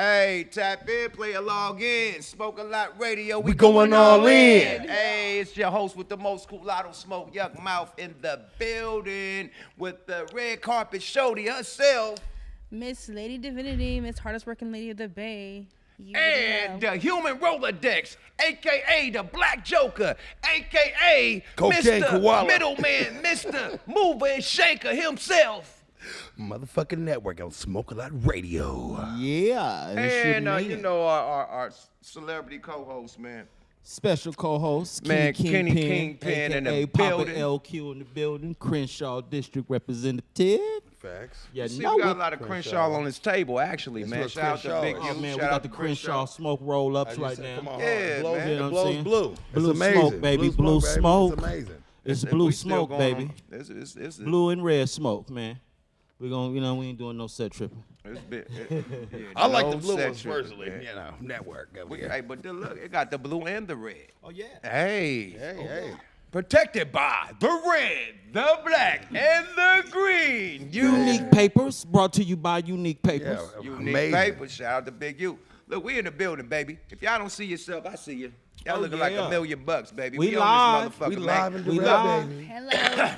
Hey, tap in, play a log in. Smoke a lot radio. We going all in. Hey, it's your host with the most cool lotto smoke, YUKMOUTH in the building with the red carpet shorty herself. Miss Lady Divinity, Miss hardest working lady of the Bay. And the human Rolodex, a.k.a. the Black Joker, a.k.a. Cocaine Mr. Koala. Middleman, Mr. Mover and Shaker himself. Motherfucking network on Smoke a Lot Radio. Yeah. And, you know, our celebrity co-host, man. Special co-host, Man, Kingpin, Kingpin in the a.k.a. Papa building. LQ in the building, Crenshaw District representative. Facts. Yeah, See, we got a lot of Crenshaw on this table, actually, That's man. what Shout out to Crenshaw Big is. U. Oh, man, shout we out got to the Crenshaw smoke roll-ups right now. Come on, Yeah, it blows, man. You know it what I'm blows saying? blue. Blue It's amazing. smoke, baby. Blue baby. smoke. It's amazing. It's We blue still smoke, going baby. on. It's Blue and red smoke, man. We gonna, you know, we ain't doing no set tripping. I like the blue set ones tripping, personally. man. You know, network. Over here. Hey, but look, it got the blue and the red. Oh yeah. Hey. Hey. Protected by the red, the black, and the green. Unique Papers, brought to you by Unique Papers. Yeah, Unique amazing. paper. Shout out to Big U. Look, we in the building, baby. If y'all don't see yourself, I see you. Y'all Oh, looking like yeah. $1 million bucks, baby. We on live. this motherfucker, We man. live and We direct, live. baby. Hello.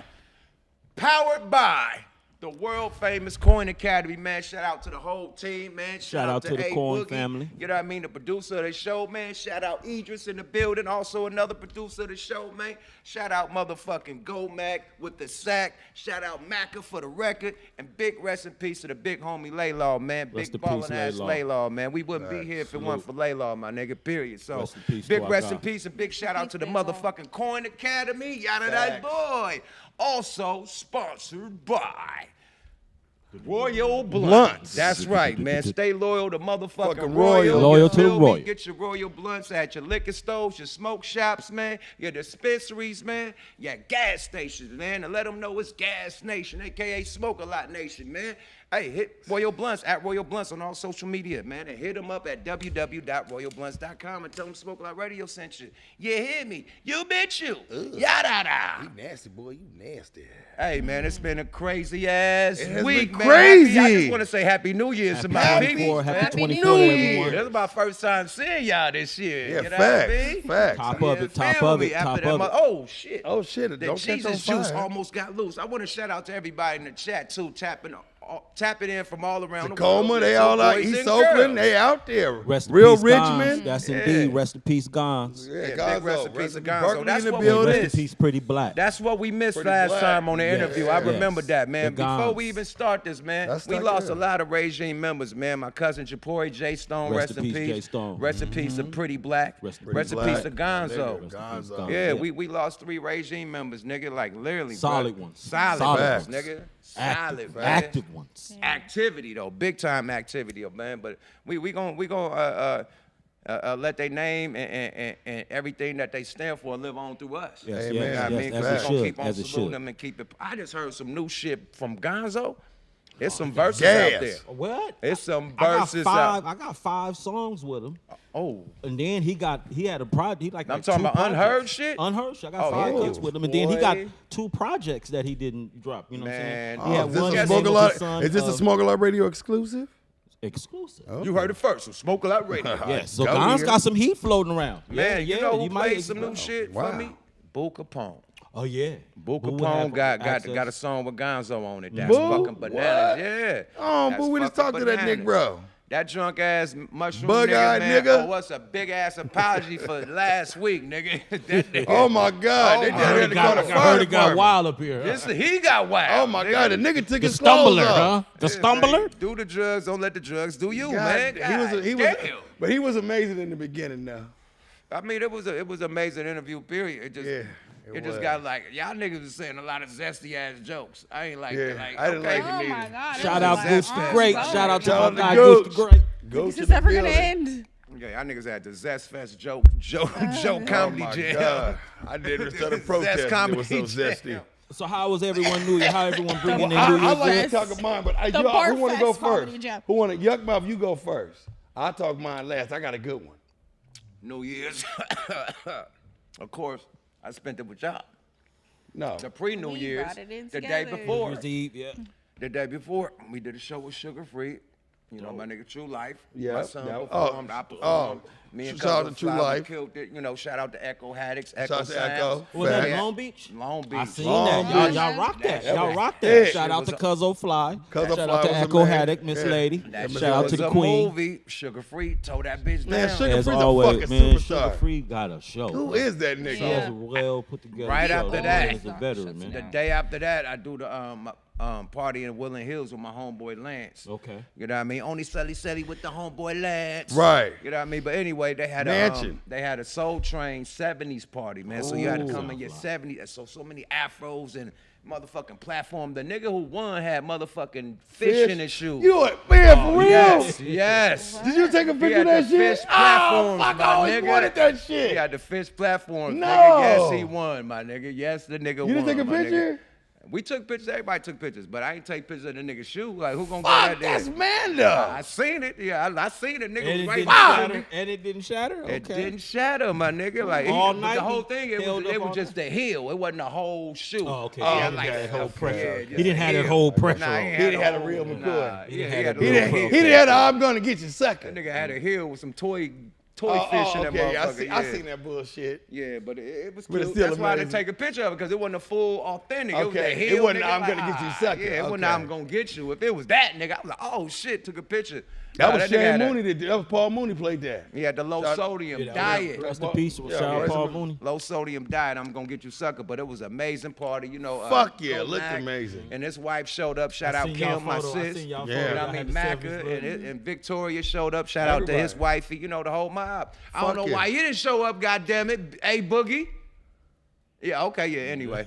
Powered by the world famous Coin Academy, man. Shout out to the whole team, man. Shout out to the A Coin Boogie. family. You know what I mean? The producer of the show, man. Shout out Idris in the building. Also another producer of the show, man. Shout out motherfucking Go-Mac with the sack. Shout out Macca for the record. And big rest in peace to the big homie Laylaw, man. Rest Big in peace, ballin' ass Laylaw. Laylaw, man. We wouldn't be here if it wasn't for Laylaw, my nigga, period. So Rest in peace big to our rest in guy. peace and big shout out to the Peace, Laylaw. motherfucking Coin Academy. Yada that boy. Also sponsored by Royal Blunts. That's right, man. Stay loyal to motherfucking Fucking Royal. Royal. You Loyal to the feel me? Royal. Get your Royal Blunts at your liquor stores, your smoke shops, man, your dispensaries, man, your gas stations, man, and let them know it's Gas Nation, a.k.a. Smoke a Lot Nation, man. Hey, hit Royal Blunts, at Royal Blunts on all social media, man, and hit them up at www.royalblunts.com and tell them Smoke a Lot Radio sent you. You hear me? You bitch you. Yada-da. You nasty, boy. You nasty. Hey, man, it's been a crazy ass It has week, been man. crazy. I just want to say Happy New Year to my Happy people. 24, happy Happy 24 New to Year. everyone. This is my first time seeing y'all this year. Yeah, you know facts. what I mean? Facts. Top of it, top feel of me? it, After top that of it. Oh, shit. Oh, shit. The Don't catch on Jesus juice fire. almost got loose. I want to shout out to everybody in the chat, too, tapping in from all around the Tacoma, world. they So all out. boys East and Oakland, girls. they out there. Rest in Real peace, Richmond. Gons. That's indeed. Rest in peace, Gons. Yeah, big Gonzo. rest in peace to Gonzo. Berkeley That's in the what we building. Rest in missed. peace, Pretty Black. That's what we missed Pretty last black. time on the Yes, interview. I yes. remember that, man. The Before Gons. we even start this, man, That's we like lost that. a lot of regime members, man. My cousin Japori J Stone, rest in peace. Jay Stone. Rest in peace to Pretty Black. Rest in Rest in Black. peace to Gonzo. Nigga, Gonzo. Yeah, we lost 3 regime members, nigga. Like literally, Solid bro. ones. Solid Solid ones, ones. nigga. Active, Solid, man. active ones. Activity though, big time activity, man. But we gonna let their name and everything that they stand for live on through us. Yes, Amen. yes, You know what I yes, mean? as 'Cause it we gonna should, keep on as it saluting should. them and keep it. I just heard some new shit from Gonzo. There's some verses gas. out there. What? It's some I got verses five. out. I got 5 songs with him, Oh, and then he had a project. He like I'm like talking 2 about unheard projects. shit? Unheard shit. I got Oh, 5 yeah. hits with him, and then he got Boy. 2 projects that he didn't drop. You know what I'm Man. saying? Oh, He Is had this one a that Smoke a was Lot? the son Is this a of- Smoke a Lot Radio exclusive? exclusive? you heard it first. So Smoke a Lot Radio. Yes. So Go Gon's here. got some heat floating around. Man, yeah, you know who you might- played some new wow. shit Wow. for me? Boo Capone. Oh yeah. Boo Who would Capone have got access? a song with Gonzo on it. That's Boo? fucking bananas. Yeah. Oh, That's but we just fucking talked to that bananas. nigga, bro. That drunk ass mushroom Bug-eyed man. nigga. Oh, what's a big ass apology for last week, nigga? That nigga. Oh my God, Oh, they my down here to God. call the I fire heard it got department. wild up here. This, he got wild. Oh my nigga. God, the nigga took The his clothes stumbler, off. huh? The Yeah, stumbler. man. Do the drugs, don't let the drugs do you, God, man. he was, Damn. but he was amazing in the beginning. Now, I mean, it was an amazing interview. Period. It just, Yeah, it it just was. got like y'all niggas was saying a lot of zesty ass jokes. I ain't like, Yeah, like I didn't okay. like it Oh neither. my God. it Shout was out like Gooch the on Great. fire. Shout out to Shout my out to guy Gooch. Gooch the Great. Go Is to this the ever gonna building. end? Yeah, y'all niggas had the Zest Fest joke comedy Oh my jam. God, I didn't start a Zest protest. It comedy was so jam. zesty. So how was everyone New Year? How everyone bringing in I New Year's like to Eve? talk of mine, but The who Barfest want to go comedy first? jam. Who want to YUKMOUTH? You go first. I'll talk mine last. I got a good one. New Year's. Of course, I spent it with y'all. No, The pre-New We Year's, brought it in the day together. before. New Year's Eve, yeah. The day before, we did a show with Sugar Free. You know, my nigga True Life. Yeah. My son Yeah. performed. I performed. Me and shout out Cousin to True Fly, we Life. killed it. You know, shout out to Echo Haddix. Shout out to Echo. Was that Facts. Long Beach? Long Beach. I seen Long that. Beach. Y'all rock that. That Y'all was rock big. that. Shout out to Cuzzo Fly. Cuzzo Shout Fly out to was a Echo man. Haddock, Miss Yeah. Lady. That Shout out to the was a Queen. movie. Sugar Free tore that bitch Man, down. Sugar As Free's a always, fucking man, superstar. Sugar Free got a show. Who is that nigga? Yeah. That was a well put together Right show. after man. that. He's a veteran, The man. day after that, I do the party in Woodland Hills with my homeboy Lance. Okay. You know what I mean? Only Sully with the homeboy Lance. Right. You know what I mean? But anyway, they had Mansion. a Soul Train 70s party, man. So you had to come in your 70s. So many afros and motherfucking platform. The nigga who won had motherfucking fish in his shoe. You know what? Man, for real? Yes. Did you take a He picture had of that the shit? fish platforms, Oh, fuck, my I always nigga. wanted that shit. He had the fish platforms. No. Nigga, yes, he won, my nigga. Yes, the nigga won. You didn't take a my nigga. picture? We took pictures. Everybody took pictures, but I ain't take pictures of the nigga's shoe. Like, who gonna go Fuck, right there? that's man though. I seen it. Yeah, I seen it. Nigga And was it right didn't behind shatter. me. And it didn't shatter. Okay. It didn't shatter, my nigga. Like All but night the whole he thing, it held was up all just the heel. It wasn't a whole shoe. Oh, okay. Oh, He okay. didn't have that whole Okay. pressure. Yeah, He didn't have that heel. whole pressure. Nah, on. he He didn't have a whole- real Nah, McCoy. he He had had a a He real didn't. heel. He didn't have the I'm gonna get you That sucker. nigga had a heel with some toy Oh, fish in that okay. motherfucker. I seen that bullshit. Yeah, but it was But it's cute. still That's why I didn't amazing. take a picture of it, because it wasn't a full authentic. It was Okay, a heel. it wasn't nigga, I'm gonna get you sucker. Yeah, it wasn't Okay. I'm gonna get you. If it was that nigga, I was like, oh shit, took a picture. That Nah, was nigga Shane had a- Mooney that did. That was Paul Mooney played that. He had the low Shout- sodium Yeah, diet. Rest in peace. Yeah, Shout out rest Paul in- Mooney. Low sodium diet. I'm gonna get you sucker, but it was an amazing party. You know. Fuck yeah, Kodak looked amazing. And his wife showed up. Shout I out seen y'all Kim, my photo. I sis. seen y'all Yeah. You photo. know what I I had mean? the Macca selfies, and Victoria showed up. Shout out to his Everybody. wifey. You know, the whole mob. I don't Fuck know yeah. why you didn't show up. Goddamn it, a Boogie. Yeah, okay, yeah. Anyway,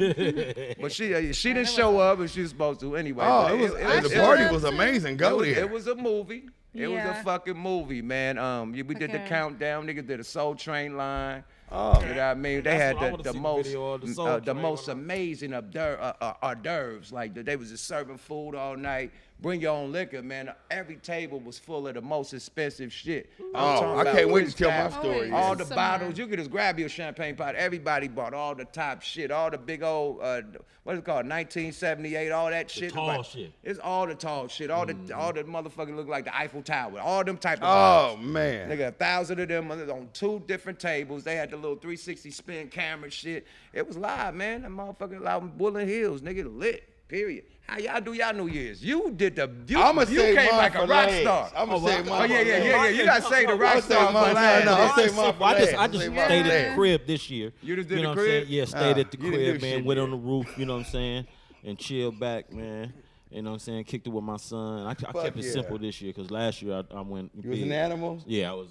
but she didn't show up, and she was supposed to anyway. Oh, but it was. it The party was amazing. Go there. it was a movie. It was a Yeah. fucking movie, man. We did the Okay. countdown. Nigga did a Soul Train line. Oh. You know what I mean? They That's had what I wanna the see the most video of, the Soul the Train most one. amazing hors d'oeuvres. Like they was just serving food all night. Bring your own liquor, man. Every table was full of the most expensive shit. I'm talking Oh, I about can't wait to Whiz tell my Cap, story. Oh, all yeah. the Summer. bottles, you could just grab your champagne pot. Everybody bought all the top shit, all the big old, what is it called, 1978, all that shit. tall Like, shit. It's all the tall shit. All the motherfuckers look like the Eiffel Tower. All them type of Oh bottles. man. Nigga, 1,000 of them on 2 different tables. They had the little 360 spin camera shit. It was live, man. That motherfucker out in Woodland Hills, nigga, lit. Period. How y'all do y'all New Year's? You did the. I'ma You save came mine like for a rock last. star. I'ma Oh, save I- mine. Oh yeah, for yeah, last. yeah, yeah. You gotta say the rock I'll star say for mine. last. No, I'll nigga. say mine for I just last. stayed I'll say at mine the for crib this year. You just did know the what I'm saying? crib? Yeah, stayed at the you didn't do crib, man. shit Went yet. on the roof, you know what I'm saying, and chilled back, man. You know what I'm saying? Kicked it with my son. I kept it yeah. simple this year because last year I went. You was big. an animal? Yeah, I was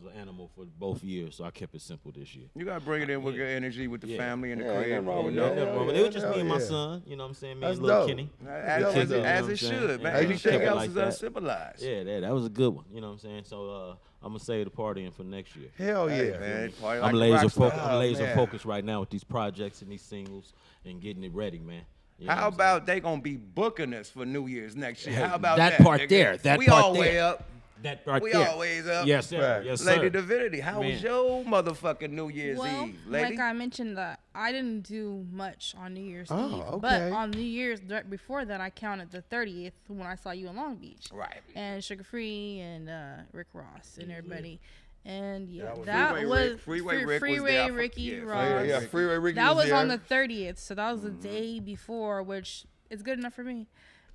an animal for both years, so I kept it simple this year. You gotta bring it in with your energy with the Yeah. family and the Yeah, ain't crib. nothing wrong you with know? that. Yeah, Yeah, bro, but yeah, it was just me and my yeah. son. You know what I'm saying? Me That's and little dope. Kenny. As, Yeah, as, you as know it what I'm saying? should, man. Yeah, you Everything kept it else like is that. uncivilized. Yeah, that was a good one. You know what I'm saying? So I'm gonna save the party in for next year. Hell Hey, yeah. man, party I'm like a laser rock star. focused. I'm Oh, laser man. focused right now with these projects and these singles and getting it ready, man. You know How what I'm saying? about they gonna be booking us for New Year's next year? How about That that? part nigga? there, that we part all way there. up. that right We there? always up. Yes, sir. Right. Yes, sir. Lady Divinity, how was Man. your motherfucking New Year's Well, Eve, lady? like I mentioned, that I didn't do much on New Year's Oh, Eve. okay. But on New Year's before that, I counted the 30th when I saw you in Long Beach. Right. And Sugar Free and Rick Ross and everybody. And yeah, was that Freeway was Rick. Freeway Rick was Freeway there. Ricky Yeah, Ross. Freeway Yeah, Freeway Ricky That was there. on the 30th, so that was the day before, which is good enough for me.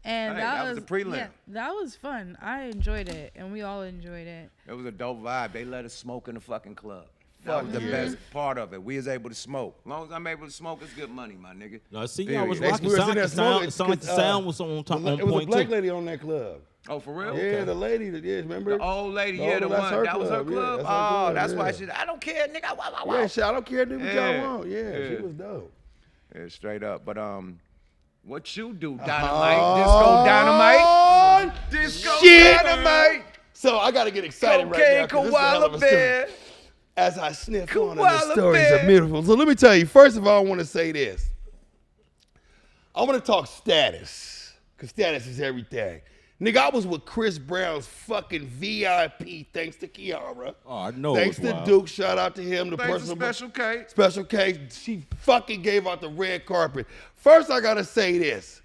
And Hey, that was the prelim. Yeah, that was fun. I enjoyed it, and we all enjoyed it. It was a dope vibe. They let us smoke in the fucking club. That was the yeah. best part of it. We was able to smoke. As long as I'm able to smoke, it's good money, my nigga. No, see, Period. y'all was They- rocking. we was in Sound, there the sound, smoking, it sounded like the 'cause, sound was on top, on It was a point black too. lady on that club. Oh, for real? Yeah, the lady that is, remember? The old lady, The yeah, old- the that's one. her That was her club, yeah, club? that's her Oh, club, that's why yeah. she, I don't care, nigga. Wow, wow, wow. Yeah, shit, I don't care, do what Yeah. y'all want. Yeah, Yeah. she was dope. Yeah, straight up. But what you do, Dynamite? Disco Dynamite? Oh, Disco shit. Dynamite? So I got to get excited Cocaine right now. 'cause this is a hell of Koala a story. Bear. As I sniff on the Koala stories bear. are beautiful. So let me tell you, first of all, I want to say this. I want to talk status, because status is everything. Nigga, I was with Chris Brown's fucking VIP, thanks to Kiara. Oh, I know. Thanks it was to wild. Duke, shout out to him. The Thanks to person, Special K. Special K, she fucking gave out the red carpet. First, I gotta say this.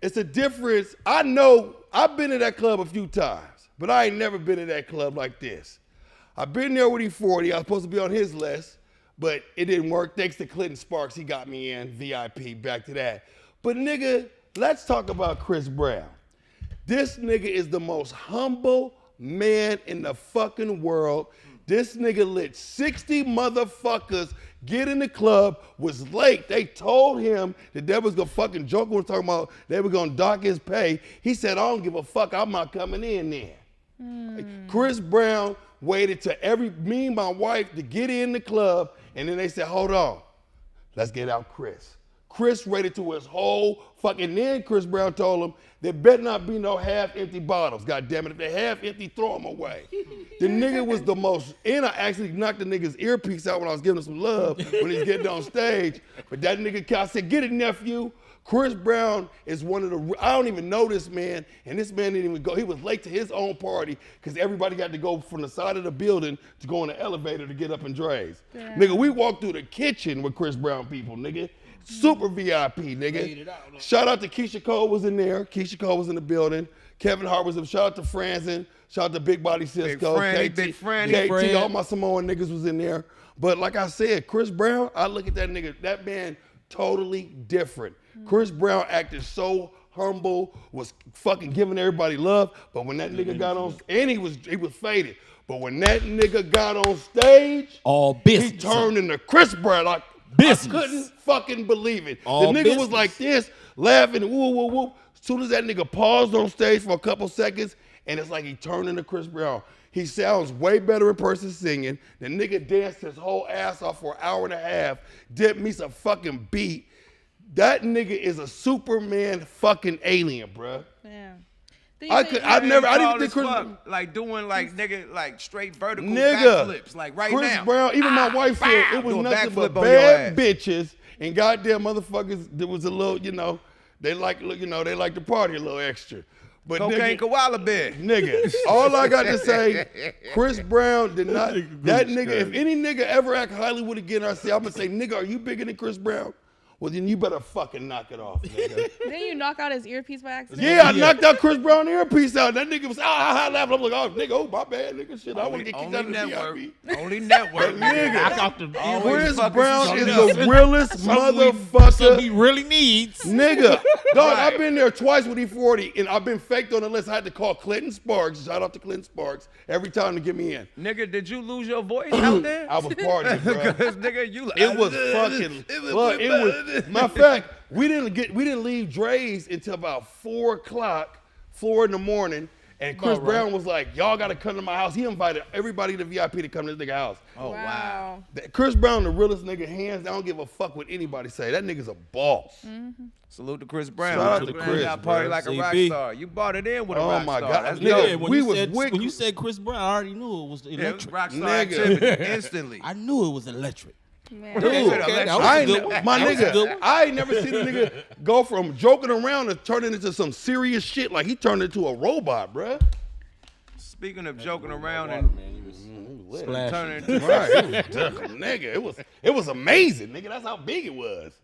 it's a difference. I know I've been to that club a few times, but I ain't never been to that club like this. I've been there with E40. I was supposed to be on his list, but it didn't work. Thanks to Clinton Sparks, he got me in VIP, back to that. But nigga, let's talk about Chris Brown. This nigga is the most humble man in the fucking world. This nigga let 60 motherfuckers get in the club, was late. They told him that they was gonna fucking joke was talking about they were gonna dock his pay. He said, I don't give a fuck, I'm not coming in there. Chris Brown waited to me and my wife to get in the club, and then they said, hold on, let's get out Chris. Chris rated to his whole fucking, then Chris Brown told him, there better not be no half-empty bottles. God damn it, if they're half-empty, throw them away. The nigga was the most, and I actually knocked the nigga's earpiece out when I was giving him some love when he's getting on stage. But that nigga, I said, get it, nephew. Chris Brown is one of the, I don't even know this man, and this man didn't even go. He was late to his own party because everybody got to go from the side of the building to go in the elevator to get up in Dre's. Yeah. Nigga, we walked through the kitchen with Chris Brown people, nigga. Super VIP, nigga. Shout out to Keisha Cole was in there. Keisha Cole was in the building. Kevin Hart was in. Shout out to Franzen. Shout out to Big Body Cisco. Big Franny. KT, all my Samoan niggas was in there. But like I said, Chris Brown, I look at that nigga, that man totally different. Chris Brown acted so humble, was fucking giving everybody love. But when that nigga got on, and he was faded. But when that nigga got on stage, all business. He turned into Chris Brown like business. I couldn't fucking believe it. All the nigga business. was like this, laughing, woo, woo, woo. As soon as that nigga paused on stage for a couple seconds, and it's like he turned into Chris Brown. He sounds way better in person singing. The nigga danced his whole ass off for an hour and a half, dipped me some fucking beat. That nigga is a Superman fucking alien, bruh. Yeah. I didn't think Chris like doing like nigga like straight vertical nigga backflips like right Chris now. Brown, even my wife said it was nothing but bad bitches and goddamn motherfuckers. There was a little, you know, they like to party a little extra. But cocaine koala bear. Nigga, all I got to say, Chris Brown did not. That nigga, if any nigga ever act Hollywood again, I'm gonna say, nigga, are you bigger than Chris Brown? Well, then you better fucking knock it off, nigga. Didn't you knock out his earpiece by accident? Yeah, I knocked out Chris Brown earpiece out. That nigga was laughing. I'm like, oh, nigga, oh, my bad, nigga. Shit, I want to get kicked out of the VIP. Only network. Nigga, Chris Brown is the realest motherfucker. So he really needs. Nigga, dog, I've been there twice with E40, and I've been faked on the list. I had to call Clinton Sparks. Shout out to Clinton Sparks every time to get me in. Nigga, did you lose your voice out there? I was partying, bro. Because nigga, you like, it was fucking. Look, it was. Matter of fact, we didn't leave Dre's until about 4 in the morning. And Chris Brown was like, y'all got to come to my house. He invited everybody to VIP to come to this nigga house. Oh, wow. Chris Brown, the realest nigga, hands. I don't give a fuck what anybody say. That nigga's a boss. Mm-hmm. Salute to Chris Brown. Shout out to Chris, party like a rock star. You bought it in with a rock star. Oh, my God. That's Nigga, dope. When you said Chris Brown, I already knew it was electric. Yeah, it was rock star activity instantly. I knew it was electric. Man. Dude, I ain't never seen a nigga go from joking around to turning into some serious shit. Like he turned into a robot, bruh. Speaking of joking around and turning into nigga, it was amazing, nigga. That's how big it was.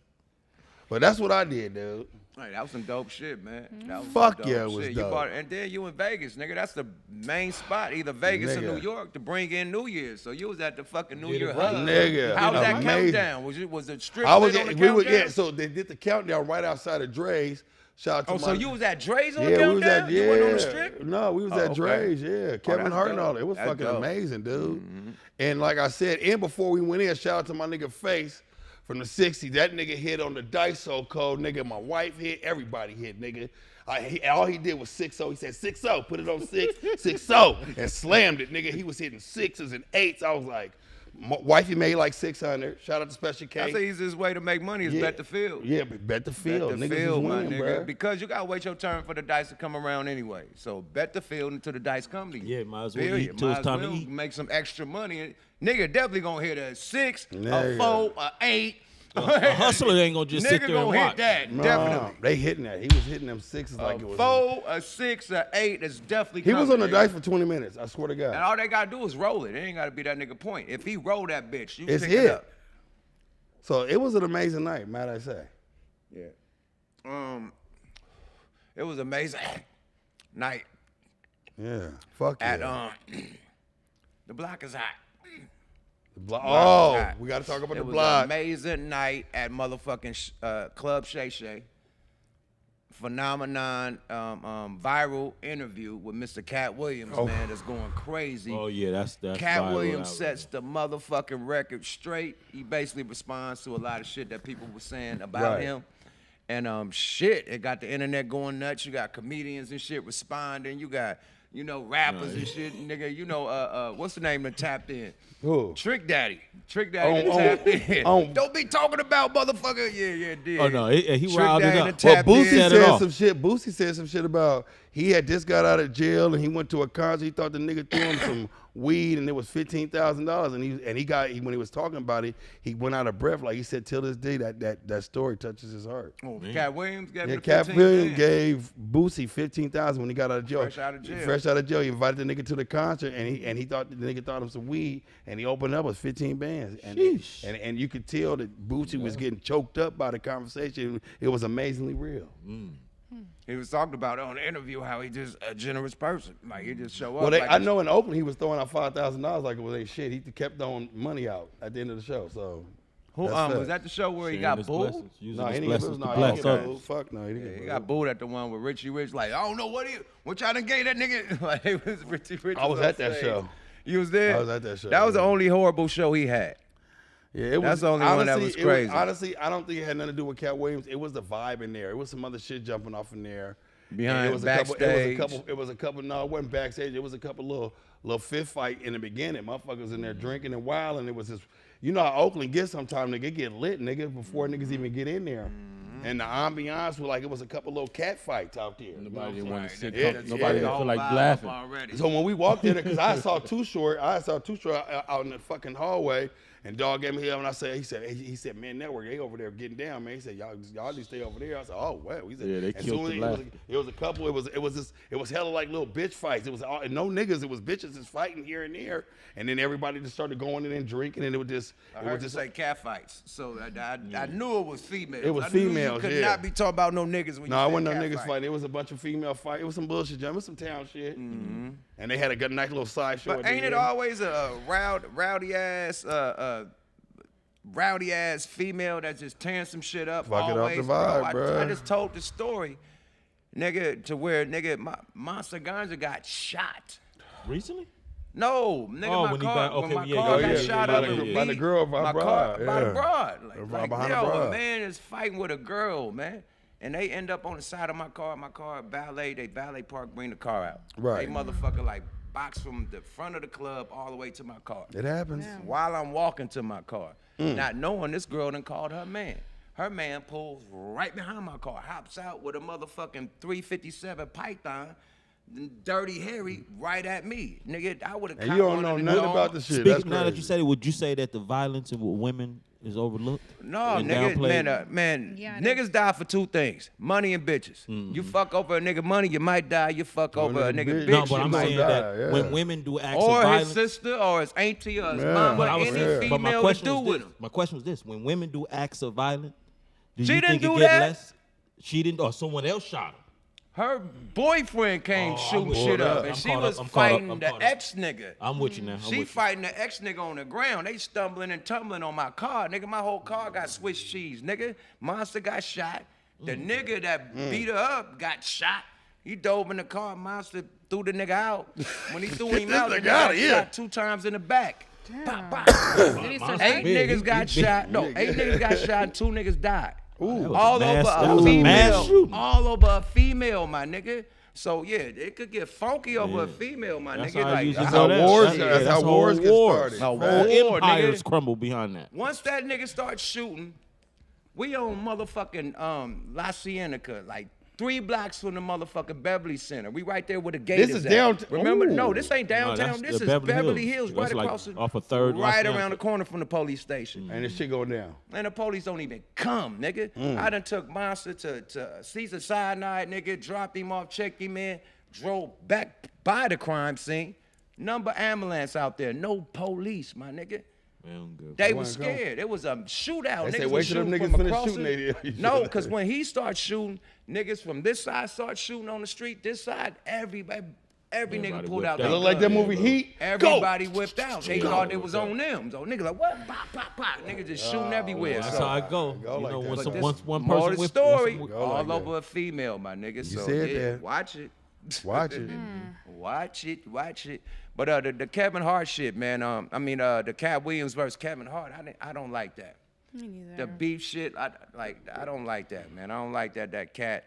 But that's what I did, dude. Right, that was some dope shit, man. Fuck yeah, it was dope. You bought it, and then you in Vegas, nigga. That's the main spot, either Vegas or New York, to bring in New Year's. So you was at the fucking New Year hub. Nigga, how was that amazing. Countdown? Was it strict on the countdown? So they did the countdown right outside of Dre's. Shout out to so you was at Dre's on the countdown? We was at, you went on the strip? No, we was at Dre's, yeah. Kevin Hart and all that. It was fucking amazing, dude. Mm-hmm. And like I said, and before we went in, shout out to my nigga Face from the 60s. That nigga hit on the dice so cold, nigga. My wife hit, everybody hit, nigga. All he did was 6-0. He said 6-0, put it on 6, 6-0, and slammed it, nigga. He was hitting 6s and 8s. I was like, wifey made like 600. Shout out to Special K. That's the easiest way to make money is bet the field. Yeah, bet the field. Bet the field, my nigga. Because you gotta wait your turn for the dice to come around anyway. So bet the field until the dice come to you. Yeah, might as well eat till it's time to eat. Make some extra money. Nigga definitely gonna hit a 6, a 4, a 8. A hustler ain't gonna just sit there and watch. Nigga gonna hit that, definitely. They hitting that. He was hitting them 6s like it was. 4, a 6, a 8 is definitely coming. He was on the dice for 20 minutes, I swear to God. And all they gotta do is roll it. It ain't gotta be that nigga point. If he roll that bitch, you pick it up. So it was an amazing night, might I say. Yeah. It was amazing night Yeah. Fuck at yeah. the block is hot. Oh, hot. we got to talk about It the was block. an amazing night at motherfucking Club Shay Shay. Phenomenon viral interview with Mr. Katt Williams, man, that's going crazy. Oh yeah, that's Katt viral Williams out sets the motherfucking record straight. He basically responds to a lot of shit that people were saying about Right. him. And shit, it got the internet going nuts. You got comedians and shit responding. You got, you know, rappers and shit. Nigga, you know, what's the name that tapped in? Who? Trick Daddy. Trick Daddy that tapped in. Don't be talking about motherfucker. Yeah, did. Oh no, he Trick riled it Daddy up. that tapped Well, in. Boosie Set it said off. some shit. Boosie said some shit about he had just got out of jail and he went to a concert. He thought the nigga threw him some weed and it was $15,000. And he when he was talking about it, he went out of breath. Like he said, till this day that story touches his heart. Oh, Katt Williams gave Yeah, him Katt 15 Williams grand. gave Boosie $15,000 when he got out of jail. Fresh out of jail. Fresh out of jail. He invited the nigga to the concert and he thought the nigga thought him some weed and he opened up with 15 bands. Sheesh. And you could tell that Boosie was getting choked up by the conversation. It was amazingly real. He was talking about it on the interview how he just a generous person. Like he just show up. Well, like I know in Oakland he was throwing out $5,000 like it was ain't shit. He kept throwing money out at the end of the show. So Who that's was fact. that the show where he Sharing got his booed? blessings, using No, his he didn't get blessings booed. to No, bless he didn't get others. booed. Fuck no, he didn't Yeah, get he booed. got booed at the one with Richie Rich. Like, I don't know what y'all done gave that nigga. Like it was Richie Rich. I was on at that stage. show. You was there? I was at that show, That was the yeah. only horrible show he had. Yeah, it was. That's the only one that was crazy. Honestly, I don't think it had nothing to do with Katt Williams. It was the vibe in there. It was some other shit jumping off in there. Behind And it was backstage. It was a couple. No, it wasn't backstage. It was a couple little fist fight in the beginning. Motherfuckers in there drinking and wild, and it was just. You know how Oakland gets sometimes, nigga. It get lit, nigga, before niggas even get in there. And the ambiance was like it was a couple little cat fights out there. Nobody didn't want to sit. Yeah, Nobody yeah. didn't feel like laughing. Already. So when we walked in there, because I saw Too Short out in the fucking hallway, and dog gave me hell, and I said, he said, man, Network, they over there getting down, man. He said, y'all need to stay over there. I said, oh well. He said, Yeah, they as killed soon the as laugh. it was a couple. It was hella like little bitch fights. It was all, no niggas. It was bitches just fighting here and there, and then everybody just started going in and drinking, and it was just I heard you say cat fights, so I knew it was females. It was I knew females, You could yeah. not be talking about no niggas when No, you it said wasn't no cat niggas fight. fighting. It was a bunch of female fight. It was some bullshit, jam. It was some town shit. And they had a good nice little side show. But at the ain't it end. always a rowdy ass female that's just tearing some shit up? Fucking up always, the vibe, bro. I bruh. just told the story, nigga, to where nigga Monster Ganja got shot. Recently? No, nigga, Oh, my when he car, back- when okay, my yeah, car yeah, got yeah, shot yeah, up yeah, in yeah. By the girl, by my broad, car, by the yeah. broad. Like behind the yo, broad. a man is fighting with a girl, man. And they end up on the side of my car valet, they valet park, bring the car out. Right. They motherfucker like box from the front of the club all the way to my car. It happens. While I'm walking to my car, not knowing this girl done called her man. Her man pulls right behind my car, hops out with a motherfucking 357 Python, Dirty Harry, right at me. Nigga, I would have And you don't know nothing about the shit. That's Speaking now that you crazy. said it, would you say that the violence with women is overlooked? No, and nigga, downplayed? man, Yeah, it niggas die for two things: money and bitches. You fuck over a nigga money, you might die. You fuck over a nigga bitch, bitch, No, but you I'm might saying die. that yeah. when women do acts of Or his violence, sister, or his auntie, or his Yeah. mama, but I was any saying, but my female to question do was with this. him. My question was this: when women do acts of violence, do She you didn't think do it get that. less? She didn't, or someone else shot her. Her boyfriend came Oh, shooting I'm shit caught up, up. and I'm she caught was up. I'm caught up. fighting I'm the caught up. ex-nigga. I'm with you now. I'm She with you. fighting the ex-nigga on the ground. They stumbling and tumbling on my car. Nigga, my whole car got Swiss cheese. Nigga, Monster got shot. The nigga that beat her up got shot. He dove in the car. Monster threw the nigga out. When he threw him this out, the nigga nigga outta got here. shot 2 times in the back. Pop, pop. Did he start 8 fighting? big. niggas He got big. shot. No, 8 niggas got shot and 2 niggas died. was All a mass- over that a was a mass female. shooting. All over a female, my nigga. So yeah, it could get funky over a female, my That's nigga. how it Like usually That's go how down. wars- Shit, that's how whole wars get wars. started. No, Facts. war, Empires nigga. crumble behind that. Once that nigga starts shooting, we on motherfucking La Cienega, like 3 blocks from the motherfucking Beverly Center. We right there with the gate This is downtown. Remember? Ooh. No, this ain't downtown. that's This the is Beverly Beverly Hills. Hills, right That's like across the, off of 3rd La right Cienega. around the corner from the police station. And this shit going down. And the police don't even come, nigga. I done took Monster to Caesar Sinai, nigga, dropped him off, checked him in, drove back by the crime scene. Number ambulance out there, no police, my nigga. Man, good. They They was wasn't scared. It was a shootout. They say, Niggas wait was till them shooting niggas from finish across shooting. the- No, because when he starts shooting, niggas from this side start shooting on the street. This side, every nigga pulled out It their look like that gun. movie Heat. Everybody whipped out. They Go. thought it was on them. So niggas like, what? Pop, pop, pop. Niggas just shooting everywhere. That's So- how I go. Go You like know, that. when But some this- one More person the with story, Go all like that. over a female, my nigga. So said yeah, that. watch it. Watch it. Watch it. But the Kevin Hart shit, man. The Katt Williams versus Kevin Hart. I don't like that. Me neither. The beef shit. I don't like that, man. I don't like that Cat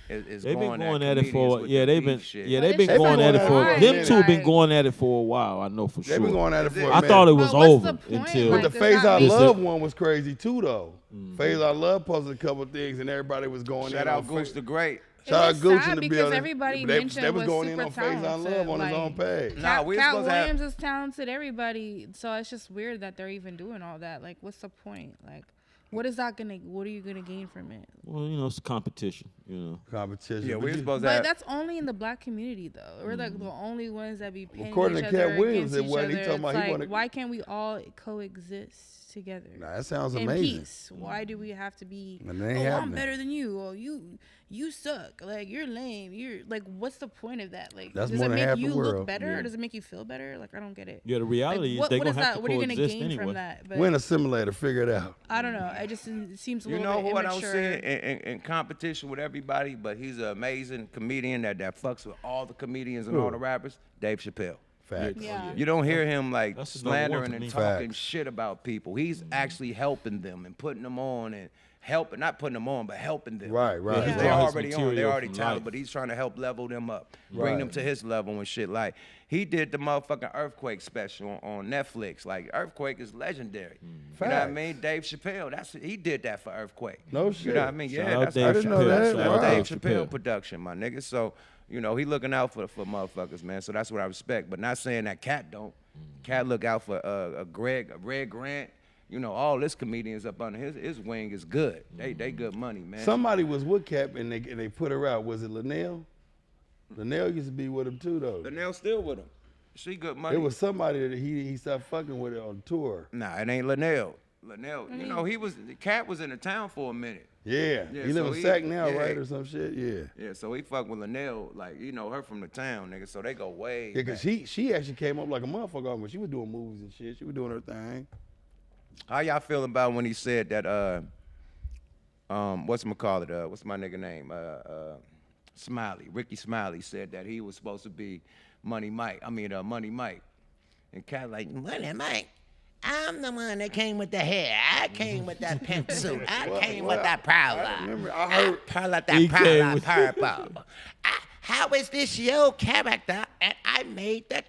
is They've going been going at at it for comedians yeah with the they've been beef shit. yeah But they've been it's going just at it for fine. them two have been Like- going at it for a while. I know for sure. They've been going at it for a I minute. I thought it was But what's over the point? until But Like, the does Phase that I mean- Love one was crazy too, though. Phase I Love posted a couple things and everybody was going Shout in out on Goose the Great. Shout out It's Gooch sad in the because building. everybody they mentioned was was going in super on Phase I talented, Love on his like- own page. Nah, Katt we was supposed to have- Williams is talented. Everybody. So it's just weird that they're even doing all that. Like, what's the point? Like, what are you gonna gain from it? Well, you know, it's competition. You know, Competition. Yeah, But we were you- supposed to But have. that's only in the black community, though. We're like the only ones that be pinning According each to other Katt Williams, against it each wasn't. He other. talking about It's he like, wanna- why can't we all coexist together? Nah, that sounds in amazing. peace. Why do we have to be? And they ain't Oh, I'm happening. better than you. Or you suck. Like you're lame. You're like, what's the point of that? Like, That's does more it than make half you the look world. better, Yeah. or does it make you feel better? Like, I don't get it. yeah. The reality Like, is what, they're what gonna is have that? to What are you gonna coexist gain anyway. from that? But Win a simulator, figure it out. I don't know. It seems a You little know bit what I'm immature. saying in competition with everybody, but he's an amazing comedian that fucks with all the comedians and all the rappers. Dave Chappelle. Facts. Yeah. You don't hear him like That's the number one slandering for and me. talking Facts. shit about people. He's actually helping them and putting them on and helping, not putting them on, but helping them. Right, right. Yeah. Because right. they're Draw his already on, they're material already from talented, life. but he's trying to help level them up, bring Right. them to his level and shit. Like, he did the motherfucking Earthquake special on Netflix. Like, Earthquake is legendary. You know what I Facts. mean? Dave Chappelle, he did that for Earthquake. No You shit. know what I mean? Shout Yeah, out that's Dave I didn't know Chappelle. that. That's Wow. Dave Chappelle. Chappelle production, my nigga. So, you know, he looking out for motherfuckers, man. So that's what I respect. But not saying that Cat don't. Cat look out for a Red Grant. You know, all this comedians up under his wing is good. They good money, man. Somebody was with Cap and they put her out. Was it Linnell? Linnell used to be with him too, though. Linnell still with him. She good money. It was somebody that he stopped fucking with it on tour. Nah, it ain't Linnell. Linnell, you know, Cat was in the town for a minute. Yeah. Yeah, He live so in he- Sac now, yeah. right, or some shit. Yeah. Yeah, so he fuck with Linnell, like, you know, her from the town, nigga. So they go way Yeah, cause back. she actually came up like a motherfucker when she was doing movies and shit. She was doing her thing. How y'all feel about when he said that what's my nigga name? Smiley. Ricky Smiley said that he was supposed to be Money Mike. And Cat like, Money Mike? I'm the one that came with the hair. I came with that pimp suit. I came with that I remember, I heard. He came with- purple. How is this your character? And I made the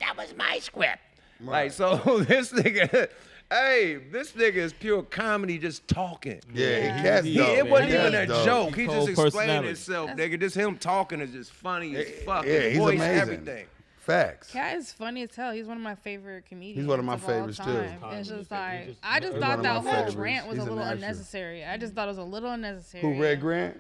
that was my script. Like, so this nigga, this nigga is pure comedy just talking. Yeah, he Cat's dope. It wasn't man. even a Cat's dope. joke. He He just cold explained personality. himself, nigga. Just him talking is just funny as fuck. Yeah, His he's voice, amazing. everything. Facts. Cat is funny as hell. He's one of my favorite comedians. He's one of my of all favorites, too. time. It's just like I just He's thought one that of my whole favorites. rant was He's a a little natural. unnecessary. I just thought it was a little unnecessary. Who, Red Grant?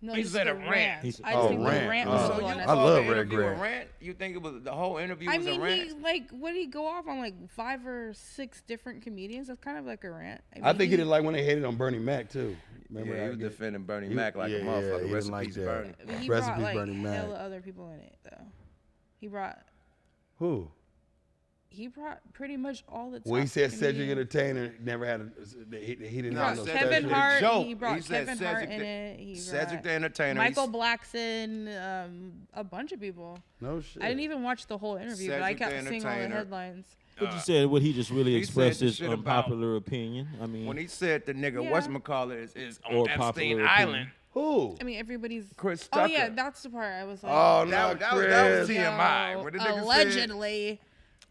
No, He just said the a rant. He said- I just think the rant. rant was a Oh. little So you I unnecessary. call love the Red interview a Grant. rant? You think it was the whole interview I was a mean, rant? he like what did he go off on like 5 or 6 different comedians? That's kind of like a rant. I think he did like when they hated on Bernie Mac too. Remember Yeah, he I was get- defending Bernie he- Mac like yeah, a yeah, motherfucker. he Rest didn't in like peace, that. Bernie. He Rest in brought peace, like Bernie Mac. hella other people in it though. He brought pretty much all the. Well, he top said Cedric comedians. Entertainer never had a. He didn't No, have no Cedric Kevin the special- Hart. joke. He brought He said Kevin Hart Cedric in the- it. He Cedric brought the Entertainer. Michael Blackson, a bunch of people. No shit. I didn't even watch the whole interview, but I Cedric the kept seeing all the Entertainer. headlines. What you said? What he just really he expressed said the his shit about- unpopular opinion. I mean, When he said the nigga Yeah. whatchamacallit is on Or Epstein popular Island. opinion. Who? I mean, everybody's. Chris Oh yeah, Tucker. that's the part I was like. Oh no, That was Chris. TMI. What the nigga said? Allegedly.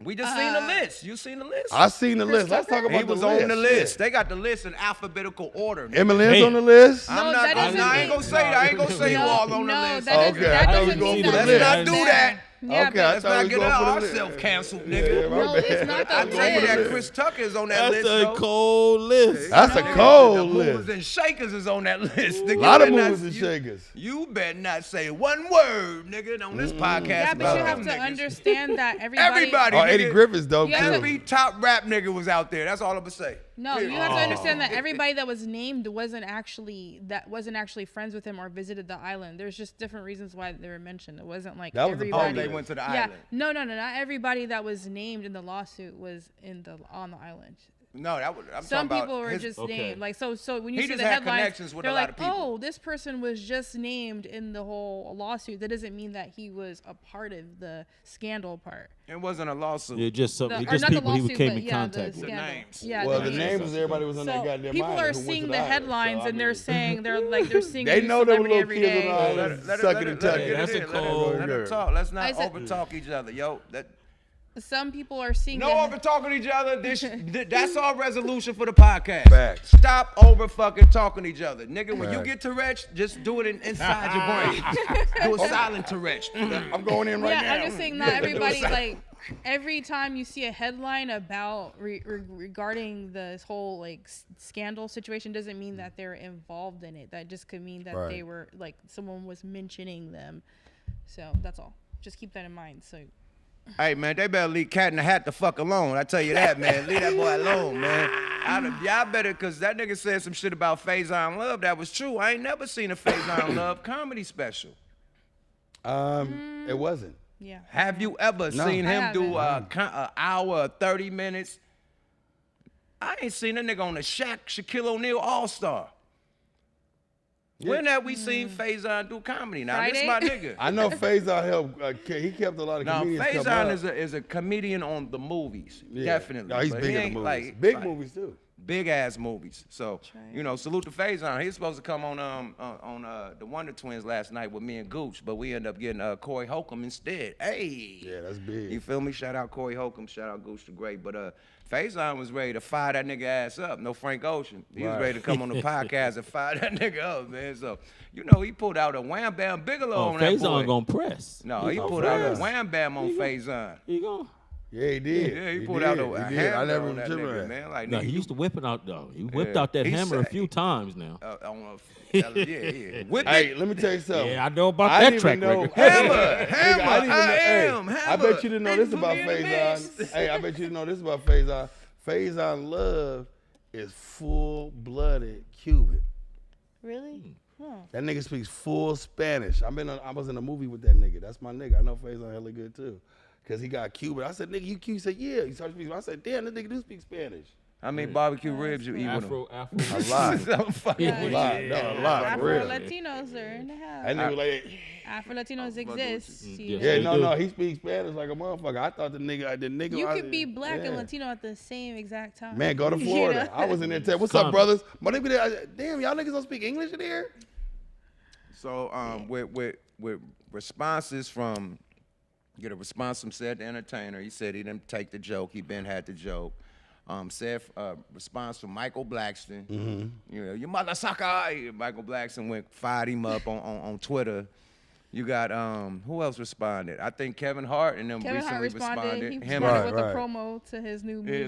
We just seen the list. You seen the list? I seen the list. Let's talk about He the was list. on the list. They got the list in alphabetical order. nigga. Eminem's Hey. on the list. I'm No, not. that doesn't I ain't mean- gonna say that. I ain't gonna say you No, all on the no, list. that Oh, doesn't- okay, I that thought we doesn't was going mean for the that. Let's list. not do that. Yeah, Okay, I Let's thought not we get was going for the ourselves list. canceled, Yeah, nigga. my No, bad. it's not I the tell you list. that Chris Tucker is on that That's list, a though. cold list. That's a Nigga, cold the list. movers and shakers is on that list. Nigga. A lot of You better movers not- and you- shakers. You better not say one word, nigga, on this podcast. Yeah, but about you have them to niggas. understand that Everybody. Oh, nigga. Eddie Griffin's dope You have to Every too. top rap nigga was out there. That's all I'm gonna say. No, you have to understand that everybody that was named wasn't actually friends with him or visited the island. There's just different reasons why they were mentioned. It wasn't like That was the everybody. Oh, they went to the yeah, island. no, not everybody that was named in the lawsuit was on the island. No, that was. I'm Some talking people about were his, just Okay. named. Like so when you He see just the had headlines, connections with they're a lot like, of people. oh, this person was just named in the whole lawsuit. That doesn't mean that he was a part of the scandal part. It wasn't a lawsuit. Yeah, just some, Or just not the people he lawsuit, came but in yeah, contact the with. scandal. names. Yeah, Well, the the names. names is everybody was on that So goddamn people island are who went seeing to the island. headlines So, and they're saying they're seeing They a new know them celebrity little every kids on day. the Let island it- let it- sucking let and it- let it tucking. get That's in. a Let it- cold Let them girl. talk. Let's not I said- overtalk each other, yo. Some people are seeing No the over talking each other. That's our resolution for the podcast. Facts. Stop over fucking talking each other, nigga. When you Facts. get Tourette's, just do it inside your brain. Do a silent Tourette's. I'm going in right now. Yeah, I'm just saying not everybody like every time you see a headline about regarding this whole like scandal situation doesn't mean that they're involved in it. That just could mean that Right. they were like someone was mentioning them. So that's all. Just keep that in mind. So Hey man, they better leave Cat in the Hat the fuck alone. I tell you that, man. Leave that boy alone, man. Y'all better, cause that nigga said some shit about Faison Love. That was true. I ain't never seen a Faison Love comedy special. It wasn't. yeah. Have you ever seen I him do haven't. an hour or 30 minutes? I ain't seen a nigga on the Shaquille O'Neal All-Star. When have we seen Faison do comedy? Now, this my Friday? nigga. I know Faison helped. He kept a lot of Now, comedians come Faison up. is a comedian on the movies, Yeah. definitely. No, he's but big he in the ain't movies. like- Big like movies too. big ass movies. So, right. you know, salute to Faison. He's supposed to come on the Wonder Twins last night with me and Gooch, but we ended up getting Corey Holcomb instead. Hey, Yeah, that's big. you feel me? Shout out Corey Holcomb. Shout out Gooch the Great. But Faison was ready to fire that nigga ass up. No Frank Ocean. He was Right. ready to come on the podcast and fire that nigga up, man. So, you know, he pulled out a Wham Bam Bigelow Oh, on that boy. Faison gonna press. No, he gonna pulled out a press. Wham Bam on Faison. He gonna. Yeah, he did. Yeah, he pulled did. out a He did. hammer I never on that tripped on nigga, that. man. Like, No, nigga, he you- used to whip it out though. He whipped Yeah. out that He hammer a said- few times now. yeah. Whip Hey, it. let me tell you something. Yeah, I know about I that didn't track even know- record. Hammer, Nigga, hammer, I didn't even know- I hey, am, I hammer. bet you didn't know this about Big Faison. Hey, I bet you didn't know this about Faison. Faison Love is full-blooded Cuban. Really? Huh. That nigga speaks full Spanish. I was in a movie with that nigga. That's my nigga. I know Faison hella good too. Cause he got Cuban. I said, nigga, you Cuban? He said, yeah. He started speaking. I said, damn, this nigga do speak Spanish. How many barbecue ribs you eat with him? Afro. A lot. I'm fucking Yeah. A lot. No, a lot. For Afro real. Latinos are in the house. That nigga like, Afro Latinos exist. Yeah. yeah, He do. no, he speaks Spanish like a motherfucker. I thought the nigga. You I- could be black yeah. and Latino at the same exact time. Man, go to You Florida. know? I was in there. What's Come. up, brothers? My nigga, damn, y'all niggas don't speak English in here? So with responses from, get a response from said entertainer. He said he didn't take the joke. He been had the joke. Said response from Michael Blackston. You know, you mother sucker. Michael Blackston fired him up on Twitter. You got who else responded? I think Kevin Hart and them Kevin Hart recently responded. He Him responded and with Right. a promo to his new movie.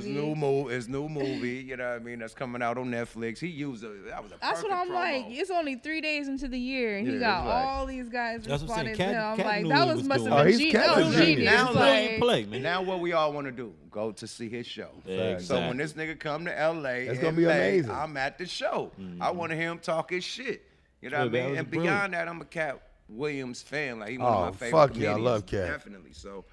his new movie. You know what I mean? That's coming out on Netflix. He used that was a That's what perfect I'm promo. like. It's only 3 days into the year, and Yeah, he got it's like- all these guys That's what I'm responding saying. to him. I'm Cat like, knew that what he was was must doing. have Oh, been he's Cat was genius. genius. Now He look, ain't play, man. Now what we all want to do? Go to see his show. Exactly. So when this nigga come to LA, That's in gonna be May, amazing. I'm at the show. I want to hear him talk his shit. You know Yeah, what I that mean? was And brilliant. beyond that, I'm a Cat Williams fan. Like he one Oh, of my favorite fuck yeah, I comedians. love Cat. Definitely. So,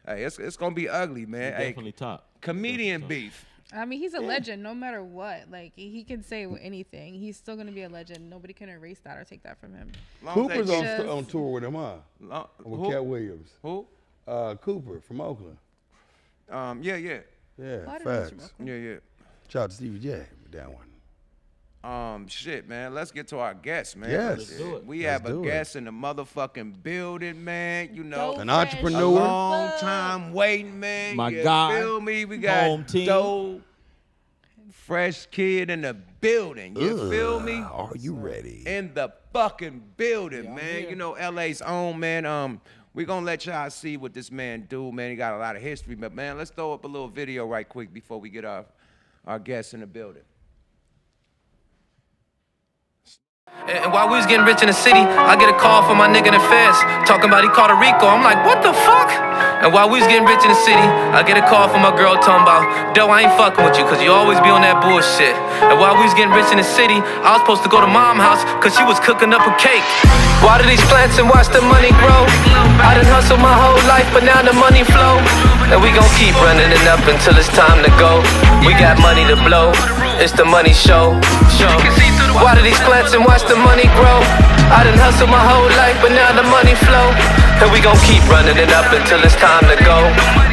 hey, it's gonna be ugly, man. Hey, Definitely top. comedian beef. I mean, he's a legend no matter what. Like, he can say anything. He's still going to be a legend. Nobody can erase that or take that from him. Long as they Cooper's Just- on tour with him, huh? Long- With who? Katt Williams. Who? Cooper from Oakland. Yeah. Why Yeah, did I facts. Yeah. Shout out to Stevie J with that one. Shit, man. Let's get to our guests, man. Yes. Let's do it. We Let's have a do it. guest in the motherfucking building, man. You know, Dope An Fresh entrepreneur. a Knew her. long time waiting, man. My you guy, feel me? We got home team. Dota Fresh Kid in the building. You feel me? Are you ready? In the fucking building, man. You know, LA's own, man. we gonna let y'all see what this man do, man. He got a lot of history, but man, let's throw up a little video right quick before we get our guests in the building. And while we was getting rich in the city, I get a call from my nigga in the feds, talking about he caught a Rico. I'm like, what the fuck? And while we was getting rich in the city, I get a call from my girl talking about, Doe, I ain't fucking with you, cause you always be on that bullshit. And while we was getting rich in the city, I was supposed to go to mom's house, cause she was cooking up a cake. Water these plants and watch the money grow. I done hustled my whole life, but now the money flow. And we gon' keep running it up until it's time to go. We got money to blow, it's the money show. Water these plants and watch the money grow. I done hustled my whole life, but now the money flow. And we gon' keep running it up until it's time to go.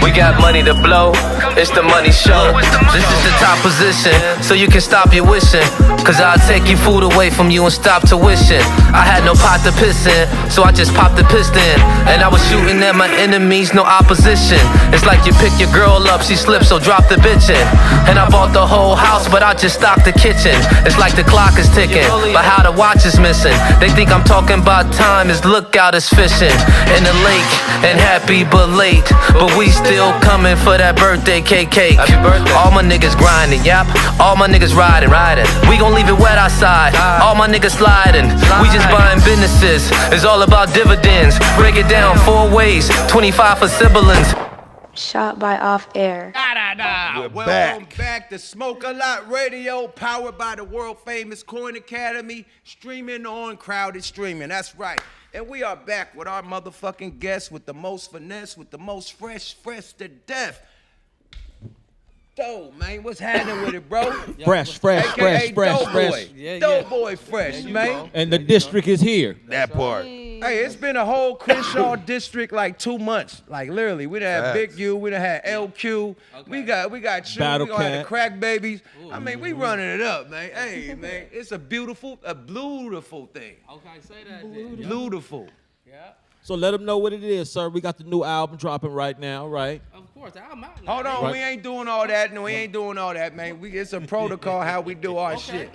We got money to blow, it's the money show. This is the top position, so you can stop your wishing. Cause I'll take your food away from you and stop tuition. I had no pot to piss in, so I just popped the piston. And I was shooting at my enemies, no opposition. It's like you pick your girl up, she slips, so drop the bitch in. And I bought the whole house, but I just stocked the kitchen. It's like the clock is ticking, but how the watch is missing. They think I'm talking about time, his lookout is fishing in the lake, and happy but late. But we still coming for that birthday cake. All my niggas grinding, yep. All my niggas riding. We gon' leave it wet outside. All my niggas sliding. We just buying businesses. It's all about dividends. Break it down 4 ways. 25 for siblings. Shot by Off Air. Welcome back to Smoke a Lot Radio, powered by the world famous Coin Academy, streaming on Crowded Streaming. That's right. And we are back with our motherfucking guest with the most finesse, with the most fresh to death. Doe, man, what's happening with it, bro? Fresh. Doughboy Fresh, man. And the district is here. That part. Hey, it's been a whole Crenshaw District like 2 months. Like literally, we done had Big U, we done had LQ, we got you, Battle we gonna have the Cat. Crack Babies. I mean, we running it up, man. Hey, man, it's a beautiful thing. Okay, say that then. Beautiful. So let them know what it is, sir. We got the new album dropping right now, right? Of course, I'm out now. Hold on, Right. we ain't doing all that. No, we ain't doing all that, man. It's a protocol how we do our shit.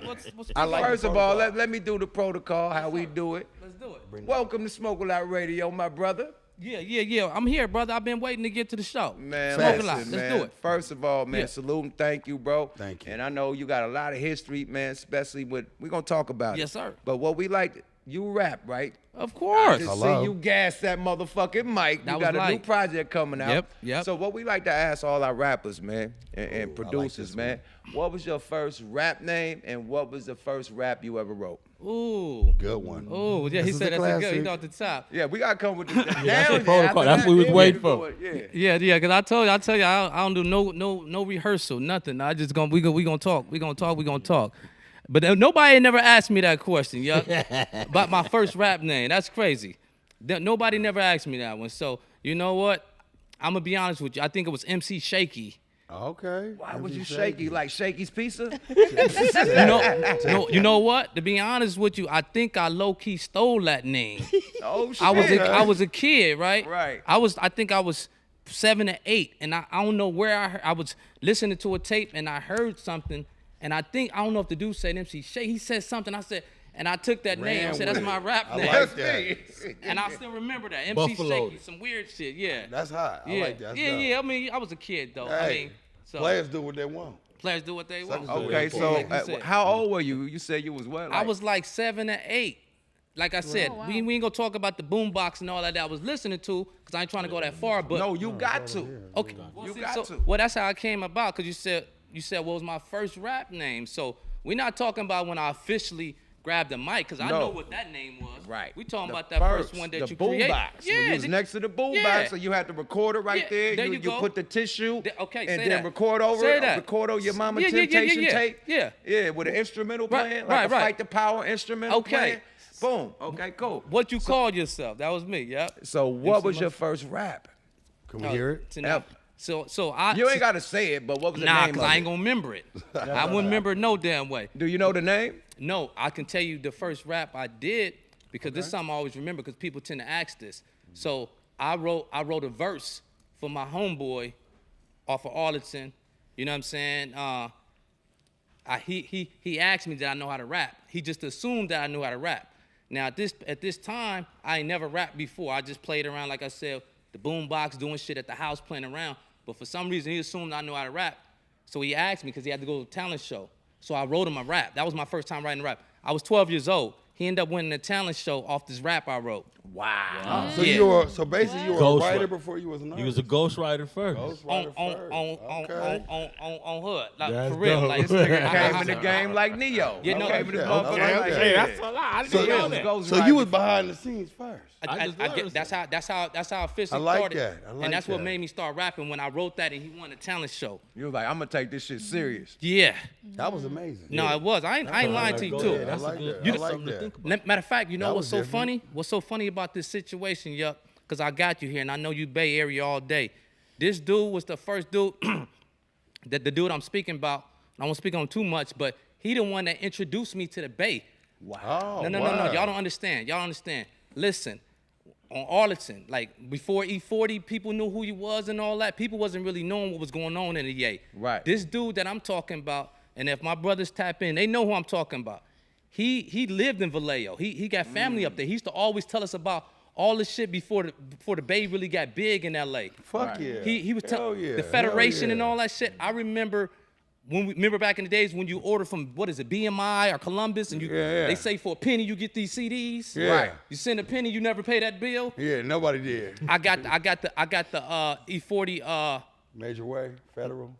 First of all, let me do the protocol how we do it. Let's do it. Welcome to Smoke a Lot Radio, my brother. Yeah. I'm here, brother. I've been waiting to get to the show. Man, Smoke a listen, lot. Let's man. do it. First of all, man, Yeah. salute and thank you, bro. Thank you. And I know you got a lot of history, man, especially with, we're going to talk about it. Yes, sir. But what we like, you rap, right? Of I course. just Hello. see you gas that motherfucking mic. That You was got a new light. project coming out. Yep. So what we like to ask all our rappers, man, and like producers, this man, what was your first rap name and what was the first rap you ever wrote? Ooh. Good one. Oh, yeah, he This is said a that's a good. He classic. know at the top. Yeah, we got to come with the that's down the protocol. That's what we was waiting for. Yeah. Yeah, because I tell you, I don't do no rehearsal, nothing. I just we gonna talk. We gonna talk. But nobody never asked me that question, yeah, about my first rap name. That's crazy. Nobody never asked me that one. So you know what? I'm gonna be honest with you. I think it was MC Shaky. Okay. Why was you shaky? Like Shaky's Pizza? You know what? To be honest with you, I think I low key stole that name. Oh, shit. I was a kid, right? Right. I think I was 7 or 8, and I don't know where I was listening to a tape, and I heard something, and I don't know if the dude said MC Shay. He said something. I said, and I took that name. I said, that's my rap I name. like that. And I still remember that. MC Buffalo. Shaky, some weird shit. Yeah. That's hot. I yeah. like that. That's yeah. dope. I mean, I was a kid though. Hey, I mean, so players do what they want. players do what they want. Okay, so Like you said. how old were you? You said you was what? I was like 7 or 8. Like I said, wow. we ain't gonna talk about the boombox and all that I was listening to, because I ain't trying to go that far. But No, you got to. okay, You see, got to. Well, that's how I came about. Cause you said what was my first rap name. So we're not talking about when I officially grabbed the mic, cause I No. know what that name was. Right. We talking The about that first one that the you boom created. box. When you was next to the boom yeah. box, so you had the recorder right Yeah, there. there You you go. put the tissue Okay, and say then that. record over Say it. that. Record over your Mama Yeah, yeah, yeah, Temptation yeah, tape. yeah. Yeah, with an instrumental Right, playing, like right, a right. Fight the Power instrumental Okay. playing. Boom. Okay, cool. What you called yourself? That was me. Yeah. So what was your first rap? Can we hear it? So I. You ain't got to say it, but what was the Nah, name cause of I it? ain't gonna remember it. I wouldn't remember it no damn way. Do you know the name? No, I can tell you the first rap I did, because this is something I always remember, because people tend to ask this. So I wrote a verse for my homeboy off of Arlington. You know what I'm saying? He asked me did I know how to rap. He just assumed that I knew how to rap. Now at this time, I ain't never rapped before. I just played around, like I said, the boombox, doing shit at the house, playing around. But for some reason, he assumed I knew how to rap. So he asked me because he had to go to a talent show. So I wrote him a rap. That was my first time writing a rap. I was 12 years old. He ended up winning a talent show off this rap I wrote. Wow. So Yeah. so basically you were a Ghost writer writer. before you was an artist. He was a ghostwriter first. Ghostwriter first. Okay. On hood, like That's for real. dope. Like This nigga came in the game like Neo. Yeah, no, came in this yeah, motherfucker okay, like okay. that. That's a lot. I So, didn't know that. so you was behind the scenes first. I get, that's how I officially I like started. that. I like and that's what that. made me start rapping when I wrote that and he won a talent show. You was like, I'm gonna take this shit serious. Yeah. That was amazing. No, it was. I ain't lying to you Go too. ahead. That's I like a good. that. You I got like something to that. think about. Matter of fact, you know That what's was so different. funny? What's so funny about this situation, Yuck? Because I got you here and I know you Bay Area all day. This dude was the first dude that the dude I'm speaking about. I won't speak on too much, but he the one that introduced me to the Bay. Wow. No. wow. Y'all don't understand. Y'all don't understand. Listen, on Arlington, like before E40, people knew who he was and all that. People wasn't really knowing what was going on in the Yay. Right. This dude that I'm talking about, and if my brothers tap in, they know who I'm talking about. He lived in Vallejo. He got family up there. He used to always tell us about all this shit before the Bay really got big in LA. Fuck yeah. He was Hell telling yeah. the Federation Hell and yeah. all that shit. I remember remember back in the days when you order from what is it, BMI or Columbus, and Yeah. they say for a penny you get these CDs. Yeah. Right. You send a penny, you never pay that bill. Yeah, nobody did. I got the E40 Major way, federal.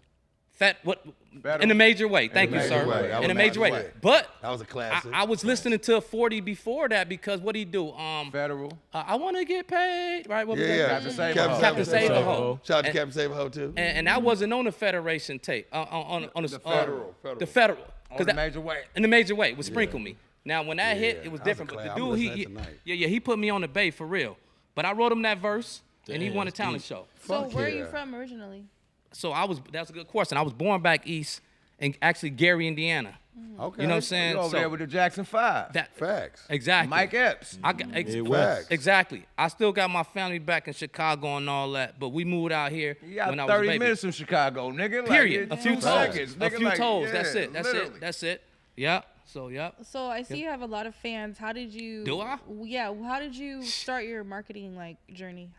in a major way. Thank you, major sir. way. That In a was major way. way. But That was a classic. I was listening to a 40 before that because what he do? Federal. I want to get paid. Right? What was Yeah, that? Captain Save Captain a Hoe. Captain Save a Save Hoe. Shout out to Captain Save a Hoe too. And that wasn't on the Federation tape. On the Federal. The Federal. On the major way. In the major way, would sprinkle me. Now when that hit, Yeah, it was that was different. a But the class. dude, I'm he listening tonight. he put me on the Bay for real. But I wrote him that verse, and he Damn, won a that's talent deep. show. So Fuck where are yeah. you from originally? So that's a good question. I was born back east, in actually Gary, Indiana. Okay. You know what I'm saying? You over there with the Jackson 5. That Facts. exactly. Mike Epps. I got Facts. exactly. I still got my family back in Chicago and all that, but we moved out here You got when I was a 30 baby. minutes from Chicago, nigga. Period. Like, A few two toes. seconds, A nigga, few like, toes. yeah, That's it. That's literally. it. That's it. Yeah. So yep. So I see you have a lot of fans. How did you? Do I? Yeah. How did you start your marketing journey?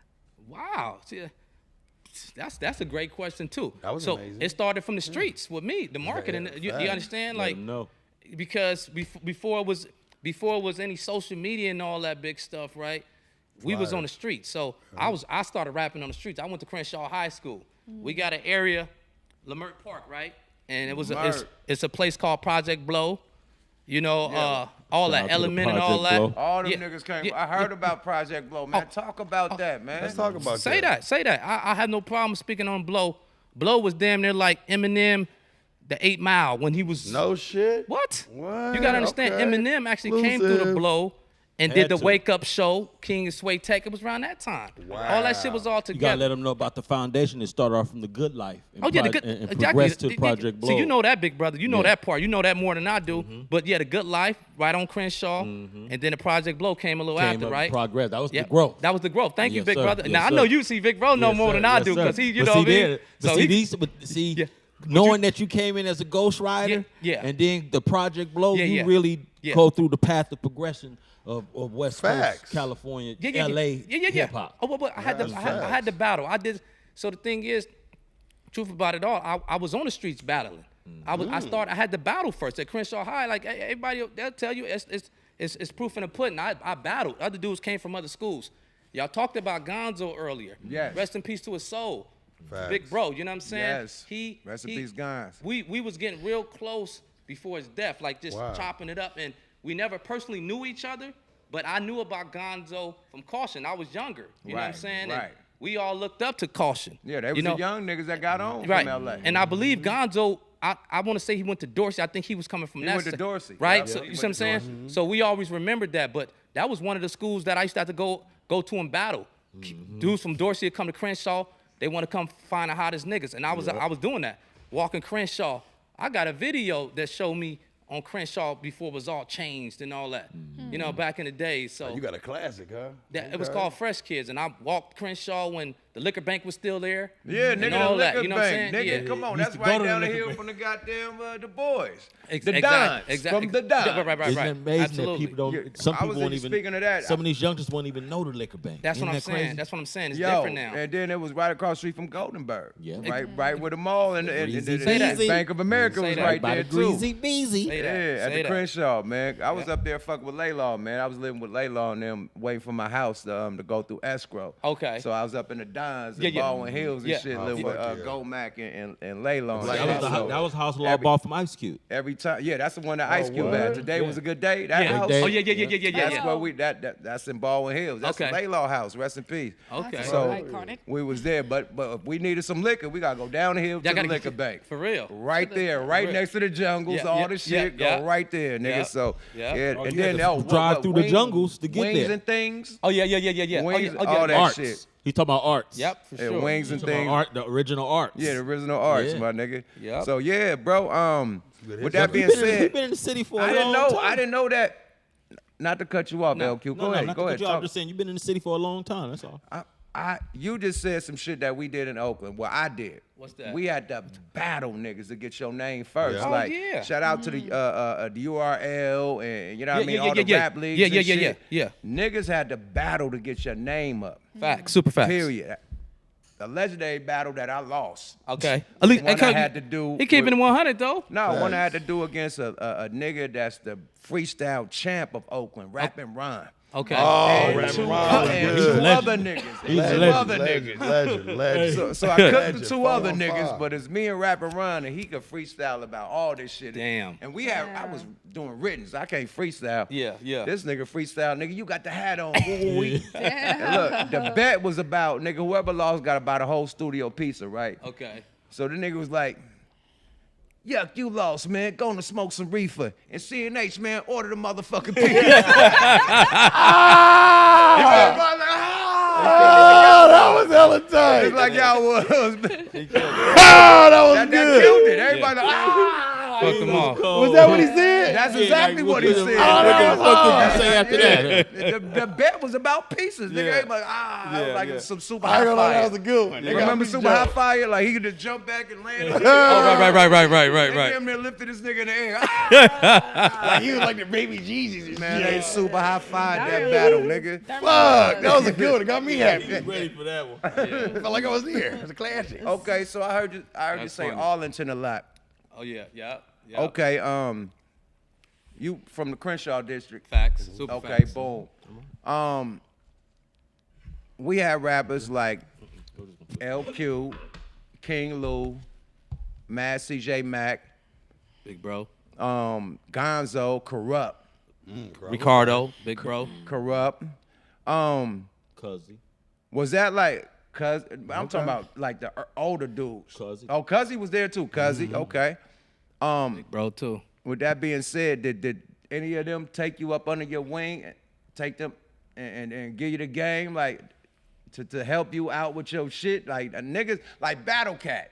Wow. See, that's a great question too. That was so amazing. it started from the streets with me, the marketing. yeah, you facts. understand? Let Like 'em know. because before it was any social media and all that big stuff, right? We was Right. on the streets. So I started rapping on the streets. I went to Crenshaw High School. We got an area, Lamert Park, right? And it was it's a place called Project Blow. You know, all Shout out that to the element and all that. Project Blow. All them Yeah, niggas came. yeah, I heard about Project Blow, man. Talk about that, man. Let's talk about Say that. I have no problem speaking on Blow. Blow was damn near like Eminem, the 8 Mile when he was. No shit. What? What? You gotta understand, Okay. Eminem actually came through the Exclusive. Blow and Had did the to. Wake Up Show, King and Sway Tech. It was around that time. All that shit was all You together. gotta let them know about the foundation that started off from the good life. And Oh yeah, the proj- good. and exactly. progressed to Project Blow. See, you know that, big brother. You know Yeah. that part. You know that more than I do. But yeah, the Good Life, right on Crenshaw, and then the Project Blow came a little Came after, up right? Progress. That was Yeah, the growth. That was the growth. Thank you, Yes, big sir. brother. Yes, now I sir. know you see Big Bro no Yes, more sir. than I Yes, do sir. because he, you But know what I see, mean. but So see, he- these, Yeah. knowing that you came in as a ghostwriter, Yeah. and then the Project Blow, Yeah, you yeah. really Yeah. go through the path of progression of West Facts. Coast, California, yeah, LA, yeah. hip hop. Oh, but I had to, That's I had to battle. I did. So the thing is, truth about it all, I was on the streets battling. I had to battle first at Crenshaw High. Like everybody, they'll tell you, it's proof in the pudding. I battled. Other dudes came from other schools. Y'all talked about Gonzo earlier. Yes. Rest in peace to his soul. Facts. Big bro, you know what I'm saying? Yes. He Rest in he- peace, Gons. We was getting real close before his death, like just Wow. chopping it up. And we never personally knew each other, but I knew about Gonzo from Caution. I was younger. You know what I'm Right, saying? And right. we all looked up to Caution. Yeah, they was you know? the young niggas that got on Right. from LA. And I believe Gonzo, I want to say he went to Dorsey. I think he was coming from He that went to side, Dorsey. Right? Yeah, So he you see what I'm went to saying? So we always remembered that. But that was one of the schools that I used to have to go to and battle. Dudes from Dorsey would come to Crenshaw. They want to come find the hottest niggas. And I was doing that. Walking Crenshaw. I got a video that showed me on Crenshaw before it was all changed and all that. You know, back in the day. So You got a classic, huh? it was Okay. called Fresh Kids, and I walked Crenshaw when the liquor bank was still there. Yeah, and nigga, all the that. liquor You know what I'm bank. saying? Nigga, Yeah. come on, Used that's to go right to the down the liquor hill bank. from the goddamn the boys. Ex- The exact- Dons, exact- from the Dons. Right. Isn't that amazing Absolutely. that people don't? I Some people was won't even even. speaking of that. Some of these youngsters won't even know the liquor bank. That's Isn't what I'm that saying. crazy? That's what I'm saying. It's Yo, different now. and then it was right across the street from Goldenberg. Yeah. Right where the mall and Breezy the Beezy. Bank of America Say was that. right by there the too. greasy beezy. Say that. Yeah, at Say the that. Crenshaw, man. I was up there fucking with Laylaw, man. I was living with Laylaw and them, waiting for my house to go through escrow. Okay. So I was up in the Dons and Yeah, yeah. Baldwin Hills and Yeah. shit, Oh, living with fuck yeah. Gold Mac and Laylaw. Like, That was, So that was house law every- bought from Ice Cube. every time. Yeah, that's the one that Ice Cube word? had. Today was a good day. That Yeah. house. Day. Oh yeah. That's Yeah. where we that's in Baldwin Hills. That's Okay. the Laylaw house. Rest in peace. Okay. So iconic. we was there, but if we needed some liquor, we gotta go down the hill to Y'all the gotta liquor get- bank. For real. Right there, right real. next to the jungles, Yeah, all yeah, the shit, yeah, go yeah. right there, nigga. Yeah, So yeah. yeah, Oh, and you had then to drive through the wings- jungles to get wings there. and things. Oh yeah. Oh, Wings, yeah. all that Arts. shit. He talking about arts. Yep, for Yeah, sure. wings He and talking things. about art, the original arts. Yeah, the original arts, Yeah. my nigga. Yep. So yeah, bro. With that He being been in- he said, been in the city for a I long didn't know. time. I didn't know that. Not to cut you off, No. LQ. No, Go ahead. not Go to ahead. cut you off. I'm Talk. just saying you've been in the city for a long time. That's all. You just said some shit that we did in Oakland. Well, I did. What's that? We had to battle niggas to get your name first. Yeah. Oh, Like, yeah. shout out to the URL and you know what I mean, all the yeah. rap leagues. Yeah, and yeah, yeah, shit. yeah. Niggas had to battle to get your name up. Facts. Super facts. Period. The legendary battle that I lost. Okay. At least One I had to do. He keeping with- it 100 though. No, one I had to do against a nigga that's the freestyle champ of Oakland, Rap and Rhyme. Okay. Oh, And Rap two, and Rhyme was and good. two He's a legend. other niggas. He's a And two legend. other niggas. Legend. So I cooked the Legend. two other 415. niggas, but it's me and Rap and Run, and he could freestyle about all this shit. Damn. And I was doing written, so I can't freestyle. Yeah. This nigga freestyle, nigga, you got the hat on. Woo-wee. And look, the bet was about, nigga, whoever lost got about a whole studio pizza, right? Okay. So the nigga was like, yuck, you lost, man. Going to smoke some reefer. And CNH, man, order the motherfucking pizza. Everybody like, Oh, that was hella tight. It's like y'all was. Oh, that was That good. killed it. Everybody like, Fuck them off. Was that what he said? That's exactly what he said. that was hard. Say after that. The bet was about pieces. Nigga, everybody like, some super I high ain't gonna lie, that fire. was a good one. They got Remember me super high jumped. fire? Like he could just jump back and land. Oh, right. They damn near lifted this nigga in the air. Like, he was like the baby Jesus and Man, shit. they super high five that That battle, really- nigga. Fuck, that was a good one. It got me happy. Ready for that one. Felt like I was there. It's a classic. Okay, so I heard you That's say funny. Arlington a lot. Oh yeah. Okay, you from the Crenshaw District. Facts. Super Okay, facts. boom. We had rappers like LQ, King Lou, Mad CJ Mac, Big bro. Gonzo, Corrupt. Ricardo. Big bro. Corrupt. Cuzzy. Was that like, cuz, I'm talking about like the older dudes. Cuzzy. Oh, Cuzzy was there too, Cuzzy, okay. Big bro too. With that being said, did any of them take you up under your wing, take them and give you the game, like to help you out with your shit? Like niggas, like Battle Cat.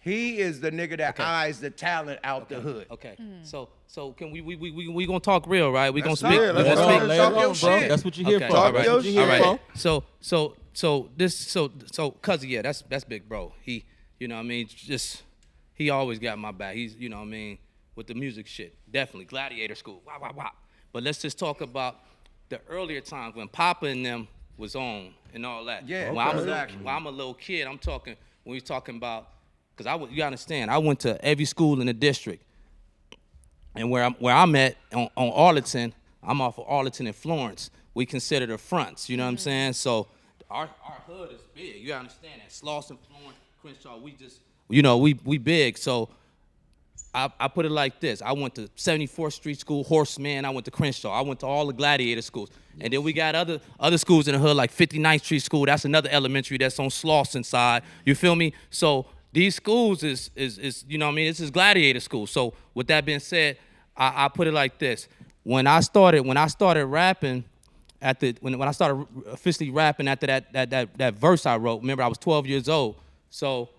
He is the nigga that eyes the talent out the hood. Okay. So can we gonna talk real, right? We gonna Let's speak. talk. Yeah, we let's gonna talk. speak. Lay it Talk on, your bro. shit. That's what you here Okay. for. Talk That's your what you shit, here bro. for. So cuz yeah, that's big bro. He, you know what I mean, just he always got my back. He's, you know what I mean, with the music shit. Definitely Gladiator School. Wah. But let's just talk about the earlier times when Papa and them was on and all that. Yeah, when exactly. I'm a little kid, I'm talking when we talking about, cuz you understand, I went to every school in the district. And where I'm at on Arlington, I'm off of Arlington and Florence. We consider the fronts, you know what I'm saying? So our hood is big. You understand that? Slauson, Florence, Crenshaw, we just, you know, we big. So I put it like this. I went to 74th Street School, Horseman. I went to Crenshaw. I went to all the Gladiator schools. And then we got other schools in the hood like 59th Street School. That's another elementary that's on Slauson side. You feel me? So these schools is you know what I mean? This is Gladiator School. So with that being said, I put it like this. When I started rapping, when I started officially rapping after that verse I wrote, remember I was 12 years old. So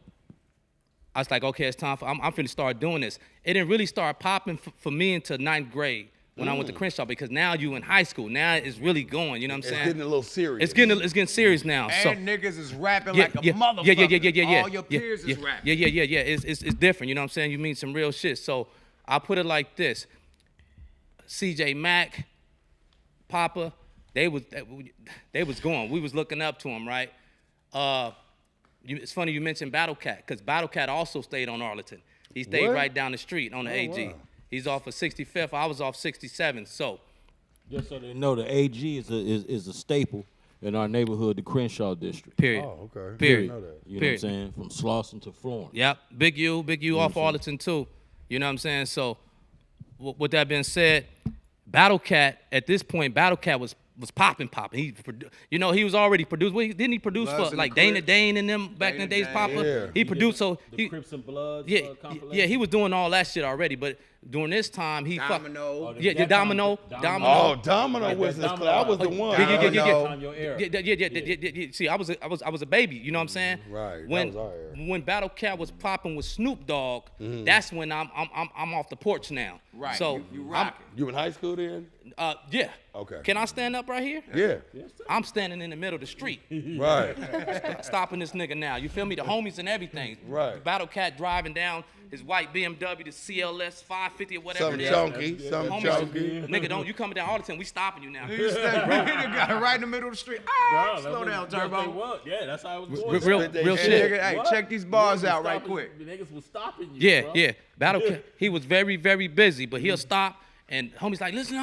I was like, okay, it's time for, I'm finna start doing this. It didn't really start popping for me until 9th grade. when I went to Crenshaw, because now you in high school. Now it's really going. You know what I'm saying? It's getting a little serious. It's getting serious now. And So niggas is rapping like a motherfucker. Yeah. All your peers is rapping. Yeah. It's different. You know what I'm saying? You mean some real shit. So I put it like this: CJ Mack, Papa, they was going. We was looking up to them, right? It's funny you mentioned Battle Cat, because Battle Cat also stayed on Arlington. He stayed right down the street on the AG. Wow. He's off of 65th. I was off 67th. So Just so they know, the AG is a staple in our neighborhood, the Crenshaw District. period. Oh, okay. Period. I didn't know that. You know what I'm Period. saying? From Slauson to Florence. Yep, Big U off Arlington too. You know what I'm saying? So, with that being said, Battle Cat at this point, Battle Cat was popping. He, he was already produced. Didn't he produce Bloods for in like the Dana Crips. Dane and them back in the days? Dana Papa. Dane. Yeah. He produced The Crips and Bloods compilation. yeah, he was doing all that shit already. But during this time, he Domino. Domino. Oh, Domino was his class. I was the one. Time your era. Yeah. See, I was a baby. You know what I'm saying? Right, that When was our era. when Battle Cat was popping with Snoop Dogg, that's when I'm off the porch now. Right. So you I'm, rocking. You in high school then? yeah. Okay. Can I stand up right here? Yeah. I'm standing in the middle of the street, Right. stopping this nigga now. You feel me? The homies and everything. Right. Battle Cat driving down his white BMW, the CLS 550 or whatever Something it is. chunky. Something Homies, chunky. nigga, don't you coming down all the time? We stopping you now. You got it right in the middle of the street. Ah, slow down, Turbo. Yeah, that's how it was Real Spit that real shit. shit. Nigga, hey, check these bars out right quick. Niggas was stopping you. Yeah. Battle Cat, he was very, very busy, but he'll stop and homie's like, listen to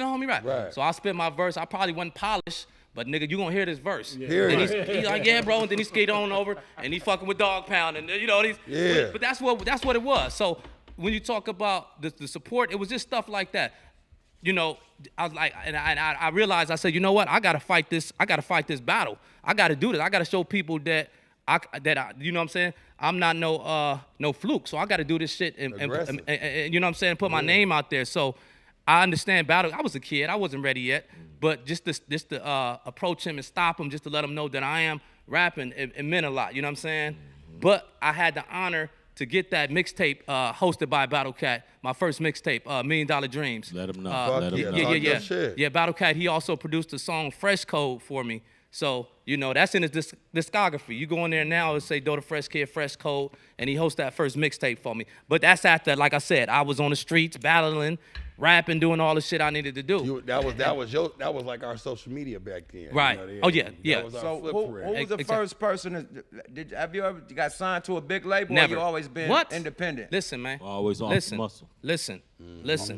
homie rap. Right. So I spit my verse. I probably wasn't polished, but nigga, you gonna hear this verse. Hear Then it. he's like, yeah, bro, and then he skate on over and he fucking with Dog Pound and Yeah. But that's what it was. So when you talk about the support, it was just stuff like that. You know, I was like, and I realized, I said, you know what? I gotta fight this battle. I gotta do this. I gotta show people that I you know what I'm saying? I'm not no fluke. So I gotta do this shit and you know what I'm saying? Put my name out there. So I understand battle. I was a kid. I wasn't ready yet. But just to approach him and stop him, just to let him know that I am rapping, it meant a lot. You know what I'm saying? But I had the honor to get that mixtape hosted by Battle Cat, my first mixtape, $1 Million Dreams. Let him know. Fuck yeah. Talk your shit. Yeah, Battle Cat, he also produced the song Freshkid for me. So, you know, that's in his discography. You go in there now and say Dota Fresh Kid, Freshkid, and he hosts that first mixtape for me. But that's after, like I said, I was on the streets battling, rapping, doing all the shit I needed to do. That was like our social media back then. Right. Oh, yeah. That was our So flip who for it. was the Exactly. first person? Have you ever got signed to a big label? Never. Or you always been What? independent? Listen, man. Always off the muscle. Listen.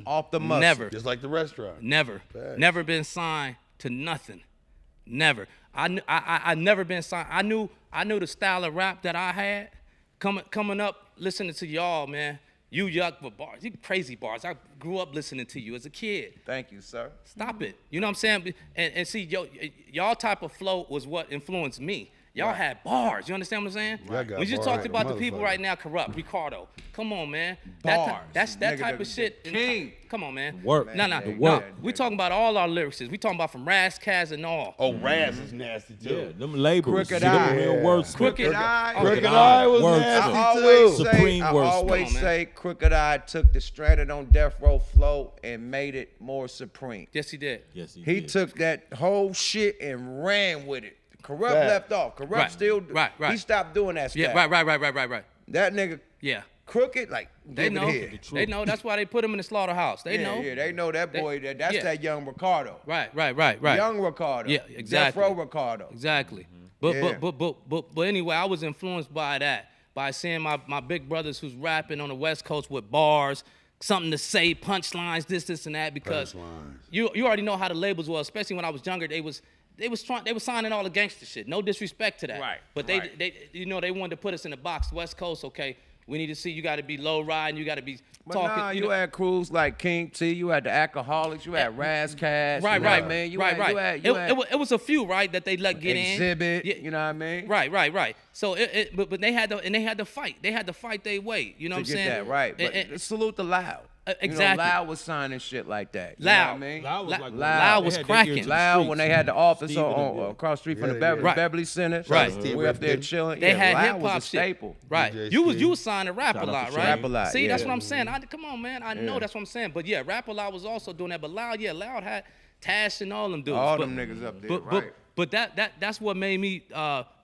Off the muscle. Never. Just like the restaurant. Never. Facts. Never been signed to nothing. Never. I never been signed. I knew the style of rap that I had coming up listening to y'all, man. You yuck with bars. You crazy bars. I grew up listening to you as a kid. Thank you, sir. Stop it. You know what I'm saying? And see, y'all type of flow was what influenced me. Y'all had bars. You understand what I'm saying? I got When you bars talked like a about the people motherfucker. right now, Corrupt, Ricardo. Come on, man. Bars. That's that Nigga, type the of shit. king. Come on, man. Work. Nah. Man, work. We talking about all our lyricists. We talking about from Raz, Kaz, and all. Oh, Raz is nasty too. Yeah, them labels. Crooked them Eye. real words. Crooked Eye. Crooked Eye was Words. nasty I always too. say, Supreme I words. always Come on, man. say, Crooked Eye took the Stranded on Death Row flow and made it more supreme. Yes, he did. Yes, he He did. took that whole shit and ran with it. Corrupt Facts. left off. Corrupt Right. still. Right. He stopped doing that stuff. Yeah, right. That nigga Yeah. Crooked, like They give know. it here. They know. That's why they put him in the slaughterhouse. They know. Yeah, they know that boy. That's yeah. that young Ricardo. Right. Young Ricardo. Yeah, exactly. Death Row Ricardo. Exactly. Yeah. But anyway, I was influenced by that, by seeing my big brothers who's rapping on the West Coast with bars, something to say, punchlines, this and that, because Punchlines. you already know how the labels were, especially when I was younger. They was signing all the gangster shit. No disrespect to that. Right, But right. they wanted to put us in the box. West Coast, okay. We need to see. You got to be low riding. You got to be But talking. nah, you know. had crews like King T. You had the Alcoholics. You had Raz Cash. Right, you know right, what I mean? You right. had, you had It was a few, right, that they let get Exhibit. in. Yeah, You know what I mean? Right. So but they had to fight. They had to fight their way. You know To what I'm get saying? that right. But And- salute the loud. Exactly. You know, Loud was signing shit like that. You Loud. know what I mean? Loud was like Loud was they had their ears cracking. to the Loud when streets, they had the office Steve and on them, across the street from Yeah, the they did. Beverly Center. Right. We up there chilling. They had Loud hip was a hop shit. staple. Right. DJ You was signed to rap a Shout out lot, to right? Rap a Lot, See, that's yeah. what I'm saying. Come on, man. I know that's what I'm saying. But yeah, Rap a Lot was also doing that. But Loud had Tash and all them dudes. All but, them niggas up there, but, right. But that's what made me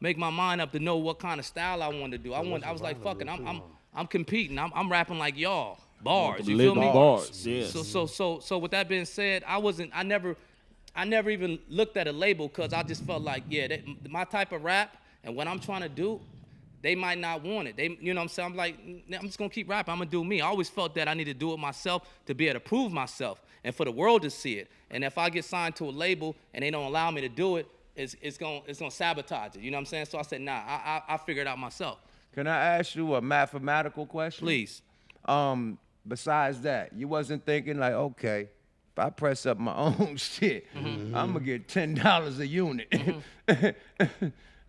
make my mind up to know what kind of style I wanted to do. I was like, fuck it, I'm competing. I'm rapping like y'all. Bars, you feel me? Bars, yes. So with that being said, I never even looked at a label because I just felt like, my type of rap and what I'm trying to do, they might not want it. You know what I'm saying? I'm like, I'm just gonna keep rapping. I'm gonna do me. I always felt that I need to do it myself to be able to prove myself and for the world to see it. And if I get signed to a label and they don't allow me to do it, it's gonna sabotage it. You know what I'm saying? So I said, nah, I figure it out myself. Can I ask you a mathematical question? Please. Besides that, you wasn't thinking like, okay, if I press up my own shit, I'm gonna get $10 a unit.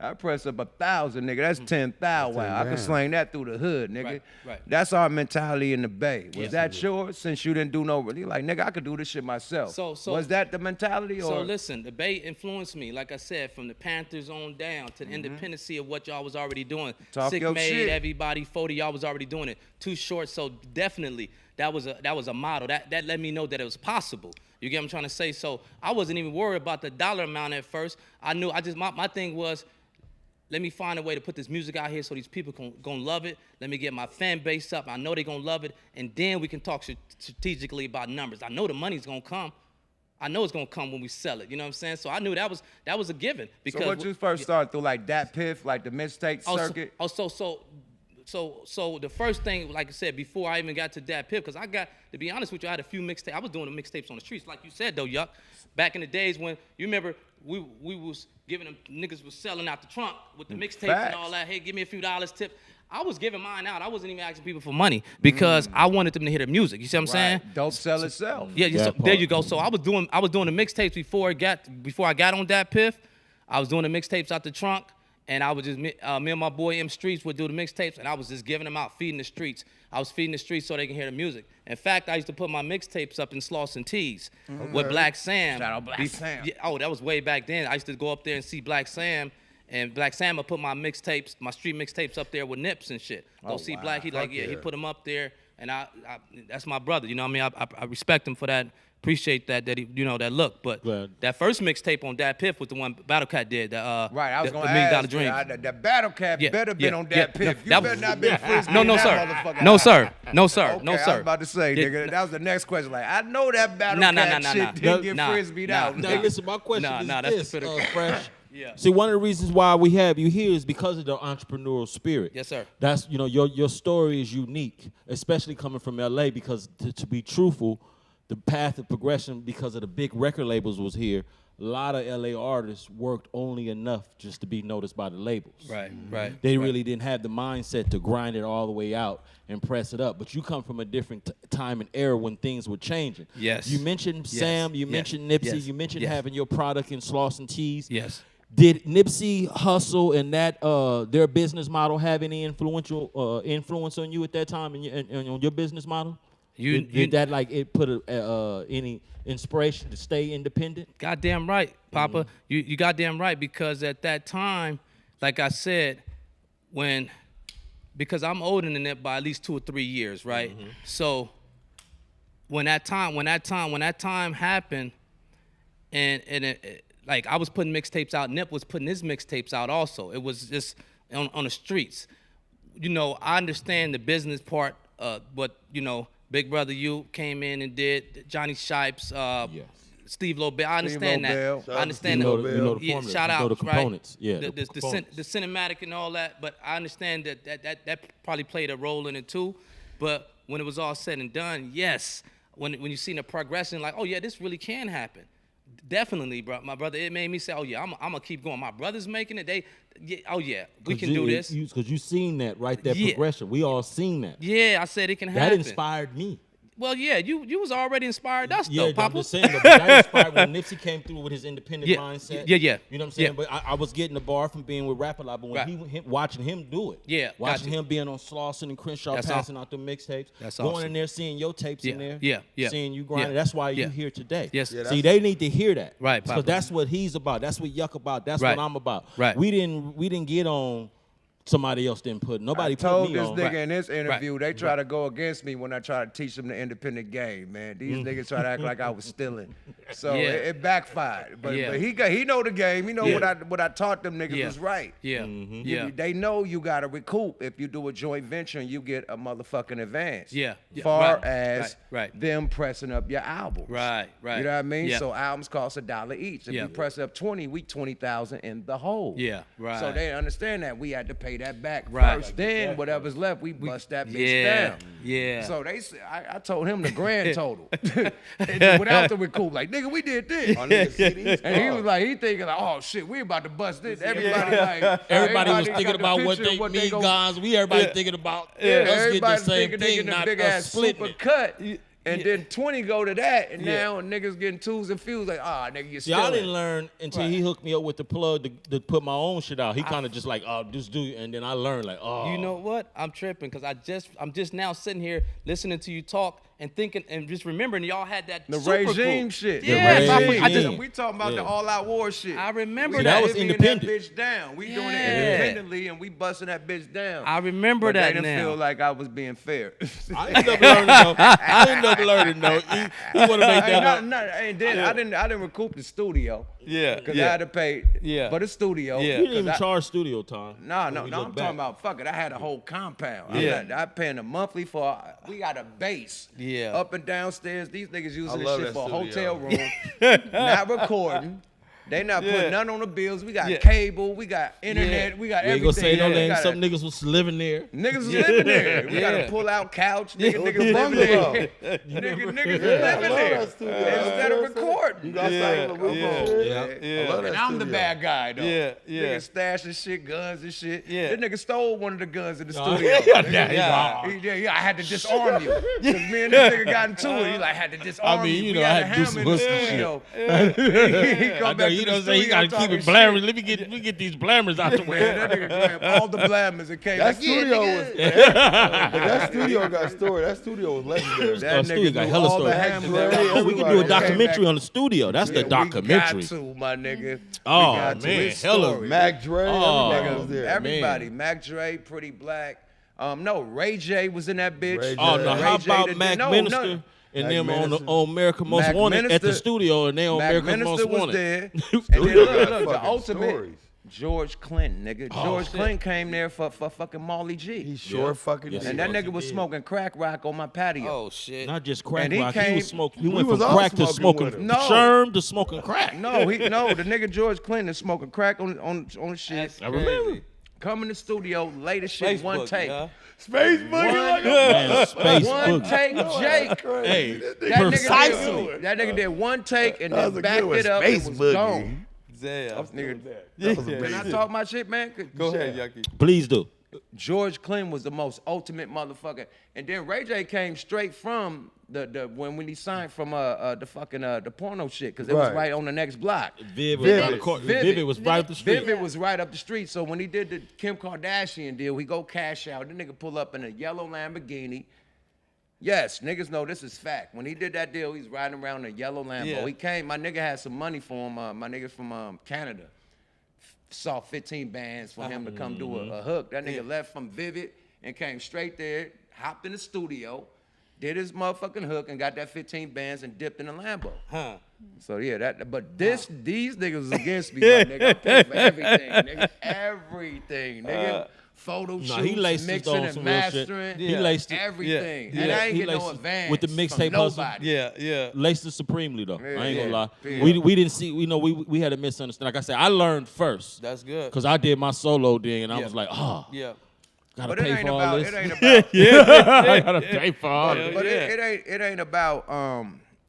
I press up 1,000, nigga. That's 10,000. Wow, I can slang that through the hood, nigga. Right. That's our mentality in the Bay. Was Yes. that yours? Since you didn't do no really, like, nigga, I could do this shit myself. So was that the mentality, or? So listen, the Bay influenced me, like I said, from the Panthers on down to the independency of what y'all was already doing. Talk Sick your Made, shit. Everybody, 40, y'all was already doing it. Too Short, so definitely that was a model. That let me know that it was possible. You get what I'm trying to say? So I wasn't even worried about the dollar amount at first. I knew my thing was, let me find a way to put this music out here so these people gonna love it. Let me get my fan base up. I know they gonna love it, and then we can talk strategically about numbers. I know the money's gonna come. I know it's gonna come when we sell it. You know what I'm saying? So I knew that was a given. Because So what you first started through, like Dat Piff, like the mixtape circuit? So the first thing, like I said, before I even got to Dat Piff, because to be honest with you, I had a few mixtapes. I was doing the mixtapes on the streets, like you said though, Yuck. Back in the days when, you remember, we was giving them, niggas was selling out the trunk with the mixtapes and all that. Hey, give me a few dollars tip. I was giving mine out. I wasn't even asking people for money because I wanted them to hear the music. You see what I'm saying? Dope sell itself. Yeah, so there you go. So I was doing the mixtapes before I got on Dat Piff. I was doing the mixtapes out the trunk, and I was just me and my boy M Streets would do the mixtapes, and I was just giving them out, feeding the streets. I was feeding the streets so they can hear the music. In fact, I used to put my mixtapes up in Sloss and Tees with Black Sam. Shout out Black Sam. Yeah, oh, that was way back then. I used to go up there and see Black Sam. And Black Sam would put my mixtapes, my street mixtapes up there with Nips and shit. Go see wow. Black. He like, Fuck he yeah. put them up there, and I that's my brother. You know what I mean? I respect him for that. Appreciate that he, that look. But that first mixtape on Dat Piff was the one Battle Cat did. Right, I was the gonna $1 Million ask. Dreams. The Battle Cat better been on Dat Piff. You that better was- not been frisbee. No, sir. No, sir. Okay, No, I was sir. about to say, Yeah, nigga, that was the next question. Like, I know that Battle Nah, Cat nah, shit nah. didn't get Nah, frisbeed nah, out. nah. Now, nigga. listen, my question is that's the this, critical. Fresh. Yeah. See, one of the reasons why we have you here is because of the entrepreneurial spirit. Yes, sir. That's, your story is unique, especially coming from LA, because to be truthful, the path of progression because of the big record labels was here. A lot of LA artists worked only enough just to be noticed by the labels. Right. They really didn't have the mindset to grind it all the way out and press it up. But you come from a different time and era when things were changing. Yes. You mentioned Sam, you Yes. mentioned Nipsey, Yes. you mentioned Yes. having your product in Sloss and Tees. Yes. Did Nipsey Hussle and that their business model have any influence on you at that time and on your business model? Did that it put any inspiration to stay independent? Goddamn right, Papa. You goddamn right, because at that time, like I said, because I'm older than it by at least 2 or 3 years, right? So when that time happened, and it, like I was putting mixtapes out, Nip was putting his mixtapes out also. It was just on the streets. I understand the business part, but Big Brother You came in and did Johnny Shipes, Steve Lobel. I understand Lobel. that. I understand You that. know the formula. Shout You know out, the components. right? Yeah, the the components. cinematic and all that. But I understand that probably played a role in it too. But when it was all said and done, yes, when you seen the progression, like, oh yeah, this really can happen. Definitely, bro, my brother. It made me say, oh yeah, I'm gonna keep going. My brother's making it. We can do this. Because you seen that, right? That Yeah. progression. We all seen that. Yeah, I said it can happen. That inspired me. Well, yeah, you was already inspired us Yeah, though, I'm Papa. just saying, but that inspired when Nipsey came through with his independent Yeah, mindset. yeah. You know what I'm saying? Yeah. But I was getting the bar from being with Rap a lot, but when Right. watching him do it, Yeah, watching gotcha. him being on Slauson and Crenshaw That's passing out the mixtapes, That's going awesome. in there, seeing your tapes in there, Yeah. seeing you grinding. Yeah. That's why Yeah. you here today. Yes. Yeah, See, they need to hear that, Right, Because Papa. that's what he's about. That's what Yuck about. That's Right. what I'm about. Right. We didn't get on. Somebody else didn't put. Nobody I put told me this on. nigga Right. in this interview, Right. they try to go against me when I try to teach them the independent game, man. These niggas try to act like I was stealing. So Yeah. it backfired. But, Yeah. but he know the game. He know Yeah. what I taught them niggas Yeah. was right. Yeah. They know you gotta recoup if you do a joint venture and you get a motherfucking advance. Yeah. Far Right. as Right. them pressing up your albums. Right. You know what I mean? Yeah. So albums cost $1 each. If Yeah. you press up 20, we 20,000 in the hole. Yeah, right. So they understand that we had to pay that back Right. first. Then whatever's left, we bust that bitch Yeah. down. Yeah. So they said, I told him the grand total without the recoup. Like, nigga, we did this. And he was like, he thinking like, oh shit, we about to bust this. Everybody like, Everybody was got thinking the about what picture they of need, gon- guys. Everybody thinking about us getting the Everybody same thinking they thing, getting a not big us ass splitting super it. cut. And then 20 go to that, and now niggas getting twos and fews like, nigga, you See, I stealing. didn't learn until he hooked me up with the plug to put my own shit out. He kind of just like, just do, and then I learned like, You know what? I'm tripping because I'm just now sitting here listening to you talk and thinking and just remembering y'all had that The super regime group. shit. Yeah, The I regime. just We talking about the all-out war shit. I remember We that. was divvying independent. That bitch down. We doing it Yeah. independently, and we busting that bitch down. I remember but that they didn't now. feel like I was being fair. I ended up learning though. I ended up learning though. He want to make that up. I didn't recoup the studio. Yeah, Because I had to pay for the studio. Yeah. You didn't even charge studio time. No, when we I'm look talking back. about fuck it. I had a whole compound. Yeah. I'm paying a monthly for. We got a base. Yeah. Up and downstairs. These niggas using this love shit that for a studio. hotel room. Not recording. They not putting nothing on the bills. We got cable. We got internet. We got You ain't everything. gonna say no We name. got Some niggas was living there. Niggas was living there. We got a pull out couch. Niggas living there. Niggas living there. Instead of recording. You got something to move on. I love that And I'm the studio. bad guy though. Yeah. Niggas stashing shit, guns and shit. Yeah. This nigga stole one of the guns in the studio. I had to disarm you. Cause me and this nigga got into it. He like had to disarm mean, you. you We know, I had a had to do hammer some in the hustle studio. He I come know back you to know the what I'm saying. You studio gotta keep talking it blamming. shit. Let me get these blammers out the way. Man, that nigga grabbed all the blammers and came That like, yeah, studio nigga. was that studio got story. That studio was legendary. That studio nigga got knew hella all the stories. hammers. Oh, We can do a Everybody came documentary back. on the studio. That's the We documentary. got to, my nigga. Oh, We got to. man, His hella story. Mac Dre, Oh, everybody was there. Everybody. man. Mac Dre, Pretty Black. No, Ray J was in that bitch. Ray J. Oh no! Ray How J about did- Mac no, Minister no. and Mac them on Minister. on America Most Mac Wanted at the Minister- studio, and they on Mac America Minister Most was Wanted. there. And then Studio look, got the fucking ultimate stories. George Clinton, nigga. George Clinton came there for fucking Molly G. He sure fucking Yes, did. And that nigga was smoking crack rock on my patio. Oh shit. Not just crack And he rock. He came- was smoking. He We went was from all crack to smoking smoking with him. No. sherm to smoking crack. No, the nigga George Clinton is smoking crack on the shit. I remember. Come in the studio, lay the shit, one take. Space Boogie. like Man, space One boogie. take, Jake. Hey, That nigga precisely. did- That nigga did one take and That was then a backed good one. it up Space and was Boogie. gone. Damn. Nigga, can I talk my shit, man? Go ahead, Yucky. Please do. George Clinton was the most ultimate motherfucker. And then Ray J came straight from the when he signed from the fucking the porno shit, because it was Right. right on the next block. Vivid was around the corner. Vivid was right up the street. Vivid was right up the street. So when he did the Kim Kardashian deal, he go cash out. The nigga pull up in a yellow Lamborghini. Yes, niggas know this is fact. When he did that deal, he's riding around in a yellow Lambo. Yeah. He came, my nigga had some money for him. My nigga from Canada saw 15 bands for him to come do a hook. That nigga left from Vivid and came straight there, hopped in the studio, did his motherfucking hook and got that 15 bands and dipped in the Lambo. Huh. So yeah, these niggas was against me, my nigga. I paid for everything, nigga. Everything, nigga. Photo Nah, shoots, he laced us mixing on and some real shit. mastering. He laced it. Everything. Yeah. And I ain't He getting no laced it advance with the from mixtape hustle. nobody. Yeah. Laced it supremely though. I ain't gonna lie. Yeah. We didn't see. We know we had a misunderstanding. Like I said, I learned first That's good. because I did my solo thing, and I Yeah. was like, oh, Yeah. gotta But it pay ain't for all about. this. It ain't about. I gotta pay for all But, this. but it ain't about.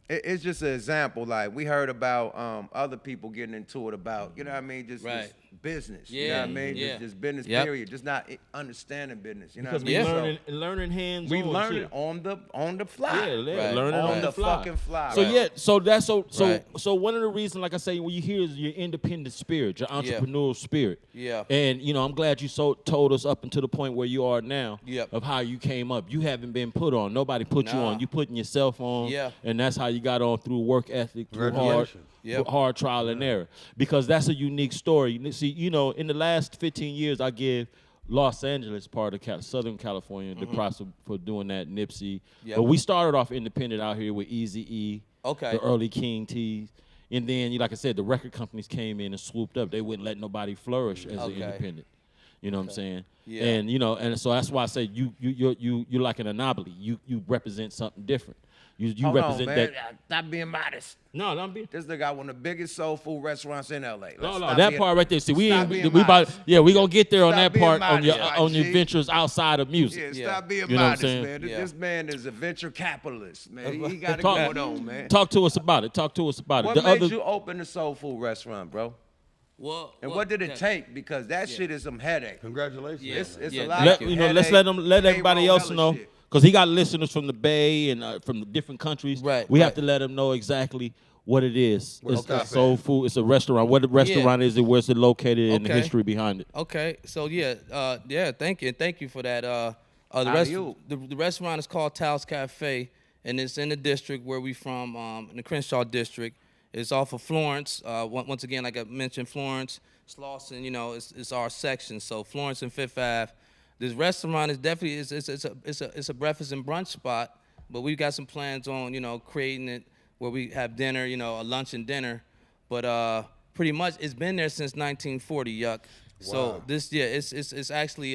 It's just an example. Like we heard about other people getting into it about. You know what I mean? Just Right. business. Yeah, You know what I mean? yeah. Just business, Yep. period. Just not understanding business. You know Because what I we mean? learning hands We on. learn too. it on the fly. Yeah, Right. learning On on the the fly. fucking fly. So Right. yeah, so that's so Right. so one of the reasons, like I say, when you hear is your independent spirit, your entrepreneurial spirit. Yeah. And I'm glad you told us up until the point where you are now Yep. of how you came up. You haven't been put on. Nobody put you Nah. on. You putting yourself on. Yeah. And that's how you got on through work ethic, through hard, Congratulations. Yep. hard trial and error. Because that's a unique story. See, in the last 15 years, I give Los Angeles, part of Southern California, the props for doing that, Nipsey. Yep. But we started off independent out here with Eazy-E, Okay. the early King T's. And then, like I said, the record companies came in and swooped up. They wouldn't let nobody flourish as an Okay. independent. You know what I'm saying? Yeah. And and so that's why I say you're like an anomaly. You represent something different. You Hold represent on, man. that. Stop being modest. No, don't be. This nigga got one of the biggest soul food restaurants in LA. No, that part right there. See, we about modest. we gonna get there on Stop that being part on your modest, on your G. ventures outside of music. Yeah, stop being You know what I'm modest, saying? man. Yeah. This man is a venture capitalist, man. He got it Talk- going on, man. Talk to us about it. Talk to us about What it. made you open the soul food restaurant, bro? Well, And what did it take? Because that shit is some headache. Congratulations. Yeah. It's Yeah, a lot. Let, of let's headache, let everybody payroll, else hella know, shit. because he got listeners from the Bay and from the different countries. Right, We have right. to let them know exactly what it is. It's Okay. soul food. It's a restaurant. What the restaurant is it? Where's it located? And the Okay. history behind it. Okay, so thank you for that. The Alley-oop. restaurant is called Taos Cafe, and it's in the district where we from, in the Crenshaw District. It's off of Florence. Once again, like I mentioned, Florence, Slauson, it's our section. So Florence and Fifth Ave. This restaurant is definitely it's a breakfast and brunch spot, but we've got some plans on creating it where we have dinner, a lunch and dinner. But pretty much it's been there since 1940, Yuck. So it's actually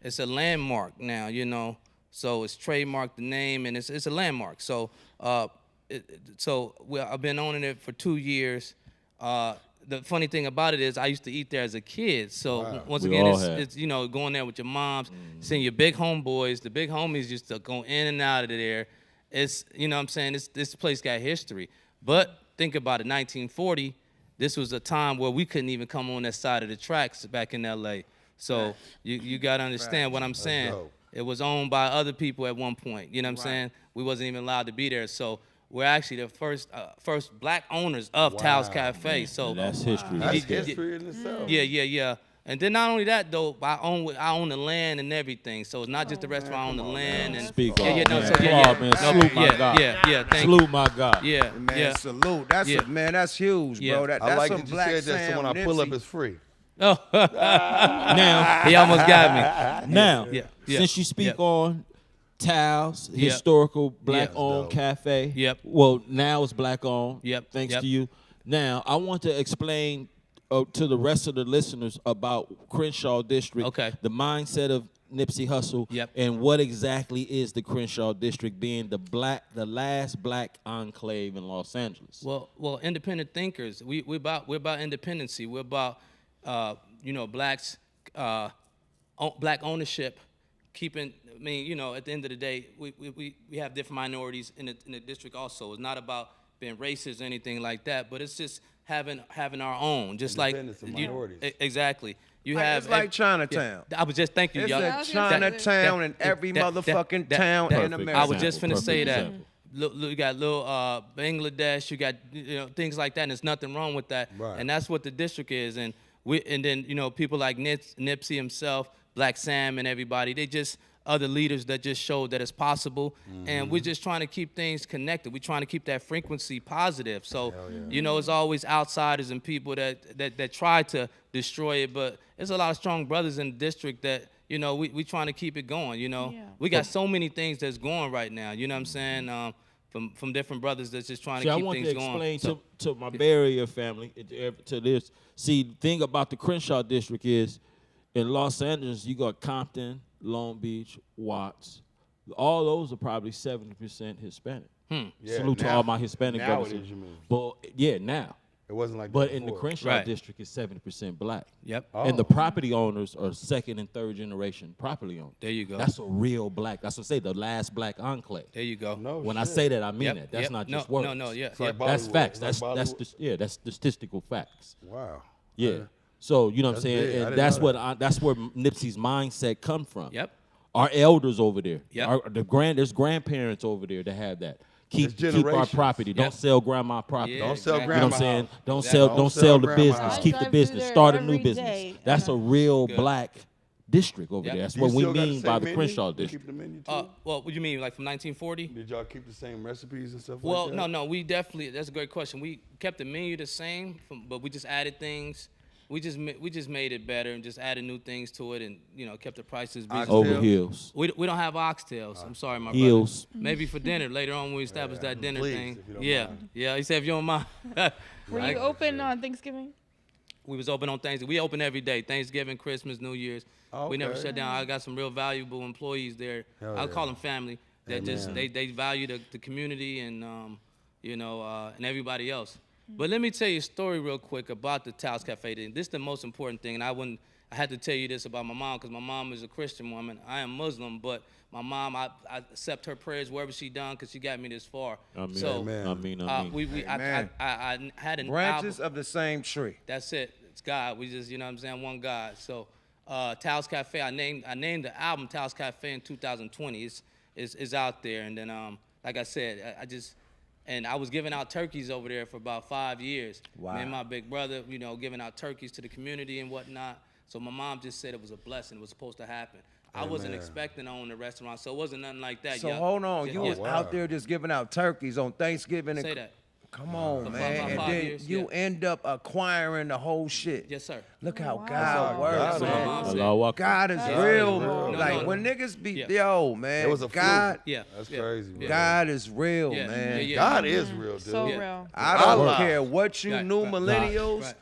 it's a landmark now, So it's trademarked the name and it's a landmark. So I've been owning it for 2 years. The funny thing about it is I used to eat there as a kid. So once We again, all have. it's going there with your moms, seeing your big homeboys. The big homies used to go in and out of there. It's what I'm saying, this place got history. But think about it, 1940, this was a time where we couldn't even come on that side of the tracks back in LA. So you gotta understand what I'm saying. dope. It was owned by other people at one point. You know what I'm saying? We wasn't even allowed to be there. So we're actually the first black owners of Taos Cafe. So That's history. That's Yeah. history in itself. yeah. And then not only that though, I own the land and everything. So it's not just the restaurant, I own the land and Speak yeah, up, no, man. so Come on, man. Salute my God. yeah. Thank Salute my God. you. Yeah, Man, yeah. salute. That's Yeah. man, that's huge, Yeah. bro. That's I like some that you black said that, so when I Sam pull up, Nipsey. it's free. Oh, Now, he almost got me. now, Yeah. since you speak Yep. on Taos, Yep. historical black-owned dope. cafe. Yep. Well, now it's black-owned. Yep. Thanks Yep. to you. Now, I want to explain to the rest of the listeners about Crenshaw District. Okay. The mindset of Nipsey Hussle. Yep. And what exactly is the Crenshaw District, being the last black enclave in Los Angeles. Well, independent thinkers. We're about independency. We're about blacks, black ownership, keeping. I mean, at the end of the day, we have different minorities in the district also. It's not about being racist or anything like that, but it's just having our own, just like Independence of minorities. Exactly. You Like, have it's like Chinatown. I was just thank you, It's y'all. a Chinatown in every motherfucking town in Perfect America. I was just finna Perfect say that. example. You got little Bangladesh, you got things like that, and there's nothing wrong with that. Right. And that's what the district is. And then people like Nipsey himself, Black Sam, and everybody. They just other leaders that just showed that it's possible. And we're just trying to keep things connected. We're trying to keep that frequency positive. So it's always outsiders and people that try to destroy it. But there's a lot of strong brothers in the district that. We trying to keep it going, We got so many things that's going right now, you know what I'm saying? From different brothers that's just trying See, to I keep want things to going. explain to my Bay Area family, to this. See, the thing about the Crenshaw District is, in Los Angeles, you got Compton, Long Beach, Watts. All those are probably 70% Hispanic. Yeah, Salute to now- all my Hispanic brothers. Nowadays, you mean. But yeah, now. It wasn't like But that in the before. Crenshaw Right. District, it's 70% black. Yep. And the property owners are second and third generation property owners. There you go. That's a real black. That's what I say, the last black enclave. There you go. No When I shit. say that, I mean Yep, that. That's yep. not No, just words. no, yeah. It's like Yep. That's Bollywood. facts. It's like That's Bollywood. that's statistical facts. Wow. Yeah. So you know what I'm That's saying, big. I and didn't that's know what that. that's where Nipsey's mindset come from. Yep. Our elders over there. Yep. There's grandparents over there that have that. Keep our generations. property. Don't Yep. sell grandma property. Yeah, Don't sell exactly. You know what grandma I'm saying? house. Don't Exactly. sell Don't don't sell sell the grandma business. house. Keep I the drive through business. there Start a new every business. day. That's a real black district over Yep. there. That's Do you what we still got the mean by same the menu? Crenshaw You district. keep the menu too? Well, what do you mean, like from 1940? Did y'all keep the same recipes and stuff Well, like that? no, we definitely. That's a great question. We kept the menu the same, but we just added things. We just made it better and just added new things to it, and kept the prices reasonable. Over heels. We don't have oxtails. I'm sorry, my Heels. brother. Maybe for dinner later on when we establish that dinner Please, thing. if you don't Yeah, mind. yeah. He said if you don't mind. Were you open on Thanksgiving? We was open on Thanksgiving. We open every day. Thanksgiving, Christmas, New Year's. We never Okay. shut down. I got some real valuable employees there. Hell I'll yeah. call them family. That just Amen. they value the community and and everybody else. But let me tell you a story real quick about the Taos Cafe. This is the most important thing, and I had to tell you this about my mom because my mom is a Christian woman. I am Muslim, but my mom, I accept her prayers wherever she done because she got me this far. I mean, So Amen. I mean. Amen. I had an Branches album. of the same tree. That's it. It's God. We just, what I'm saying, one God. So, Taos Cafe. I named the album Taos Cafe in 2020. It's out there. And then, like I said, I was giving out turkeys over there for about 5 years. Wow. Me and my big brother, giving out turkeys to the community and whatnot. So my mom just said it was a blessing. It was supposed to happen. I wasn't expecting to own the restaurant, so it wasn't nothing like that. So Yuck. hold on, you was wow. out there just giving out turkeys on Thanksgiving. Say that. Come on, For man. about And 5 then years, you yeah. end up acquiring the whole shit. Yes, sir. Look how Wow. God works, God, man. Mom said. Allahu Akbar. God is That's real. real. Like No. when niggas be Yeah. yo, man. It was a God, fluke. Yeah. That's yeah. crazy, bro. God is real, Yeah. man. Yeah, yeah. God is real, dude. So Yeah. real. I don't Allah. care what you Right, new right, millennials, right.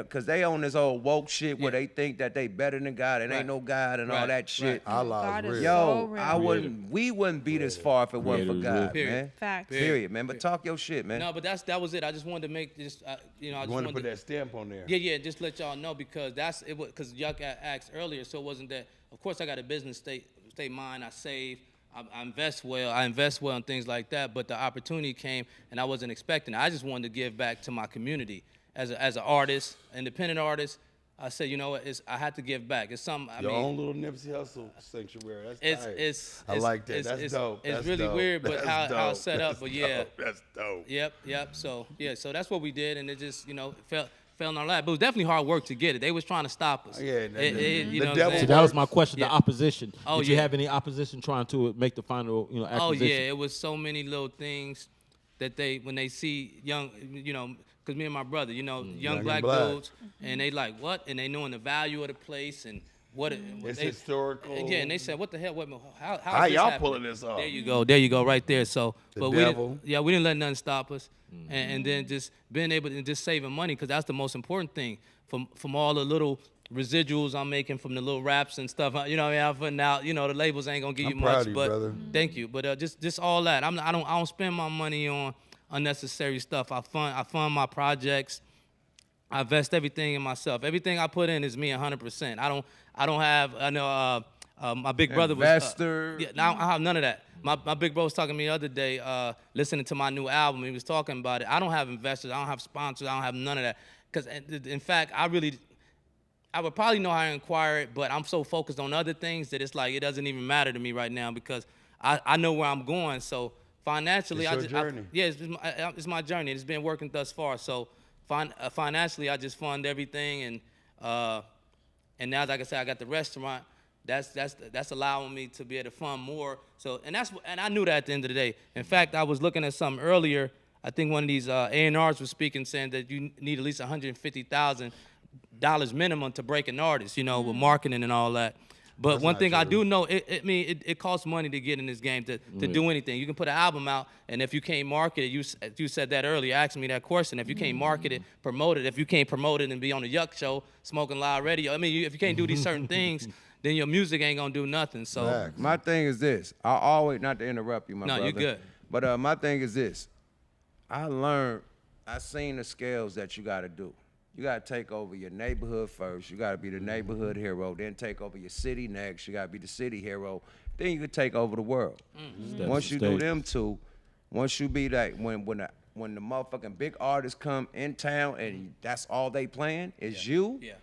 cause they on this old woke shit where Yeah. they think that they better than God and Right. ain't no God and all Right, that shit. right. Allah God is is real. Yo, so real. we wouldn't be this far if it wasn't for Creator is real. God, Period. man. Facts. Period, man. But talk your shit, man. No, but that was it. I just wanted to make this, I You just want to put that stamp on there. Yeah, just let y'all know because because Yuck asked earlier, so it wasn't that. Of course, I got a business state mind. I save, I invest well. I invest well and things like that. But the opportunity came, and I wasn't expecting it. I just wanted to give back to my community as an artist, independent artist. I said, you know what? I had to give back. It's something. I Your mean, own little Nipsey Hussle sanctuary. That's tight. it's I like that. That's it's, dope. It's That's really dope. weird, but That's how dope. it's set up. That's But yeah. dope. That's dope. Yep. So so that's what we did, and it just fell in our lap. But it was definitely hard work to get it. They was trying to stop us. Yeah, you know the what I'm devil saying? So that was my question. Yeah. The opposition. Oh, Did you yeah. have any opposition trying to make the final, acquisition? Oh yeah, it was so many little things that when they see young, because me and my brother, young black dudes, and they like what, and they knowing the value of the place and what It's they, historical. and yeah, and they said, what the hell, how How is this y'all happening? pulling this off? There you go, right there. So, The but devil. we didn't let nothing stop us, and then just being able to just saving money because that's the most important thing from all the little residuals I'm making from the little raps and stuff. I'm putting out. The labels ain't gonna give you I'm proud much, of you, but brother. thank you. But just all that. I don't spend my money on unnecessary stuff. I fund my projects. I invest everything in myself. Everything I put in is me 100%. I don't have. I know my big brother was Investor. yeah, now I have none of that. My big bro was talking to me the other day, listening to my new album. He was talking about it. I don't have investors. I don't have sponsors. I don't have none of that. Because in fact, I would probably know how to inquire it, but I'm so focused on other things that it's like it doesn't even matter to me right now because I know where I'm going. So financially, It's your journey. it's my journey. It's been working thus far. So financially, I just fund everything, and now, like I said, I got the restaurant. That's allowing me to be able to fund more. So and I knew that at the end of the day. In fact, I was looking at something earlier. I think one of these A&Rs was speaking, saying that you need at least $150,000 minimum to break an artist, with marketing and all that. But That's one not thing I true. do know, it costs money to get in this game to do anything. You can put an album out, and if you can't market it, you said that earlier, asking me that question. If you can't market it, promote it. If you can't promote it and be on the Yuck show, smoking live radio, if you can't do these certain things, then your music ain't gonna do nothing. So Facts. My thing is this. I always, not to interrupt you, my No, brother. you're good. But my thing is this. I seen the scales that you got to do. You got to take over your neighborhood first. You got to be the neighborhood hero. Then take over your city next. You got to be the city hero. Then you can take over the world. Step Once to you do stage. them two, once you be that, when when the motherfucking big artists come in town and that's all they playing is you. Yeah.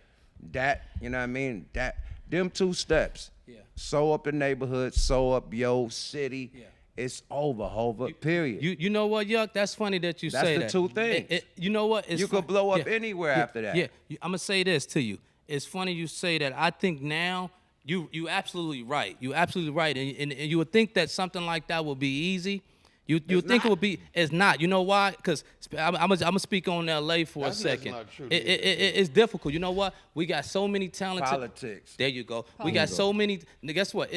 That, you know what I mean? That them 2 steps. Yeah. Sew up the neighborhood, sew up your city. Yeah. It's over, Hova. Period. You know what, Yuck? That's funny that you say that. That's the 2 things. You know what? It's You could blow up anywhere after that. Yeah, I'm gonna say this to you. It's funny you say that. I think now you absolutely right. You absolutely right, and you would think that something like that would be easy. You think it would be? It's not. You know why? Because I'm gonna speak on LA for a second. not true, It's difficult. You know what? We got so many talented. Politics. There you go. We got so many. Guess what?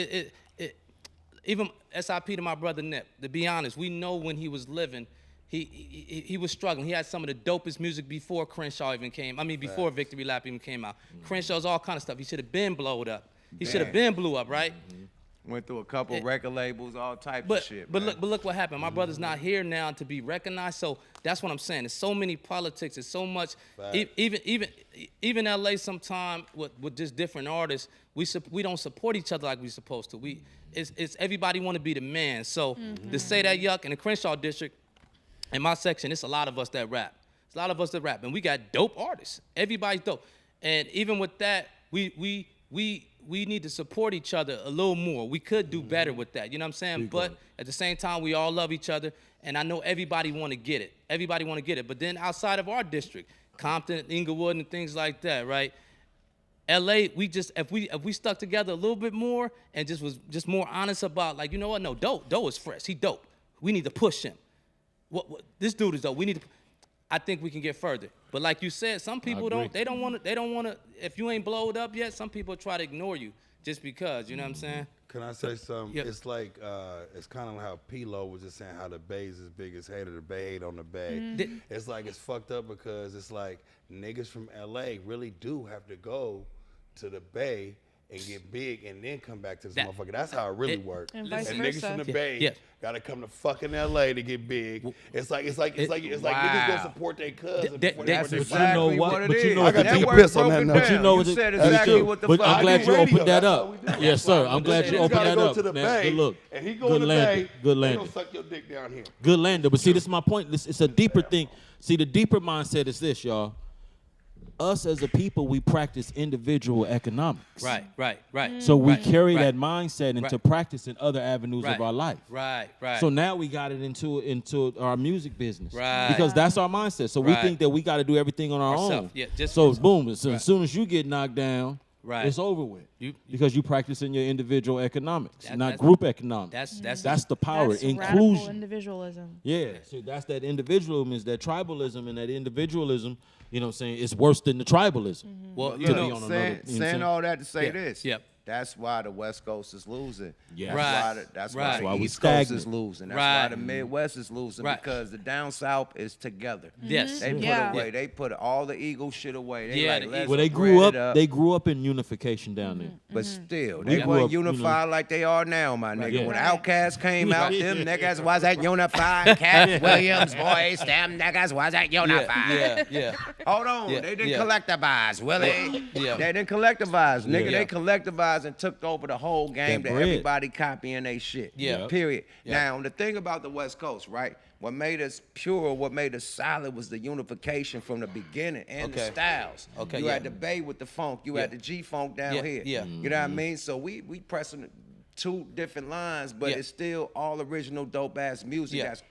Even SIP to my brother Nip. To be honest, we know when he was living, he was struggling. He had some of the dopest music before Crenshaw even came. I mean, before Victory Lap even came out. Crenshaw's all kind of stuff. He should have been blowed up. He should have been blew up, right? Went through a couple record labels, all types of shit. But look what happened. My brother's not here now to be recognized. So that's what I'm saying. There's so many politics. There's so much. Even LA sometime with just different artists, we don't support each other like we supposed to. It's everybody want to be the man. So to say that, Yuck, in the Crenshaw District, in my section, it's a lot of us that rap. It's a lot of us that rap, and we got dope artists. Everybody's dope. And even with that, we need to support each other a little more. We could do better with that. You know what I'm saying? But at the same time, we all love each other, and I know everybody want to get it. Everybody want to get it. But then outside of our district, Compton, Inglewood, and things like that, right? LA, if we stuck together a little bit more and was more honest about, like, you know what? No, Doe is fresh. He dope. We need to push him. What this dude is dope. We need to. I think we can get further. But like you said, some people don't want to. If you ain't blowed up yet, some people try to ignore you just because. You know what I'm saying? Can I say something? Yep. It's like, it's kind of how P-Lo was just saying how the Bay's as big as hater, the Bay hate on the Bay. It's like, it's fucked up because it's like niggas from LA really do have to go to the Bay and get big and then come back to this motherfucker. That's how it really works. And And vice niggas versa. from the Bay Yeah. gotta come to fucking LA to get big. It's like niggas gonna support their cousin before they That's support their exactly know what? what it But you is. know what I gotta take a Network piss on broke that it now. down. But you know You what it- said that's exactly true. what the But fuck. I'm glad I do you opened radio, that that's up. how we do. Yes, sir. I'm glad Niggas you opened gotta that go up. to the Man, Bay, good look. and he go Good to the landing. Bay, Good they landing. gonna suck your dick down here. Good lander. But see, this is my point. It's a deeper thing. See, the deeper mindset is this, y'all. Us as a people, we practice individual economics. Right. So we Right, carry right. that mindset into practice in other avenues Right. of our life. Right. So now we got it into our music business. Right. Because that's our mindset. So we Right. think that we got to do everything on our Ourself. own. Yeah, just so ourself. boom, so Right. as soon as you get knocked down, Right. it's over with. You- because you practicing your individual economics, not that's- group economics. That's the power. That's radical Inclusion. individualism. Yeah, so that's that individualism, is that tribalism, and that individualism, you know what I'm saying, it's worse than the tribalism. Well, To you be know, on another- saying, you know what I'm saying saying? all that to say Yeah, this. yep. That's why the West Coast is losing. Yeah. That's Right. why the Why we East Coast stagnant. is losing. That's Right. why the Midwest is losing, Right. because the down South is together. Yes. They put Yeah. away. They put all the ego shit away. They Yeah, like, the let's Well, they bread grew it up. They grew up in unification down there. But still, We they grew weren't up, you know. unified like they are now, my nigga. Yeah. When Right. Outkast came out, them niggas wasn't unified. Katt Williams voice, them niggas wasn't unified. Yeah. Hold on, Yeah, they didn't yeah. collectivize, Willie. Yeah. They didn't collectivize, nigga. Yeah. They collectivized and took over the whole game That to bread. everybody copying they shit. Yeah. Period. Yeah. Now, the thing about the West Coast, right? What made us pure, what made us solid was the unification from the beginning and the Okay. styles. Okay, You yeah. had the Bay with the funk. You Yeah. had the G-funk down Yeah, here. yeah. You know what I mean? So we pressing two different lines, but Yeah. it's still all original dope ass music Yeah. that's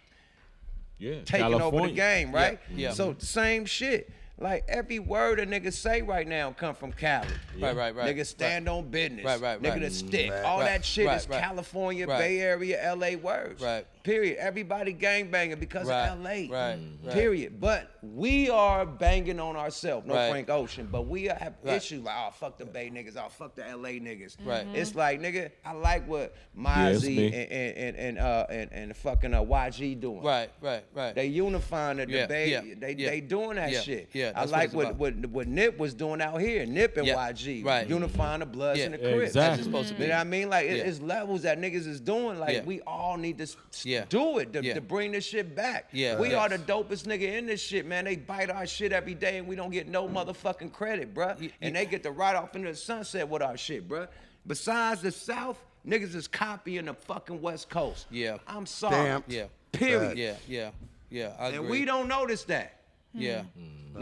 Yeah, taking over the California. game, right? Yeah. So same shit. Like every word a nigga say right now come from Cali. Right. Nigga stand on business. Right. Nigga the stick. Right. All Right. that shit Right. is Right. California, Right. Bay Area, LA words. Right. Period. Everybody gang banging because Right. of LA. Right. Period. But we are banging on ourselves. No Right. Frank Ocean. But we have Right. issues like, oh, fuck the Bay niggas. Oh, fuck the LA niggas. Right. It's like, nigga, I like what it's Mozzie me. and the fucking YG doing. Right. They unifying the Yeah, debate. yeah, They yeah, doing that yeah, shit. yeah, I that's like what what it's what Nip was doing out here. Nip and Yeah, YG. right. Unifying the Bloods Yeah, and the Crips. exactly. That's supposed to be. You know what I mean? Like Yeah. it's levels that niggas is doing. Like Yeah. we all need to Yeah. do it to, Yeah. to bring this shit back. Yeah, We yes. are the dopest nigga in this shit, man. They bite our shit every day and we don't get no motherfucking credit, bruh. And they get to ride off into the sunset with our shit, bruh. Besides the South, niggas is copying the fucking West Coast. Yeah. I'm sorry. Damn. Yeah. Period. Yeah. Yeah, I agree. And we don't notice that. Yeah.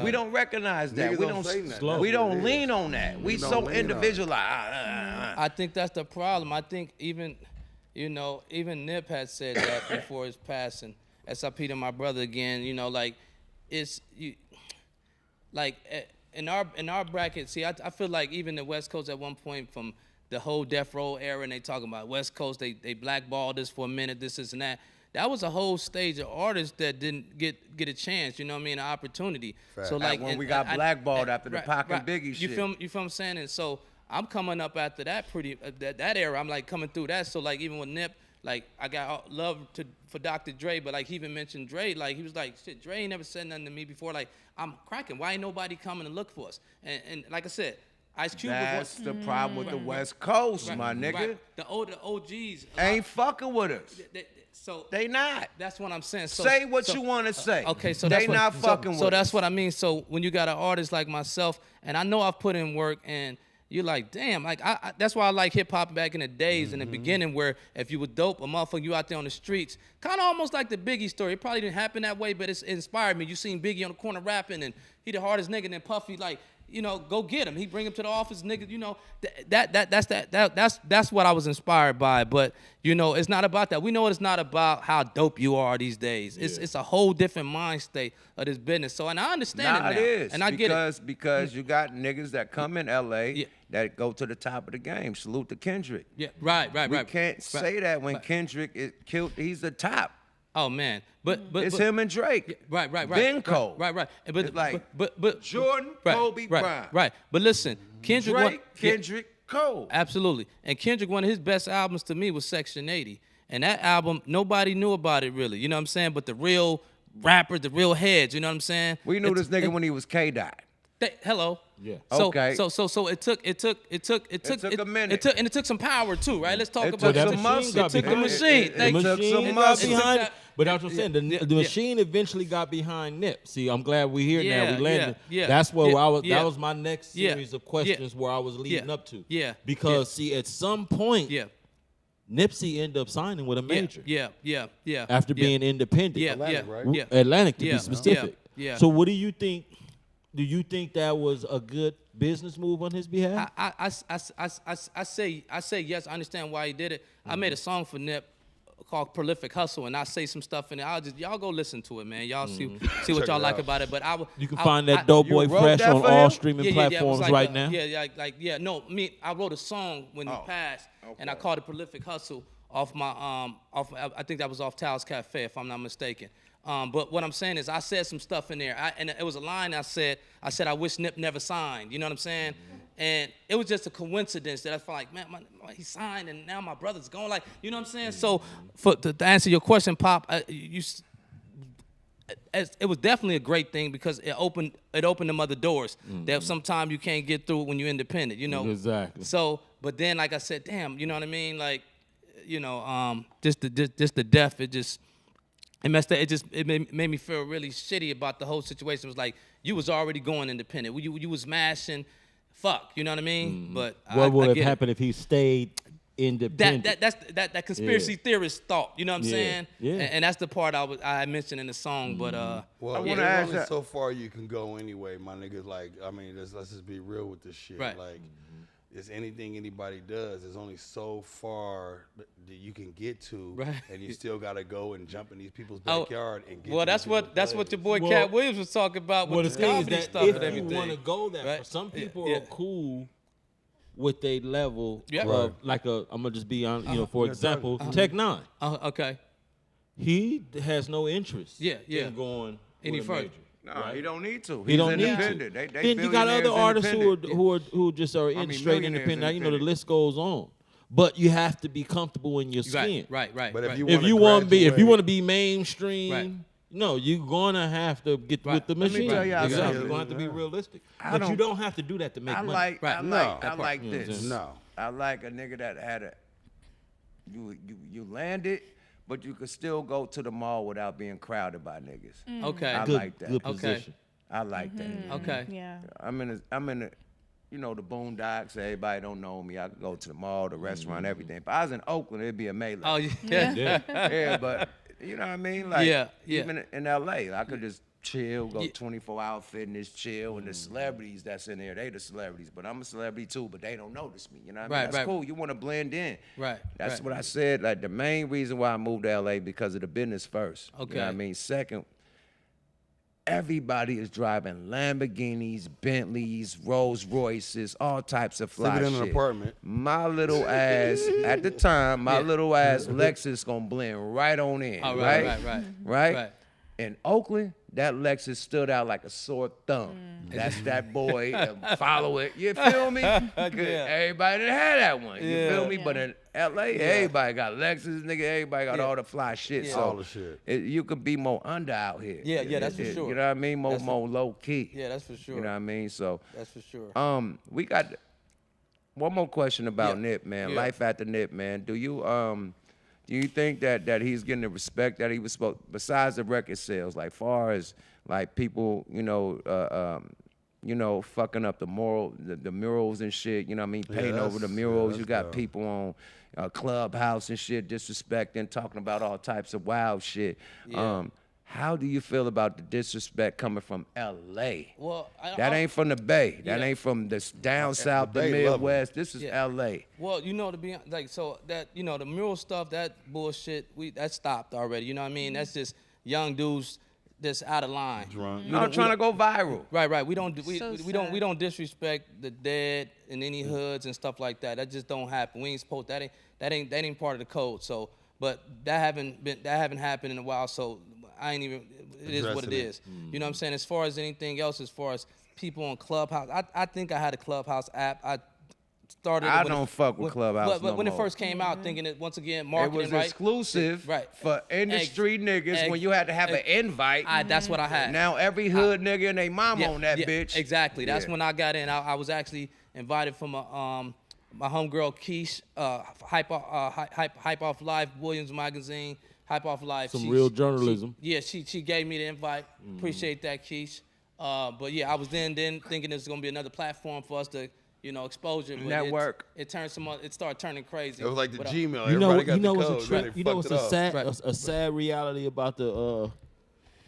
We don't recognize that. Niggas We don't don't. say nothing. We That's what don't it lean is. on that. We don't so lean on it. individualized. I think that's the problem. I think even Nip had said that before his passing. SIP to my brother again. You know, like it's you, like in our bracket. See, I feel like even the West Coast at one point from the whole Death Row era, and they talking about West Coast, they blackballed us for a minute, this and that. That was a whole stage of artists that didn't get a chance, you know what I mean, an opportunity. So like when we got blackballed after the right, Pac and right. Biggie shit. You feel what I'm saying? And so I'm coming up after that that era. I'm like coming through that. So like even with Nip, like I got love for Dr. Dre, but like he even mentioned Dre. Like he was like, shit, Dre ain't never said nothing to me before. Like I'm cracking. Why ain't nobody coming to look for us? And like I said, Ice Cube That's was the problem with the West Coast, my nigga. Right. The OGs Ain't fucking with us. So They not. that's what I'm saying. So, Say what you want to say. Okay, so they that's what, not fucking with So that's us. what I mean. So when you got an artist like myself, and I know I've put in work, and you're like, damn, like I that's why I like hip hop back in the days in the beginning, where if you were dope, a motherfucker, you out there on the streets, kind of almost like the Biggie story. It probably didn't happen that way, but it inspired me. You seen Biggie on the corner rapping, and he the hardest nigga, and then Puffy like, you know, go get him. He bring him to the office, nigga. You know, that's what I was inspired by. But you know, it's not about that. We know it's not about how dope you are these days. It's a whole different mind state of this business. So, and I understand it now. It is. And I get it. Because you got niggas that come in LA that go to the top of the game. Salute to Kendrick. Yeah, right. We can't say that when Kendrick is killed. He's the top. Oh man, but It's him and Drake. Right. Ben Cole. Right. But It's like but Jordan, Kobe, Bryant. Right. But listen, Kendrick. Drake, Kendrick, Cole. Absolutely. And Kendrick, one of his best albums to me was Section 80. And that album, nobody knew about it really. You know what I'm saying? But the real rappers, the real heads, you know what I'm saying? We knew this nigga when he was K-Dot. Hello. Yeah. So, Okay. So it took a minute. And it took some power too, right? Let's talk It about took it. some muscle. It took the It- machine. it- Thank it you. took some machine muscle. got behind it. But that's what I'm saying. Yeah, The yeah. machine eventually got behind Nip. See, I'm glad we're here now. Yeah, We landed. yeah, That's where yeah, I was. yeah. That was my next Yeah, series of questions where I was leading yeah, up to. yeah, Because see, at some point, Yeah. Nipsey ended up signing with a major. Yeah. After being independent. Yeah, Atlantic, yeah, right? yeah. Atlantic to Yeah, be specific. yeah. So what do you think? Do you think that was a good business move on his behalf? I say yes. I understand why he did it. I made a song for Nip called Prolific Hustle, and I say some stuff in it. Y'all go listen to it, man. Y'all see what y'all like about it. But You can find that Dope Boy You wrote Fresh that on for all him? streaming it was platforms like right a- now. No, I wrote a song when he passed, and I called it Prolific Hustle off my I think that was off Taos Cafe, if I'm not mistaken. But what I'm saying is I said some stuff in there, and it was a line I said I wish Nip never signed. You know what I'm saying? And it was just a coincidence that I felt like, man, he signed, and now my brother's gone. Like, you know what I'm saying? So, to answer your question, Pop, it was definitely a great thing because it opened them other doors that sometimes you can't get through when you're independent. You know? Exactly. So, but then, like I said, damn, you know what I mean? Like, you know, just the death, it messed up. It made me feel really shitty about the whole situation. It was like you was already going independent. You was mashing, fuck. You know what I mean? But What would I have get it. happened if he stayed independent? That conspiracy theorist thought. You know what I'm Yeah, saying? yeah. And that's the part I mentioned in the song. But Well, I wanna there's ask only that- so far you can go anyway, my niggas. Like, I mean, let's just be real with this shit. Right. Like, it's anything anybody does. There's only so far that you can get to, Right. and you still gotta go and jump in these people's backyard and get. well, to that's these what people's your plays. boy Well- Katt Williams was talking about Well, with the the thing is comedy that stuff if and you everything. want to go there, Right? for some people Yeah. are cool with a level Yeah. of like I'm gonna just be on, for example, Tech Nine. Okay. He has no interest Yeah. in going Any with a further. major. No, he don't need to. He He's don't need to. independent. They Then you got other billionaires artists independent. who just are I mean, straight millionaires independent. Now, the independent. list goes on, but you have to be comfortable in your skin. Right. But if right. you If wanna you want to be, graduate- be mainstream, Right. no, you're gonna have to get Right. with the Let me machine. tell y'all Exactly. something. You're gonna have to be realistic, I but you don't- don't have to do that to make I money. like Right. I No. like That part. like You know what I'm this. saying? No. I like a nigga that had a you landed, but you could still go to the mall without being crowded by niggas. Okay. I good, like that. good Okay. position. I like that. Okay. Yeah. I'm in the the boondocks. Everybody don't know me. I could go to the mall, the restaurant, everything. If I was in Oakland, it'd be a melee. Oh yeah. Yeah. Yeah, but You know what I mean? Like, Yeah. even in LA, I could just chill, go 24-hour fitness, chill, and the celebrities that's in there, they the celebrities. But I'm a celebrity too, but they don't notice me. You know what I mean? That's cool. You want to blend in. Right. That's what I said. Like, the main reason why I moved to LA because of the business first. Okay. You know what I mean? Second, everybody is driving Lamborghinis, Bentleys, Rolls Royces, all types of fly Living in shit. an apartment. My little ass, at the time, my little ass Lexus gonna blend right on in, Oh, right? right. In Oakland, that Lexus stood out like a sore thumb. That's that boy, follow it. You feel me? Everybody done had that one. You feel me? But in LA, everybody got Lexus, nigga. Everybody got all the fly shit. So All the shit. you could be more under out here. Yeah, that's for sure. You know what I mean? More low key. Yeah, that's for sure. You know what I mean? So That's for sure. we got one more question about Yeah. Nip, man. Yeah. Life after Nip, man. Do you think that he's getting the respect that he was supposed, besides the record sales, like far as like people, fucking up the murals and shit, you know what I mean? Painting over the murals. You got people on Clubhouse and shit, disrespecting, talking about all types of wild shit. Yeah. How do you feel about the disrespect coming from L.A.? Well, That ain't from the Bay. That ain't from this down south, the Bay love 'em. Midwest. This is L.A. Well, to be like, so that, the mural stuff, that bullshit, that stopped already. You know what I mean? That's just young dudes that's out of line. Drunk. I'm trying to go viral. Right. We don't do So we don't sad. disrespect the dead in any hoods and stuff like that. That just don't happen. We ain't supposed that ain't part of the code. So, but that haven't happened in a while. So I ain't even. It is what it Addressing it. is. You know what I'm saying? As far as anything else, as far as people on Clubhouse, I think I had a Clubhouse app. I started. I when don't it- fuck with when- Clubhouse But no when it more. first came out, thinking it once again It marketing was right. exclusive Right. for industry niggas when you had to have an invite. That's what I had. Now every hood nigga and they mom on that yeah, bitch. Exactly. That's Yeah. when I got in. I was actually invited from my homegirl Keish, Hype Off Life, Williams magazine, Hype Off Life. Some real journalism. She gave me the invite. Appreciate that, Keish. But yeah, I was then thinking there's gonna be another platform for us to, exposure. But Network. It started turning crazy. It was like the But, Gmail. You know, Everybody got you know the what's code, a then trip. they You know fucked what's it a up. sad, a sad reality about the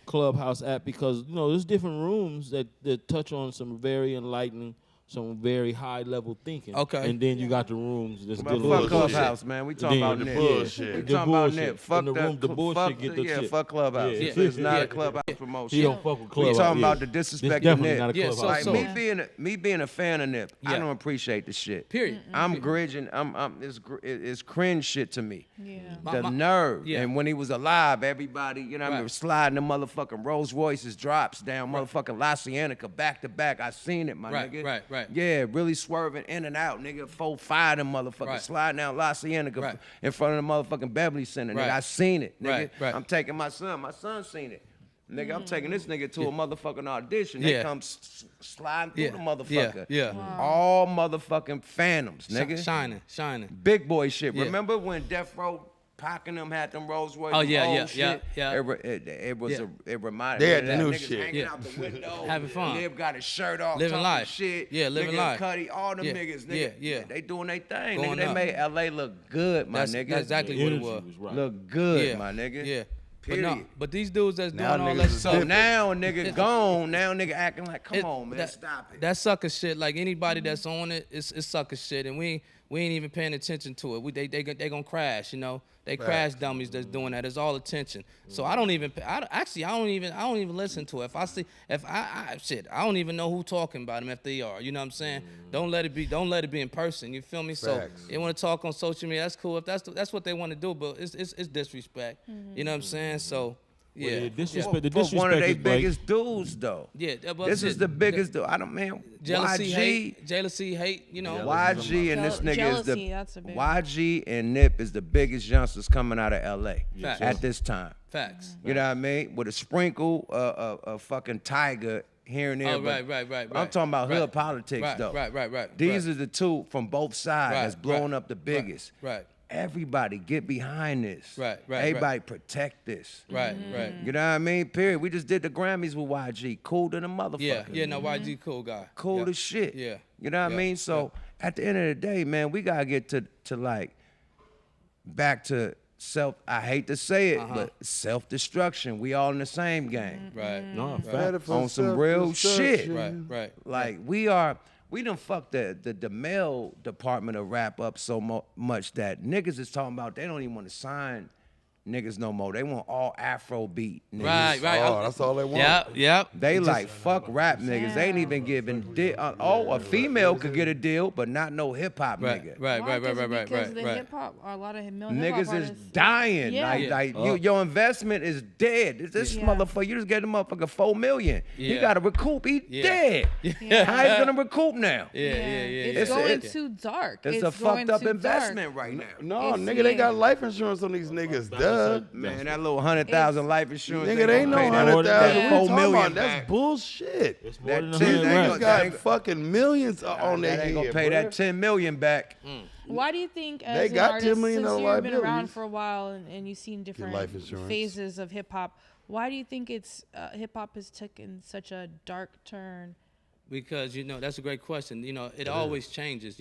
Clubhouse app, because there's different rooms that touch on some very enlightening, some very high level thinking. Okay. And then you got the rooms that's But dealing fuck with Clubhouse, man. We talking Then about the Nip. bullshit. We The talking about bullshit. Nip. Fuck In the room, the bullshit fuck get the shit. fuck Clubhouse. Yeah. It's not Yeah. a Clubhouse promotion. He don't fuck with We Clubhouse. talking yeah. about the This disrespect of definitely Nip. not a Yeah, Clubhouse. so- Like me being a fan of Nip, I Yeah. don't appreciate the shit. Period. I'm gridging. It's cringe shit to me. Yeah. The My- nerve. yeah. And when he was alive, everybody, I remember Right. sliding the motherfucking Rolls Royces drops down motherfucking La Cienega back to back. I seen it, my Right, nigga. right. Yeah, really swerving in and out, nigga. 4-5 them motherfuckers Right. sliding down La Cienega Right. in front of the motherfucking Beverly Center, Right. nigga. I seen it, nigga. Right. I'm taking my son. My son seen it. Nigga, I'm taking this nigga to a motherfucking audition. Yeah. They come sliding through Yeah. the motherfucker. Yeah. All motherfucking phantoms, nigga. Shining. Big boy shit. Yeah. Remember when Death Row packing them had them Rolls Royce? Oh, yeah, old yeah, shit? yeah. It was Yeah. it reminded They me had of the that. new Niggas shit. hanging Yeah. out the window, Having fun. Lib got his shirt off, Living talking life. shit. Yeah, living nigga, life. Cuddy, all them Yeah. niggas, nigga. Yeah. They doing their thing, Going nigga. They up. made LA look good, my That's nigga. exactly The what it energy was. was right. Look good, Yeah. my nigga. Yeah. Period. But these dudes that's doing Now all niggas that is So stuff. now a nigga gone. Now a nigga acting like, come on, man, stop it. That sucker shit. Like anybody that's on it, it's sucker shit, and we ain't even paying attention to it. They gonna crash, They crash dummies that's doing that. It's all attention. So I don't even. I don't even listen to it. If I don't even know who talking about them if they are. You know what I'm saying? Don't let it be in person. You feel me? So Facts. they want to talk on social media. That's cool. If that's what they want to do, but it's disrespect. You know what I'm saying? So. Yeah, the disrespect, For the disrespect one of their is blatant. biggest dudes, though. yeah. This is the biggest dude. I don't, man. YG. Jealousy, hate. YG and this nigga Jealousy, is that's a the big YG and Nip is the biggest youngsters coming out of LA Facts. at this time. Facts. You know what I mean? With a sprinkle of fucking Tiger here and there. Oh, but right. I'm talking about hood politics Right, though. right. These are the two from both sides Right, that's blowing right, up the biggest. Right. Everybody get behind this. Right. Everybody protect this. Right. You know what I mean? Period. We just did the Grammys with YG. Cool to the motherfucker. Yeah. No, YG cool guy. Cool Yeah. as shit. Yeah. You know what I Yeah. mean? So at the end of the day, man, we gotta get to like back to I hate to say it, but self-destruction. We all in the same game. Right. No, Better fact. for On some real shit. self-destruction. Right. Like we done fucked the male department of rap up so much that niggas is talking about they don't even want to sign niggas no more. They want all Afro beat niggas. Right. Oh, that's all they want. Yep. They like fuck rap niggas. They ain't even giving a female could get a deal, but not no hip hop nigga. Right. Because the hip hop, a lot of male hip hop Niggas is artists, dying. Yeah. Your investment is dead. This motherfucker, you just get the motherfucker $4 million. He Yeah. gotta recoup. He dead. Yeah. How he gonna recoup now? Yeah. It's going too dark. It's a going fucked up too investment dark. right now. No, It's- nigga, they got life insurance on these niggas. Duh. Man, that little 100,000 life insurance. Nigga, they ain't no gonna pay that 100,000. Yeah. What you $4 talking million about? That's back. bullshit. It's more That than a ten- hundred they racks. Niggas got fucking millions on their That ain't head, gonna pay bruh. that 10 million back. Why do you think, They as an got artist, $10 million since you've been liabilities. around for a while and you've seen different life insurance. phases of hip hop, why do you think it's hip hop has taken such a dark turn? Because that's a great question. It always changes.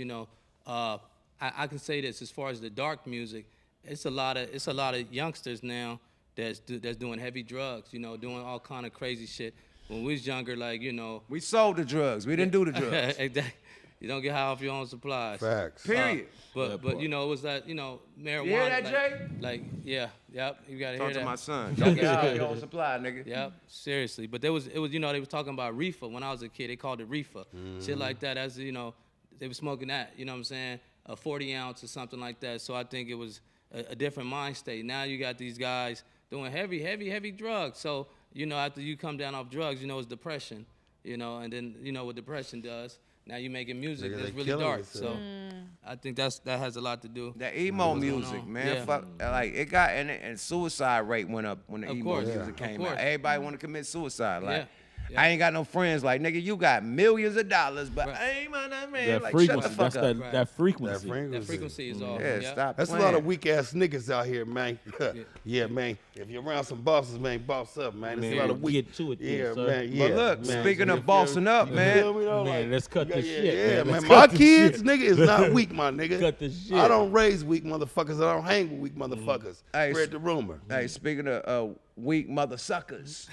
I can say this as far as the dark music, it's a lot of youngsters now that's doing heavy drugs. Doing all kind of crazy shit. When we was younger, We sold the drugs. We didn't do the drugs. exactly. You don't get high off your own supplies. Facts. Period. But it was that marijuana. You hear that, Jay? Yep. You gotta Talk hear to that. my son. Don't get out of your own supply, nigga. Yep, seriously. But it was they was talking about reefer when I was a kid. They called it reefer. Shit like that. As they were smoking that. You know what I'm saying? A 40 ounce or something like that. So I think it was a different mind state. Now you got these guys doing heavy drugs. So after you come down off drugs, it's depression. And then what depression does. Now you making music Nigga, that's they really killing dark. themselves. So I think that has a lot to do. That emo music, on. man. Yeah. Fuck, like it got and suicide rate went up when the Of emo course. music Yeah. came Of out. course. Everybody want to commit suicide. Like Yeah. I ain't got no friends. Like nigga, you got millions of dollars, but Right. I ain't my man. That Like frequency. shut the fuck That's up. that Right. frequency. That frequency is off. Yeah, stop. That's playing. a lot of weak ass niggas out here, man. Yeah, man. If you're around some bosses, man, boss up, man. There's a Man, lot of weak. get to it, then, Yeah, sir. man. Yeah. But look, man. speaking You of bossing up, you man. feel me, though? Man, let's cut this shit, Yeah, man. man. Let's My cut this kids, shit. nigga, is not weak, my nigga. Cut this shit. I don't raise weak motherfuckers. I don't hang with weak motherfuckers. Hey, Spread the rumor. Hey, speaking of weak mother suckers,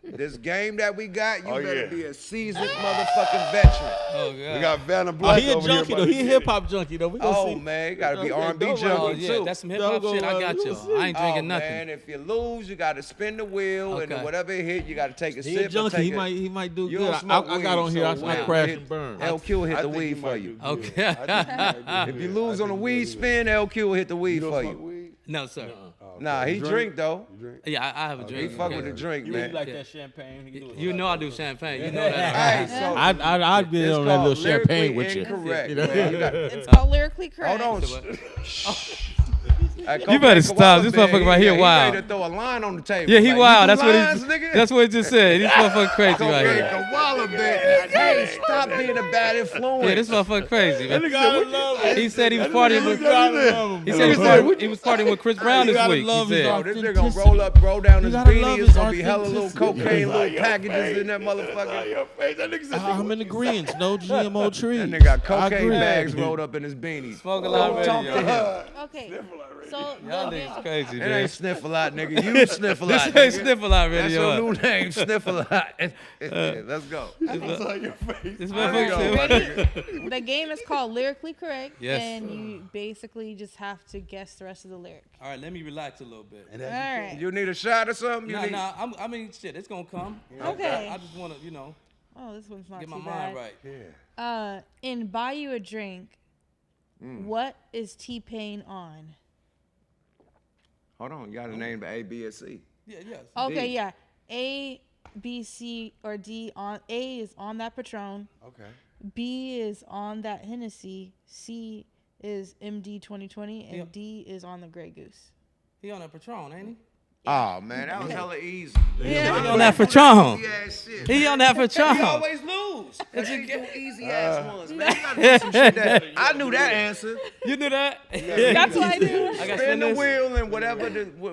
this game that we got, you Oh, better yeah. be a seasoned motherfucking veteran. Oh We god. got Vanna Oh, Black he a over here. junkie about though. to He a get hip it. hop junkie though. We gonna Oh see. man, gotta be Okay, R&B don't junkie Oh worry. yeah, too. that's some hip hop Don't shit. go I on. got you. We'll I ain't drinking Oh nothing. man, if you lose, you gotta spin the wheel, and Okay. whatever it hit, you gotta take a He sip. a or junkie. take He a- might do You good. don't I smoke got on weed, here. so I we'll crash hit- and burn. LQ will hit I the think weed he for might you. do good. Okay. I think he might do If you good. lose I on a think weed he might do spin, LQ will hit the weed good. You for don't fuck you. weed? No sir. Nah, he drink though. You drink? Yeah, I have a He drink. fuck Okay. with the drink, You man. really like that champagne? He do it. You know I do champagne. You know that. Hey, so I'd be it's on that called little champagne Lyrically with you. Incorrect, You know? man. You got- It's called Lyrically Correct. Hold on. You better stop. This motherfucker right here He wild. ready to throw a line on the table. Yeah, he Like, wild. you That's do what lines, he. nigga? That's what he just said. This motherfucker crazy right Cocaine here. koala, bitch. Hey, stop being a bad influence. Yeah, this motherfucker crazy, man. Gotta love him. He said he was partying with. Gotta love him. He said he was partying with Chris Brown You this gotta week. love He his said. Bro, this nigga gonna roll up, roll down his gotta love beanie. his It's gonna be hella little authenticity. cocaine, little Like your packages face. in that motherfucker. Your face. That nigga said I'm in agreement. No GMO trees. That nigga got I cocaine agree. bags rolled up in his beanie. Smoke a lot Don't talk to already, him. Okay. So Y'all the niggas crazy, It man. ain't sniff a lot, nigga. You sniff a lot. This ain't nigga. sniffle out That's radio. your new name, sniff a lot. Let's go. saw your face. This Yo, motherfucker said. nigga. the game is called Lyrically Correct, Yes. and you basically just have to guess the rest of the lyric. All right, let me relax a little bit. All right. You need a shot or something? You need... I mean, shit, it's gonna come. Okay. I just wanna, Oh, this one's not get my too mind bad. right. In Buy You a Drink, what is T-Pain on? Hold on, you got to name the A, B, and C. Yeah, yes. Okay, D. yeah. A, B, C, or D on A is on that Patron. Okay. B is on that Hennessy. C is MD 2020, and Yeah. D is on the Grey Goose. He on that Patron, ain't he? Oh, man, that was hella easy. Yeah. He on that Patron. Easy ass shit. He on that Patron. He always lose. Cause he do easy ass ones, man. You gotta do some shit that I knew that answer. You knew that? That's what I do. I got Spin spin the this. wheel and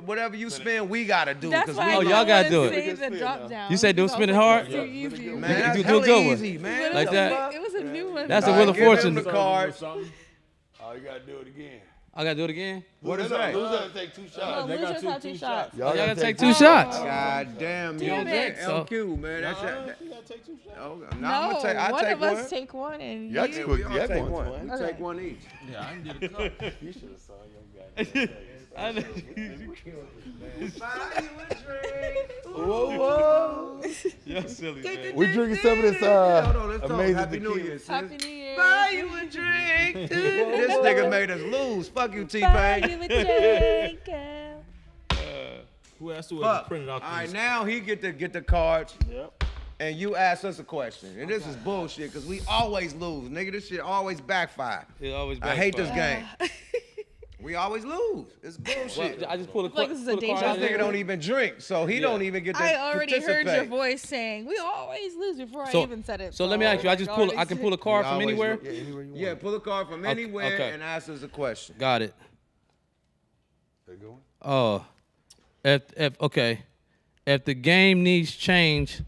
whatever you spin, we gotta do. That's Cause why we I Oh, don't y'all gotta wanna do say it. the drop down. You say do because I spin was it hard? like, it's too easy. man, You that's do hella good one. easy, man. Like What the that? fuck? It was a new one. That's a All Wheel right, of give him Fortune. the card. Oh, you gotta do it again. I gotta do it again. What is that? Losers gotta take 2 shots. Losers have 2 shots. Y'all Y'all gotta take two 2 shots. God damn, you Damn don't it. drink LQ, man. That's it. Oh, no, I'm No, gonna take. I one take of one. us take one and Y'all you. just We quick. all Yeah, take one. one. We Okay. take one each. Yeah, I did a cup. You should have saw your guy. I know. Whoa. You're silly, man. We drinking some of this Hold on, let's talk. amazing Happy New tequila. Year, sis. Happy New Year. Buy you a drink. This nigga made us lose. Fuck you, Buy T-Pain. you a drink, girl. Who else who Fuck. printed out All right, these? now he get the cards. Yep. And you ask us a question. And this is bullshit, because we always lose. Nigga, this shit always backfire. It always I hate this backfire. game. We always lose. It's bullshit. Well, I just pull a Like this is a pull deja card out vu. This there. nigga don't even drink, so he don't even get to I already heard your participate. voice saying we always lose before So- I even said it. So let me ask you. I just pull. I can pull a card We from always anywhere. look- Yeah, pull a card from anywhere okay. and ask us a question. Got it. They going? Oh, if the game needs change,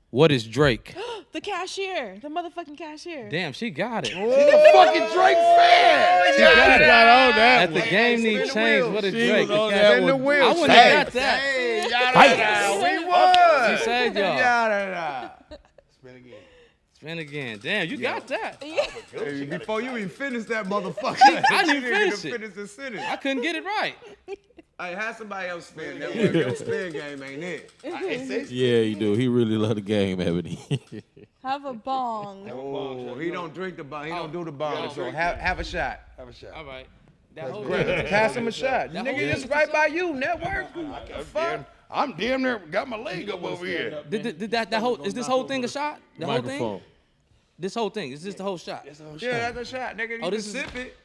what is Drake? The cashier, the motherfucking cashier. Damn, she got it. The fucking Drake fan. She got it. on that. If the game needs the change, wheels. what is She Drake? was on The that cat- Spin the one. wheel. I wouldn't Hey, have got that. Hey, Fight. we won. She said y'all. Yada. Spin again. Spin again. Damn, you got that. Hey, before you even finish that motherfucker, I didn't you finish even it. finish the sentence. I couldn't get it right. Hey, have somebody else spin. That work. Your spin game ain't it. Yeah, you do. He really love the game, Ebony. Have a bong. Oh, he don't drink the bomb. He don't do the bomb. So have a shot. Have a shot. All right. That whole Pass him a shot. That Nigga, whole this right by you. Network. Fuck. I'm damn near got my leg up over here. Did that whole is this whole thing a shot? The whole Microphone. thing? This whole thing is this the whole shot? Yeah, that's a shot, nigga. You Oh, can this is- sip it.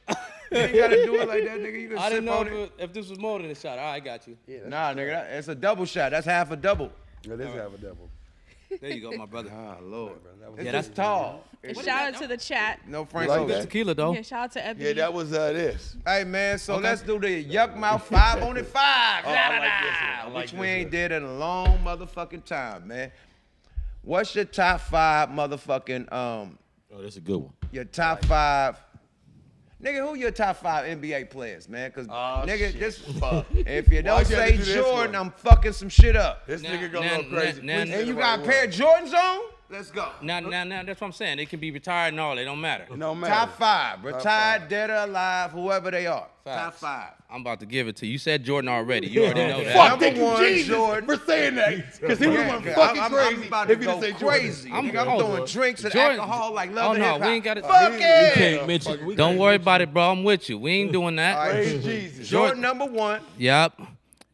You ain't gotta do it like that, nigga. You can I didn't sip know on it. if this was more than a shot. All right, I got you. Nah, nigga, it's a double shot. That's half a double. Yeah, let's have a double. There you go, my brother. Ah, Lord. It's Yeah, just tall. Shout out to the chat. No Frank like Ocean. that? Tequila though. Yeah, shout out to Ebony. Yeah, that was this. Hey, man, so let's do the YUKMOUTH 5 on it 5. Oh, I like this one. I like Which we this ain't one. did in a long motherfucking time, man. What's your top 5 motherfucking, Oh, that's a good one. your top 5? Nigga, who your top 5 NBA players, man? Cause nigga, shit. this if you don't Why'd you have say to do this Jordan, one? I'm fucking some shit up. This Now- nigga gonna now- go crazy. now- Please now- say And you the got a right pair word. of Jordans on? Let's go. Now, that's what I'm saying. They can be retired and all. It don't matter. No matter. Top 5, retired, five. dead or alive, whoever they are. Top Facts. 5. I'm about to give it to you. You said Jordan already. You already know that. Fuck, Number thank you, one, Jesus, Jordan. for saying that. Because he would have went Yeah, fucking I'm crazy about to if he go didn't say Jordan. crazy. I'm- Nigga, I'm oh, throwing drinks and Jordan- alcohol like Oh love and no, hip hop. we ain't got to. Fuck We yeah. can't mention. We Don't can't worry mention- about it, bro. I'm with you. We ain't doing that. All right. Praise Jesus. Jordan number 1. Yep.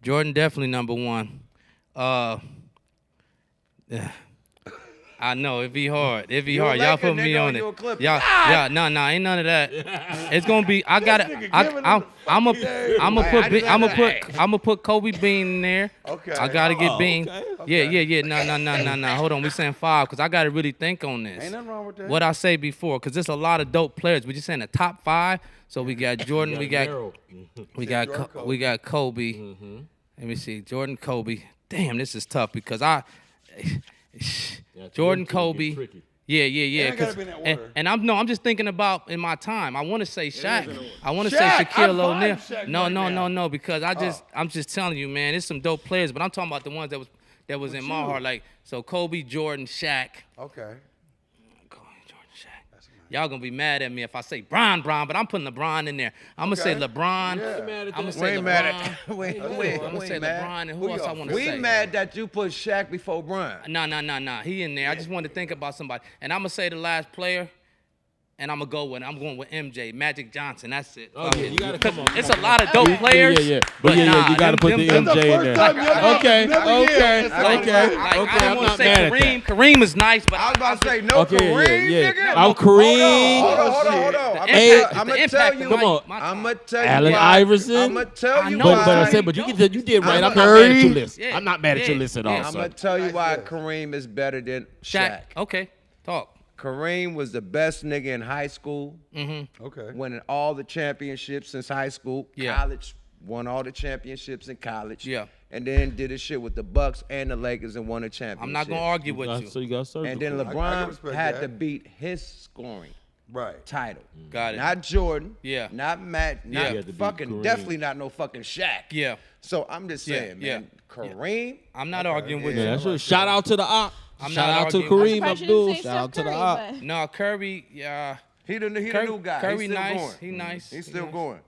Jordan definitely number 1. Yeah. I know it be hard. It be You a hard. Y'all Laker, put me nigga, on or you a it. Clipper? Yeah, no, ain't none of that. It's gonna be. I got nigga it. giving him I'm the gonna fucking I'm Hey, I just I'm gonna put Kobe Bean in there. Okay. I gotta get Oh, Bean. okay. Yeah. No. Hold on. We saying 5 because I gotta really think on this. Ain't nothing wrong with that. What I say before, because there's a lot of dope players. We just saying the top 5. So we got Jordan. We got Kobe. Let me see. Jordan, Kobe. Damn, this is tough because Jordan, Kobe. Yeah. It gotta 'cause- be in that and, order. and I'm just thinking about in my time. I want to say Shaq. I want to say Shaq, Shaquille I'm O'Neal. Shaq No, right now. no, because I'm just telling you, man. There's some dope players, but I'm talking about the ones that was in my heart. Like so, Kobe, Jordan, Shaq. Okay. Kobe, Jordan, Shaq. Y'all gonna be mad at me if I say Bron, but I'm putting LeBron in there. I'm gonna say Okay. LeBron. Yeah. I'm gonna We say ain't mad LeBron. at we I'm gonna say ain't mad. LeBron, and who else I want to We say? mad that you put Shaq before Bron. Nah. He in there. I just wanted to think about somebody. And I'm going to say the last player, and I'm going with MJ, Magic Johnson. That's it. Oh, Fuck yeah, it. you gotta come on. It's a lot of dope players. Yeah. But yeah, you gotta put the That's the MJ in first there. time you ever Okay. never yelled. I I'm don't want not to say mad at Kareem. that. Kareem is nice, but I was about to say no Okay, Kareem, yeah. nigga. I'm Kareem. Hold on. The I'm impact- gonna the tell impact you. of Come on. I'm gonna tell you Allen why. Iverson? I'm gonna tell I you know, why. But I said, but you did right. I'm not Curry. mad at your list. Yeah, I'm not mad at your yeah, list at yeah. all. I'm son. gonna tell you why Nice. Kareem is better than Shaq. Shaq. Okay, talk. Kareem was the best nigga in high school, Okay. winning all the championships since high school. Yeah. College, won all the championships in college. Yeah. And then did his shit with the Bucks and the Lakers and won a championship. I'm not going to argue with So you. you got circle. And then I can LeBron respect had that. to beat his scoring. Right. title. Got it. Not Jordan. Yeah. Not Matt. Yeah. Not You had to be fucking. Kareem. Definitely not no fucking Shaq. Yeah. So I'm just saying, Yeah, man. Kareem. I'm not arguing with Yeah, you. that's right. Shout out to the op. I'm Shout not out to arguing. Kareem I'm surprised you Abdul. didn't say Shout out to Steph the Curry, op. but- No, Curry. Yeah. He the new guy. Curry He's still nice. going. He nice. He's He still nice. going.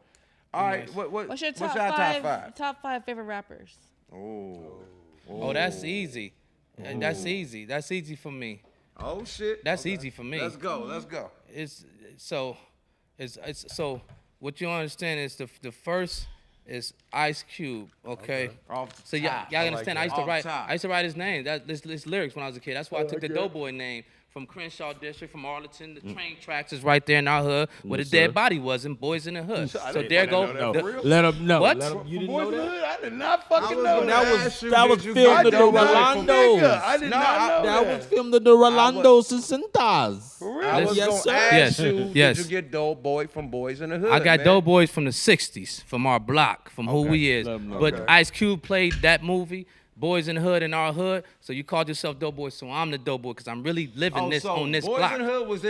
All right. nice. What's your top top five? Top five favorite rappers? Oh, that's easy. That's easy. That's easy for me. Oh shit. That's easy for me. Let's go. Let's go. It's so what you understand is the first is Ice Cube, okay? Off the So y'all top. understand? I used to Off write top. his name. This lyrics when I was a kid. That's why I took the Doughboy name from Crenshaw District, from Arlington. The train tracks is right there in our hood where the dead body was, and Boys in the Hood. So there go. Let him know. What? Let him, you didn't Boys know in the that? Hood, I did not fucking know That that. was That was did you filmed get in the Doughboy Rolando. Nigga, I did not know That that. was filmed in the Rolando Sesentas. I was Yes, gonna sir. ask Yes. you, Yes. did you get Doughboy from Boys in the Hood? I got man? Doughboys from the 60s, from our block, from who we is. Let 'em know. But Okay. Ice Cube played that movie, Boys in the Hood in our hood. So you called yourself Doughboy, so I'm the Doughboy because I'm really living this so on this Boys block. in the Hood was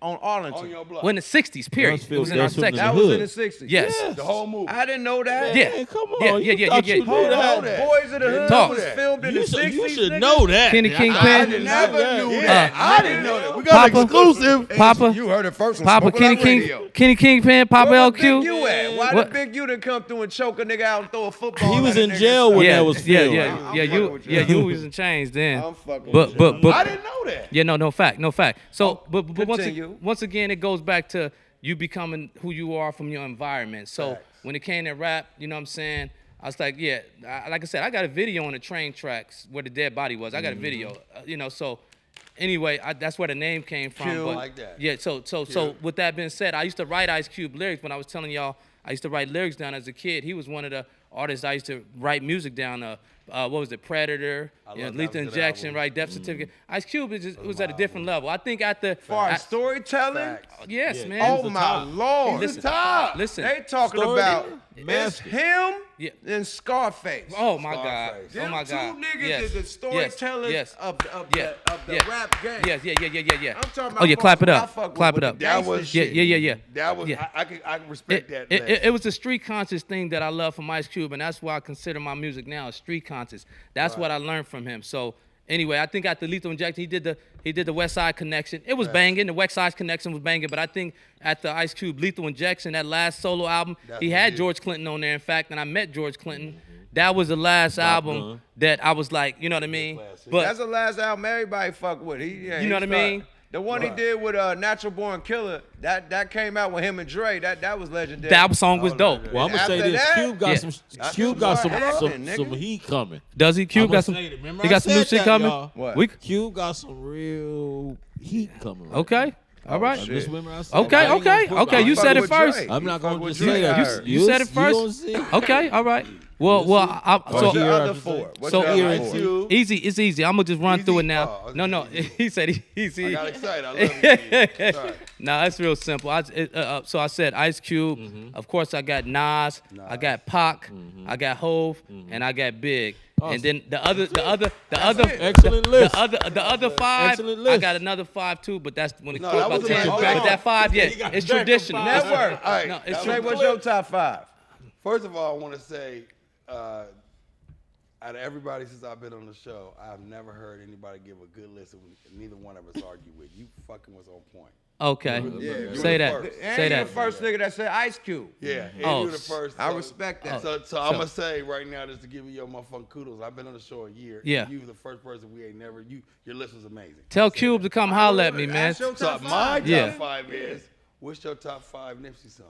on Arlington. On your block. Well, in the 60s, period. That It was in that our was filmed section. that the was in hood. the 60s. Yes. The whole movie. I didn't know that. Yeah. Man, come Yeah, on. yeah, You yeah, thought yeah, you yeah. knew Hold that. on. that. Boys in the Hood Talk. was filmed in the 60s. You should nigga. know that. Kenny I Kingpin. did Never not knew yeah, that. I didn't know that. We got Papa. an exclusive. Papa. You heard it first on Papa, Smoke Kenny Like Radio. Kenny Kingpin, Papa Where was Big LQ. U at? Why What? did Big U done come through and choke a nigga out and throw a football? He was at a in nigga's jail when son? that was Yeah, filmed. yeah, I'm yeah. fucking You, with yeah, you. you was in chains then. I'm fucking But, with but, you. but, I didn't know that. yeah, no fact, no fact. So, but continue. once again, it goes back to you becoming who you are from your environment. So Facts. when it came to rap, you know what I'm saying? I was like, yeah, like I said, I got a video on the train tracks where the dead body was. I got a video, you know. So anyway, that's where the name came from. Cube. But Like that. yeah. So with that being said, I used to write Ice Cube lyrics when I was telling y'all. I used to write lyrics down as a kid. He was one of the artists I used to write music down. What was it? Predator, I you know, love that. Lethal Was a good Injection, album. right? Death Certificate. Ice Cube was at a different level. I think at the Far I- as storytelling, Facts. yes, Yeah. man. oh the my top. lord. He's the top. Listen. They talking Story- about it's Master. him Yeah. and Scarface. Oh my God. Scarface. Oh Them my two God. niggas Yes. is the storytellers Yes. of Yeah. the Yeah. rap game. Yes. Yeah. I'm talking about Oh yeah, clap it folks I up. fuck with Clap it the up. That gangster was- shit. Yeah. That was Yeah. I can respect that. It was a street conscious thing that I love from Ice Cube, and that's why I consider my music now street conscious. That's what I learned from him. So anyway, I think at the Lethal Injection, he did the West Side Connection. It was banging. The West Side Connection was banging, but I think at the Ice Cube Lethal Injection, that last solo album, That's he what had did. George Clinton on there. In fact, and I met George Clinton. That was the last album that I was like, you know what I mean? classic. But That's the last album everybody fuck with. You know what I mean? The one he did with Natural Born Killer, that came out with him and Dre. That was legendary. that song was dope. Well, I'm gonna say After this: that, Cube got yeah. some. That's Cube got some acting, some nigga. heat coming. Does he? Cube I'ma got some. say that. Remember He I got some new said shit that, coming. y'all. What? We Cube got some real heat coming. Right okay. All right. now. Just remember I said Okay, that. I ain't gonna put- okay, you fuck said it with first. Dre. I'm not You fuck gonna with just say Dre, I that. heard. You said it gonna first? see. Okay, all right. Well, What's Here the I other just four? say- What's So the here other it's four? you. easy. It's easy. I'm gonna just run through it now. Oh, No, he said I easy. got excited. I love it. Sorry. No, it's real simple. So I said Ice Cube. Of course, I got Nas. I got Pac. I got Hove, and I got Big. And then the other, Excellent list. the other five. Excellent I list. got another five too, but that's when it No, goes that about was a 10. nice But back. that five, yeah, got it's back to traditional. five. Network. All right. No, it's that Trey, was- what's your top five? First of all, I want to say, out of everybody since I've been on the show, I've never heard anybody give a good list and neither one of us argue with. You fucking was on point. Okay. Yeah, Say you that. were the first. And Say you that. the first nigga that said Ice Cube. Yeah, and Oh, you were the first. I respect that. So I'm gonna say right now, just to give you your motherfucking kudos. I've been on the show a year. Yeah. You were the first person we ain't never. Your list was amazing. Tell Cube to come holler at me, man. Ask your So top my five. top Yeah. five is. What's your top five Nipsey songs?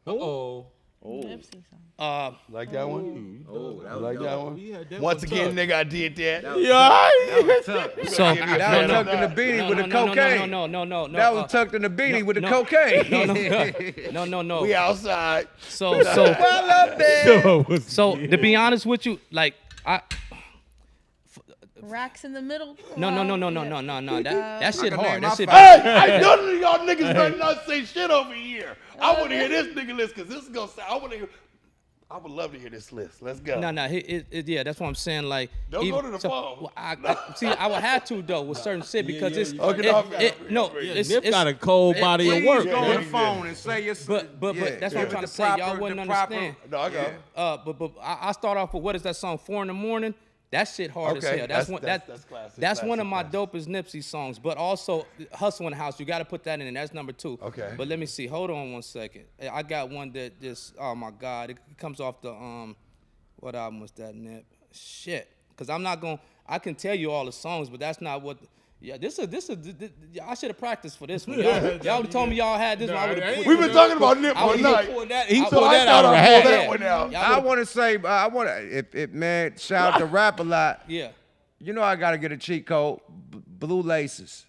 Uh-oh. Nipsey song. Like that one? Oh, that Like that one? We had that Once one again, tough. nigga, I did that. So That was tucked in the beanie with the cocaine. No. That was tucked in the beanie with the cocaine. No. We outside. So Well up there. so to be honest with you, like Racks in the middle. no. That shit can hard. name That my shit. five. Hey, none of y'all niggas better not say shit over here. I want to hear this nigga list because this is gonna sound. I want to hear. I would love to hear this list. Let's go. No, yeah, that's what I'm saying. Like, Don't go to the phone. Well, I would have to though with certain shit because it's Nip got a cold body of work. Please go man. on the phone and say your. But that's what I'm trying to say. Y'all wouldn't understand. No, I got But I start off with what is that song? 4 in the Morning. That shit hard as Okay, hell. that's classic. That's one of my dopest Nipsey songs. But also Hustle in the House. You got to put that in. That's number 2. Okay. But let me see. Hold on one second. I got one that just. Oh my God. It comes off the What album was that, Nip? Shit. Because I'm not going. I can tell you all the songs, but that's not what. Yeah, this is. I should have practiced for this one. Y'all would told me y'all had this one. I would have. We've been talking about Nip all night. He So pulled I that thought out of I the pulled hat. that one out. I want to say, man, shout out to Rap a Lot. Yeah. You know I gotta get a cheat code. Blue Laces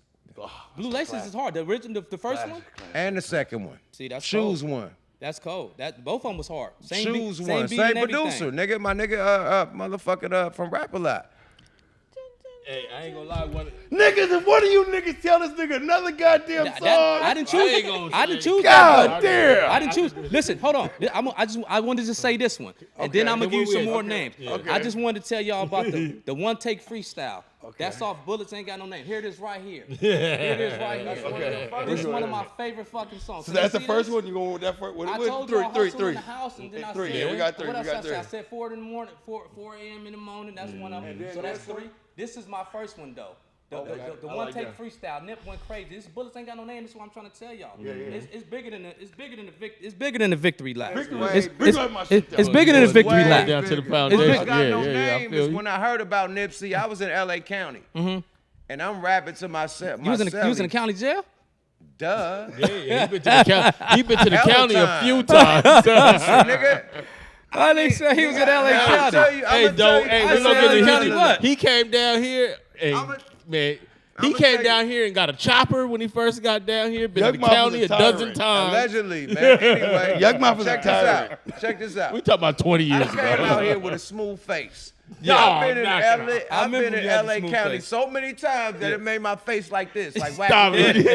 Blue Laces is hard. The original, the first one. and the second one. See, that's Shoes cold. one. That's cold. That both of them was hard. Shoes beat, one. beat Same and everything. producer, nigga. My nigga, motherfucker, from Rap a Lot. Hey, I ain't gonna lie. Niggas, if one of you niggas tell this nigga another goddamn song, I didn't choose. ain't gonna I didn't say. choose. God that, damn. I didn't choose. Listen, hold on. I wanted to say this one, and then I'm gonna give you some more names. Okay. I just wanted to tell y'all about the one take freestyle. That's off Bullets Ain't Got No Name. Here it is right here. Here it is right here. This is one of my favorite fucking songs. So that's the first one. You going with that first? I told you I hustle in the house, and then I Three. said, Yeah, we got 3. What We else got I 3. said? I said 4 in the morning, 4 a.m. in the morning. That's one of them. So that's 3. This is my first one though. The one take freestyle. Nip went crazy. This Bullets Ain't Got No Name. This is what I'm trying to tell y'all. It's bigger than the victory lap. It's bigger than the victory Way lap. Down to the bigger. foundation. Ain't got no I name feel is you. when I heard about Nipsey, I was in LA County. And I'm rapping to myself. You was in the county jail? Duh. Yeah, he been to the county. He been to the Hella county a time. few times. Nigga. I didn't say he was in LA I'ma County. tell you, Hey, don't. Hey, I we said gonna get LA the County what? He came down here. Hey, I'ma- man. I'ma He tell came you- down here and got a chopper when he first got down here. Been to the YUKMOUTH county was a a dozen tyrant. times. Allegedly, man. Anyway, YUKMOUTH is a check this tyrant. out. Check this out. We talking about 20 I years came ago. out here with a smooth face. Yeah, I've been in knock it LA, off. I've been remember in you had the LA smooth County face. so many times that it made my face like this, like Stop wacky. it.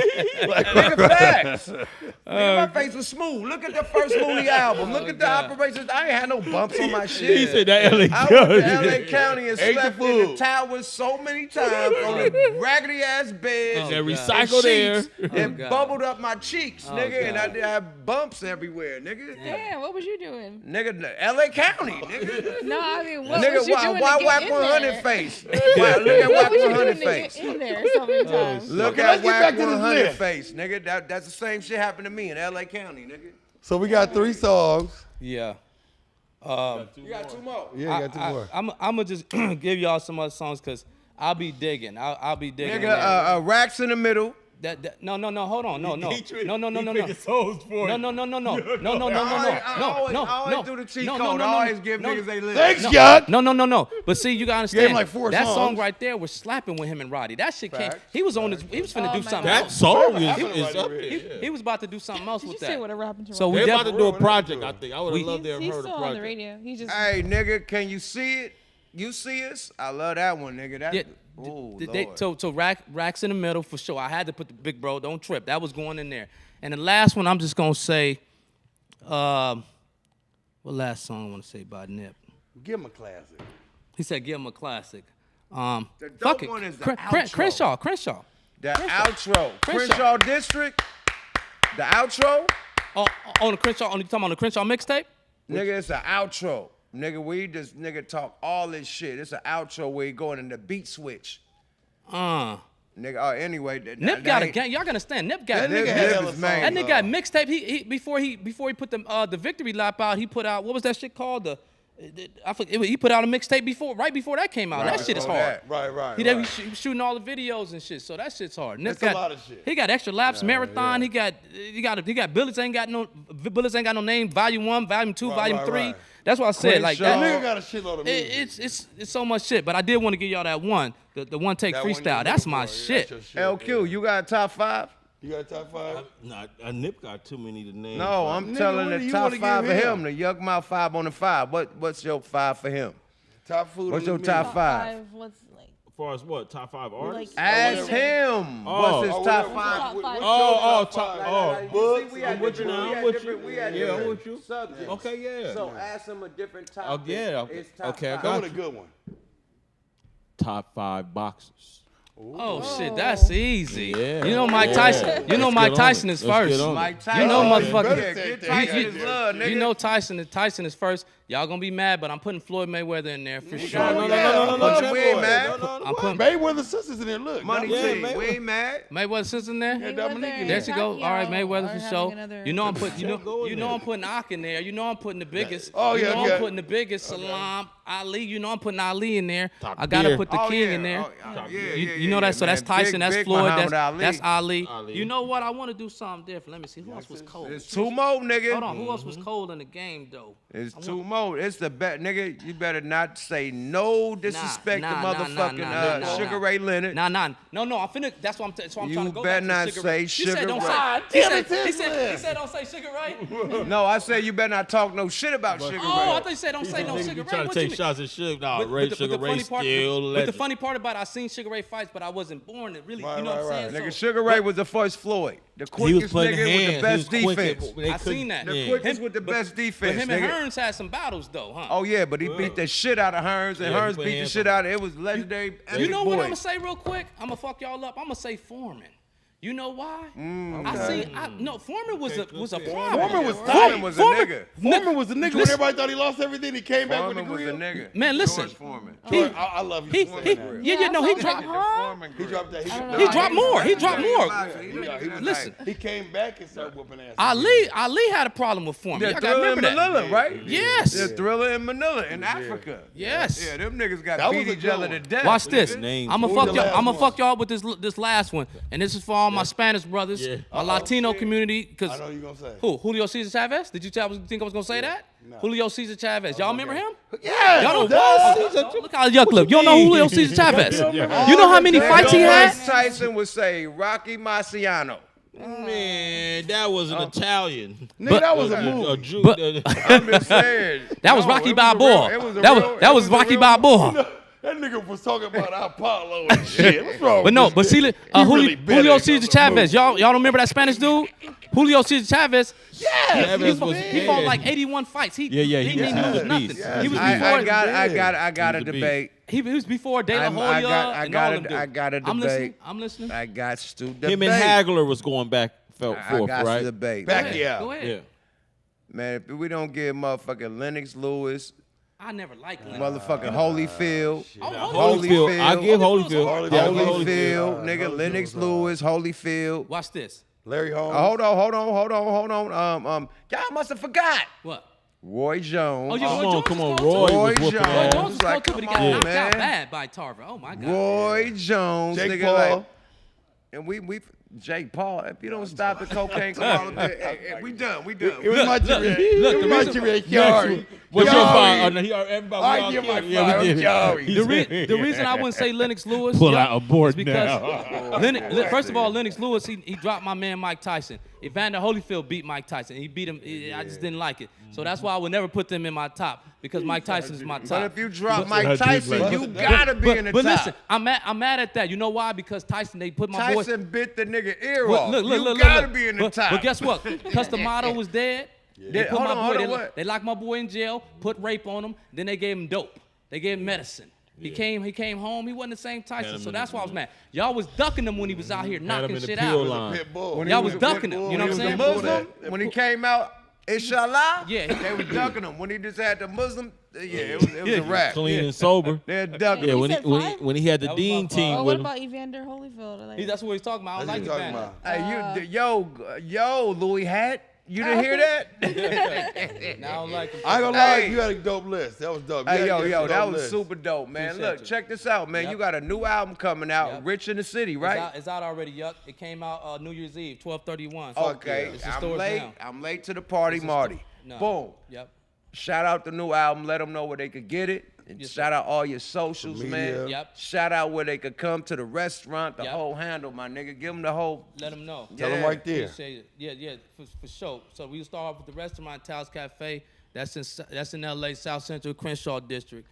Nigga, facts. Nigga, my face was smooth. Look at the first Mooney album. Look at the operations. I ain't had no bumps on my shit. He said that LA I went County. to LA County and Ate the slept in the food. towers so many times on the raggedy ass beds. That God. recycled air. sheets, and God. bubbled up my cheeks, nigga, and I God. did have bumps everywhere, nigga. Damn, what was you doing? Nigga, LA County, nigga. No, I mean, what Nigga, was you why doing why to Whack get in 100 there? face? Look at What Whack was you 100 doing to face. get in there so many times? Look Okay, at let's get Whack back to this 100 list. face, nigga. That's the same shit happened to me in LA County, nigga. So we got 3 songs. Yeah. You got 2 more. Yeah, you got 2 more. I'm gonna just give y'all some other songs because I'll be digging. I'll be digging. in there. Nigga, Racks in the middle. No, hold on, no. He trick- No. he picking souls for No, you. no. I always do the cheat code. I always give niggas they list. Thanks, Yuck. No. But see, you gotta understand. Gave him like 4 that song songs. right there was slapping with him and Roddy. That shit came. Facts. He was on his. He was finna do my something That else. song is Right up here. there. He was about to do something else Did you with say that. what happened to So him? we They about to definitely. do a project, I think. I would have loved to have He's heard a still on the project. radio. He just Hey, nigga, can you see it? You see us? I love that one, nigga. That. Yeah, Ooh, Lord. Lord. So racks in the middle for sure. I had to put the big bro. Don't trip. That was going in there. And the last one, I'm just gonna say. What last song I want to say about Nip? Give him a classic. He said, "Give him a classic." The dope Fuck it. one is the outro. Crenshaw. The outro. Crenshaw. Crenshaw District. The outro. Oh, on the Crenshaw. You talking about the Crenshaw mixtape? Nigga, it's an outro. Nigga, we just nigga talk all this shit. It's an outro where you going in the beat switch. Nigga, anyway. Nip got a gang. Y'all gotta understand. Nip got. That nigga Nip had is hella man. That songs, nigga got mixtape. He before he put the victory lap out. He put out what was that shit called? I forget. He put out a mixtape right before that came out. Right that shit is before hard. that. Right. He was shooting all the videos and shit, so that shit's hard. Nip It's a lot of shit. He got extra laps, marathon. He got Bullets Ain't Got No Name, Volume 1, Volume 2, Volume right, 3. right. That's what I said. Like Crenshaw. that. Nigga got a shitload of music. It's so much shit, but I did want to give y'all that one, the one take That one freestyle. you That's looking my for. Yeah, shit. that's your LQ, you got a top 5? You got a top 5? Nah, a Nip got too many to name. No, I'm Nigga, telling what do the you top wanna 5 for give him. The YUKMOUTH 5 on the 5. What's your 5 for him? Top food. What's on your the top menu. 5? What's like far as what? Top 5 artists? Ask him. Oh. What's his top 5? Books. We had I'm with you now. I'm with you. Yeah, I'm different with you. subjects. Okay, yeah. So ask him a different topic. Oh, yeah. It's top Okay, I 5. Go got with a you. good one. Top 5 boxers. Oh shit, that's easy. Yeah. You know Mike Tyson. You know Let's Mike get on Tyson it. is Let's first. get on it. Mike Tyson. You know better motherfucker. Yeah, say get that. Tyson You- his love, nigga. You know Tyson is first. Y'all gonna be mad, but I'm putting Floyd Mayweather in there for sure. No, we ain't mad. I'm putting Mayweather sisters in there. Look. Money Yeah, T, we ain't mad. Mayweather sister in there. Dominique in There she go. All right, Mayweather for sure. You know I'm Go putting. in You know I'm putting Ak in there. You know I'm putting the biggest. Oh, You yeah, know yeah. I'm putting the biggest. Salam Ali. You know I'm putting Ali in there. Top I gotta tier. put the King in there. You know that. So that's Tyson. That's Floyd. That's Ali. Ali. You know what? I want to do something different. Let me see. Who else was cold? It's two more, nigga. Hold on. Who else was cold in the game though? It's two more. It's the bet, nigga. You better not say no disrespect to motherfucking Sugar Ray Leonard. No. I'm finna. That's why I'm trying to go better back not to Sugar say Ray. Sugar He said don't Ray. say. He said don't say Sugar Ray. No, I said you better not talk no shit about Sugar Ray. Oh, I thought you said don't say no Niggas Sugar be Ray. trying to What take you mean? shots at Sugar. Nah, But Ray, the Sugar Ray funny part, still but the legend. funny part about it, I seen Sugar Ray fights, but I wasn't born to really. Right, You know what right, I'm saying? Nigga, So- Sugar Ray was the first Floyd. The He was quickest putting nigga hands. with the best He was quick. defense. They I seen that. The Yeah. quickest with the best But defense, him and nigga. Hearns had some battles though, huh? Oh yeah, but he beat the shit out of Hearns, and Yeah, he Hearns put beat the hands shit on out of it. Was legendary. You epic know what boy. I'm gonna say real quick? I'm gonna fuck y'all up. I'm gonna say Foreman. You know why? Mm, Foreman was a problem. Foreman was tight. Foreman was a nigga. Foreman was the nigga when everybody thought he lost everything. He came back with the Foreman was a grill. nigga. Man, listen. George Foreman. George, I love you. He for saying that. he dropped Foreman He dropped that. He dropped more. He dropped more. Listen, He came back and started whooping ass. Ali had a problem with Foreman. yeah, Y'all gotta Thriller in remember that. Manila, right? Yes. Yeah, Thriller in Manila in Africa. Yes. Yeah, them niggas got That beat was a each good other to one. death. Watch this. names. I'm gonna Who fuck the y'all. last I'm gonna one? fuck y'all with this last one, and this is for all my Spanish brothers, Yeah. my Latino community. I Cause know you gonna say. who? Julio Cesar Chavez? Did you think I was gonna say that? Julio Cesar Chavez. Y'all remember him? Yeah. Y'all don't know. Look how yuck look. You don't know Julio Cesar Chavez? You know how many fights he had? Mike Tyson would say Rocky Marciano. Man, that was an Italian. Nigga, that was a A movie. Jew. But- I'm just saying. That was No, Rocky it was a Balboa. real- it was a That real- was that it was was a Rocky real- Balboa. That nigga was talking about Apollo and shit. What's wrong But with no, this but see, nigga? He Julio, really been Julio in Cesar some Chavez. movies. Y'all don't remember that Spanish dude? Julio Cesar Chavez. Chavez was He fought like 81 fights. Yeah, He he knew was was nothing. beast. He was I before. got He a was a debate. He was before De La I Hoya got and all them I dudes. got a I'm listening. debate. I'm listening. I got to debate. Him and Hagler was going back forth, I got right? to debate. Back man. yeah. Go ahead. Yeah. Man, if we don't give motherfucking Lennox Lewis, I never liked him. motherfucking Holyfield, Holyfield. I give Holyfield. Yeah, I give Holyfield, nigga, Lennox Lewis, Holyfield. Watch this. Larry Holmes. Hold on. Y'all must have forgot. What? Roy Jones. Oh, yeah, Come on, Jones Roy was cold, too. Roy was whooping Jones. Roy ass. Jones was Like, cold too, but he come got on, knocked man. out bad by Tarver. Oh my God. Roy Jones, Jake nigga, Paul. like, and we Jake Paul. If you don't stop the cocaine, we done. It was my career. look, It the was my reason- career. Sorry. What's your Sorry. five? Oh, no, everybody. I we all give my killed. Yeah, we five. did. Sorry. The reason I wouldn't say Lennox Lewis Pull out a board is because now. First of all, Lennox Lewis he dropped my man Mike Tyson. Evander Holyfield beat Mike Tyson. He beat him. I just didn't like it. So that's why I would never put them in my top because Mike Tyson is my top. But if you drop I Mike did Tyson, like you that. gotta be in the but top. listen, I'm mad at that. You know why? Because Tyson, they put my boy. Tyson bit the nigga ear Look, off. look, you look, gotta look. be in the but, top. But guess what? Customato was dead. They put Hold my on, boy. hold on, They, what? they locked my boy in jail. Put rape on him. Then they gave him dope. They gave him medicine. He came home. He wasn't the same Tyson. So that's why I was mad. Y'all was ducking him when he was out here Had him knocking in the shit pill out. line. Pit bull. When Y'all he was ducking him. You know When what he I'm was a saying? Muslim, when he came out, Inshallah, Yeah. they was ducking him. When he just had the Muslim, it was a wrap. Clean and sober. They're ducking Yeah, him. when he, said when, he, five? when he had the That was Dean my team Oh, with what him. about Evander Holyfield? Like, That's what he's talking about. I don't like That's what Evander. he's talking Hey, yo, Louis Hat, you didn't hear that? Now I don't like him. I ain't gonna lie, Hey. you had a dope list. That was dope. You Hey, had yo, a dope that was list. super dope, man. Appreciate Look, you. check this out, man. Yep. You got a new album coming out, Yep. Rich in the City, right? It's out already, Yuck. It came out New Year's Eve, 12/31. Okay, It's in I'm stores late. now. I'm late to the party, It's in Marty. No. Boom. Yep. Shout out the new album. Let them know where they could get it. And Yes, shout out all your socials, man. Media. Yep. Shout out where they could come to the restaurant, the Yep. whole handle, my nigga. Give them the whole. Let them know. Tell them Yeah. right there. Appreciate it. Yeah, for sure. So we'll start off with the restaurant, Taos Cafe. That's in LA, South Central, Crenshaw District.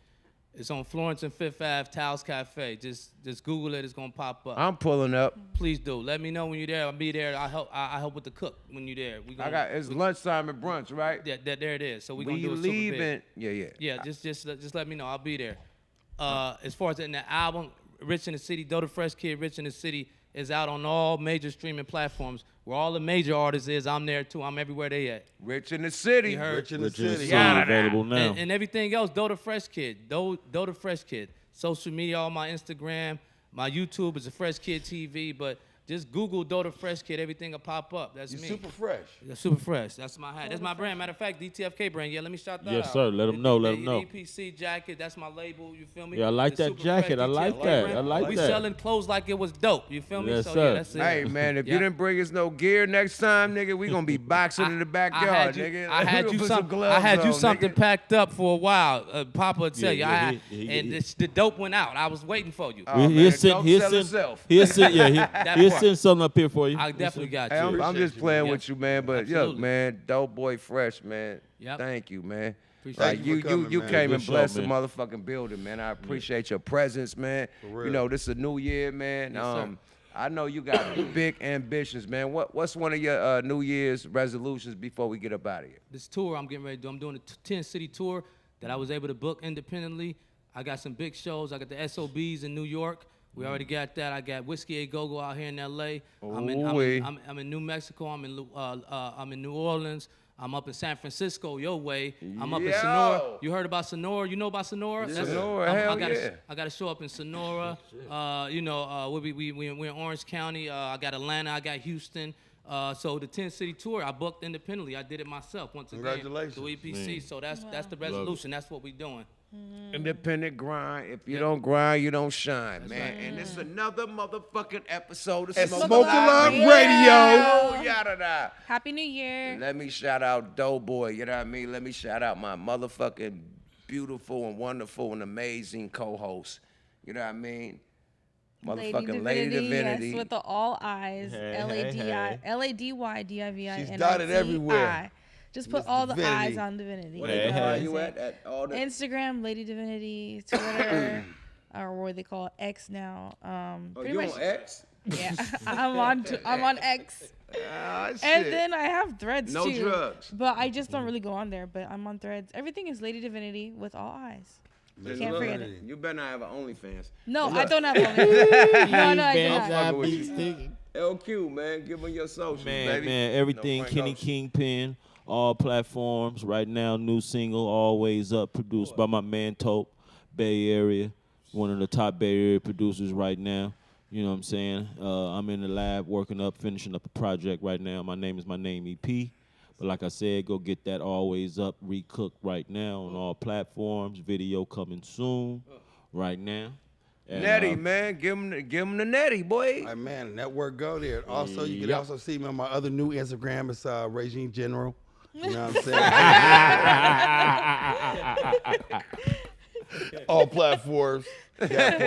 It's on Florence and Fifth Ave, Taos Cafe. Just Google it. It's gonna pop up. I'm pulling up. Please do. Let me know when you're there. I'll be there. I help with the cook when you're there. It's lunchtime at brunch, right? Yeah, there it is. So we're gonna We do it super big. leaving. Yeah. Yeah, just let me know. I'll be there. As far as in the album, Rich in the City, Dota Fresh Kid, Rich in the City is out on all major streaming platforms. Where all the major artists is, I'm there too. I'm everywhere they at. Rich in the City. You heard? Rich in the Which is city. so available now. And everything else, Dota Fresh Kid. Dota Fresh Kid. Social media, all my Instagram, my YouTube is a Fresh Kid TV, but just Google Dota Fresh Kid, everything will pop up. That's You're me. super fresh. Yeah, super fresh. That's my hat. That's my brand. Matter of fact, DTFK brand. Yeah, let me shout that out. Yes, sir. Let them know. Let them know. EPC jacket. That's my label. You feel me? Yeah, I like The that Super jacket. Fresh I like DTFK that. brand. I like we that. selling clothes like it was dope. You feel me? Yes, so sir. yeah, that's it. Hey man, if Yeah. you didn't bring us no gear next time, nigga, we gonna be boxing in the backyard, nigga. I had We you gonna put some something. I gloves had you on, something nigga. packed up for a while. Papa would tell you. Yeah, And he- the dope went out. I was waiting for you. Oh, man, He'll don't send, sell itself. he'll part. send something up here for you. I definitely got Hey, you. I'm just playing Yeah. with you, man. But Absolutely. look, man, dope boy fresh, man. Yep. Thank you, man. Appreciate Like it. you, Thank you for coming, you man. came Good and show, blessed the man. motherfucking building, man. I appreciate your presence, man. real. You know, this is a new year, man. Yes, sir. I know you got big ambitions, man. What's one of your New Year's resolutions before we get up out of here? This tour I'm getting ready to do. I'm doing a 10-city tour that I was able to book independently. I got some big shows. I got the SOBs in New York. We already got that. I got Whiskey A Go-Go out here in L.A. I'm in New Mexico. I'm in New Orleans. I'm up in San Francisco, your way. I'm up in Sonora. You heard about Sonora? You know about Sonora? Sonora, hell yeah. I got to show up in Sonora. We're in Orange County. I got Atlanta. I got Houston. So the 10-city tour, I booked independently. I did it myself once again. Congratulations. Through EPC. So that's the resolution. That's what we're doing. Independent grind. If you don't grind, you don't shine, man. And it's another motherfucking episode of At Smoking Smoking Live Live Radio. Oh, yada. Happy New Year. Let me shout out Doughboy, you know what I mean? Let me shout out my motherfucking beautiful and wonderful and amazing co-host. You know what I mean? Motherfucking Lady Divinity. Yes, with the all eyes. Hey, L-A-D-I, L-A-D-Y-D-I-V-I. She's dotted everywhere. Just put Miss all the Divinity. eyes on Divinity. Where You know what I'm you saying? at all the Instagram, Lady Divinity, Twitter, or what they call X now. Oh, Pretty you much, on X? yeah. I'm on X. Ah, shit. And then I have Threads No too. drugs. But I just don't really go on there. But I'm on Threads. Everything is Lady Divinity with all eyes. Can't forget it. You better not have an OnlyFans. No, I don't have OnlyFans. No, I do not. fucking with you. LQ, man, give them your socials, baby. Man, everything No, Frank Kenny Ocean. Kingpin, all platforms right now. New single, Always Up, produced by my man Tope, Bay Area, one of the top Bay Area producers right now. You know what I'm saying? I'm in the lab finishing up a project right now. My name is My Name EP. But like I said, go get that Always Up recooked right now on all platforms. Video coming soon, right now. And, Netty, man, give him the Netty, boy. Hey, man, Network Go There. Also, you can also see me on my other new Instagram. It's Regine General. You know what I'm saying? All platforms. That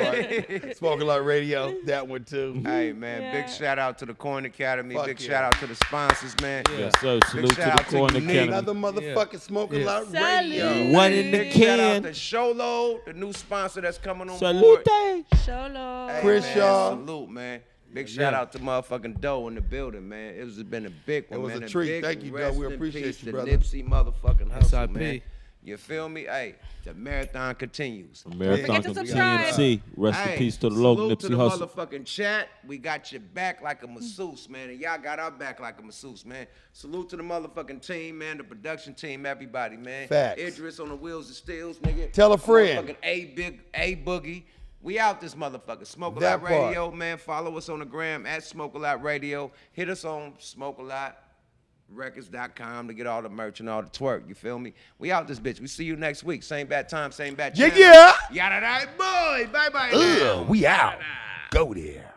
part. Smoking Light Radio. That one too. Hey, man, Yeah. big shout out to the Coin Academy. Fuck Big yeah. shout out to the sponsors, man. Yes, sir. Salute to shout the out to Corn Unique. Academy. Another motherfucking Smoking Light Salute. Radio. One in the Big shout out can. to Sholo, the new sponsor that's coming on Salute. board. Sholo. Hey, Crenshaw. man, salute, man. Big shout out to motherfucking Doe in the building, man. It's been a big one, It was man. a treat. Big Thank you, Doe. rest We in appreciate peace you, to brother. Nipsey motherfucking Hussle, SIP. man. You feel me? Hey, the marathon continues. Marathon forget to from subscribe. TMC. Rest in Hey, peace to the local salute to Nipsey the Hussle. motherfucking chat. We got your back like a masseuse, man. And y'all got our back like a masseuse, man. Salute to the motherfucking team, man. The production team, everybody, man. Facts. Idris on the wheels of steels, nigga. Tell a friend. Motherfucking A Boogie. We out this motherfucker. Smoke a That Lot part. Radio, man. Follow us on the gram at Smoke a Lot Radio. Hit us on SmokeALotRecords.com to get all the merch and all the twerk. You feel me? We out this bitch. We see you next week. Same bad time, same bad channel. Yeah. Yada, boy. Bye bye. We out. Go there.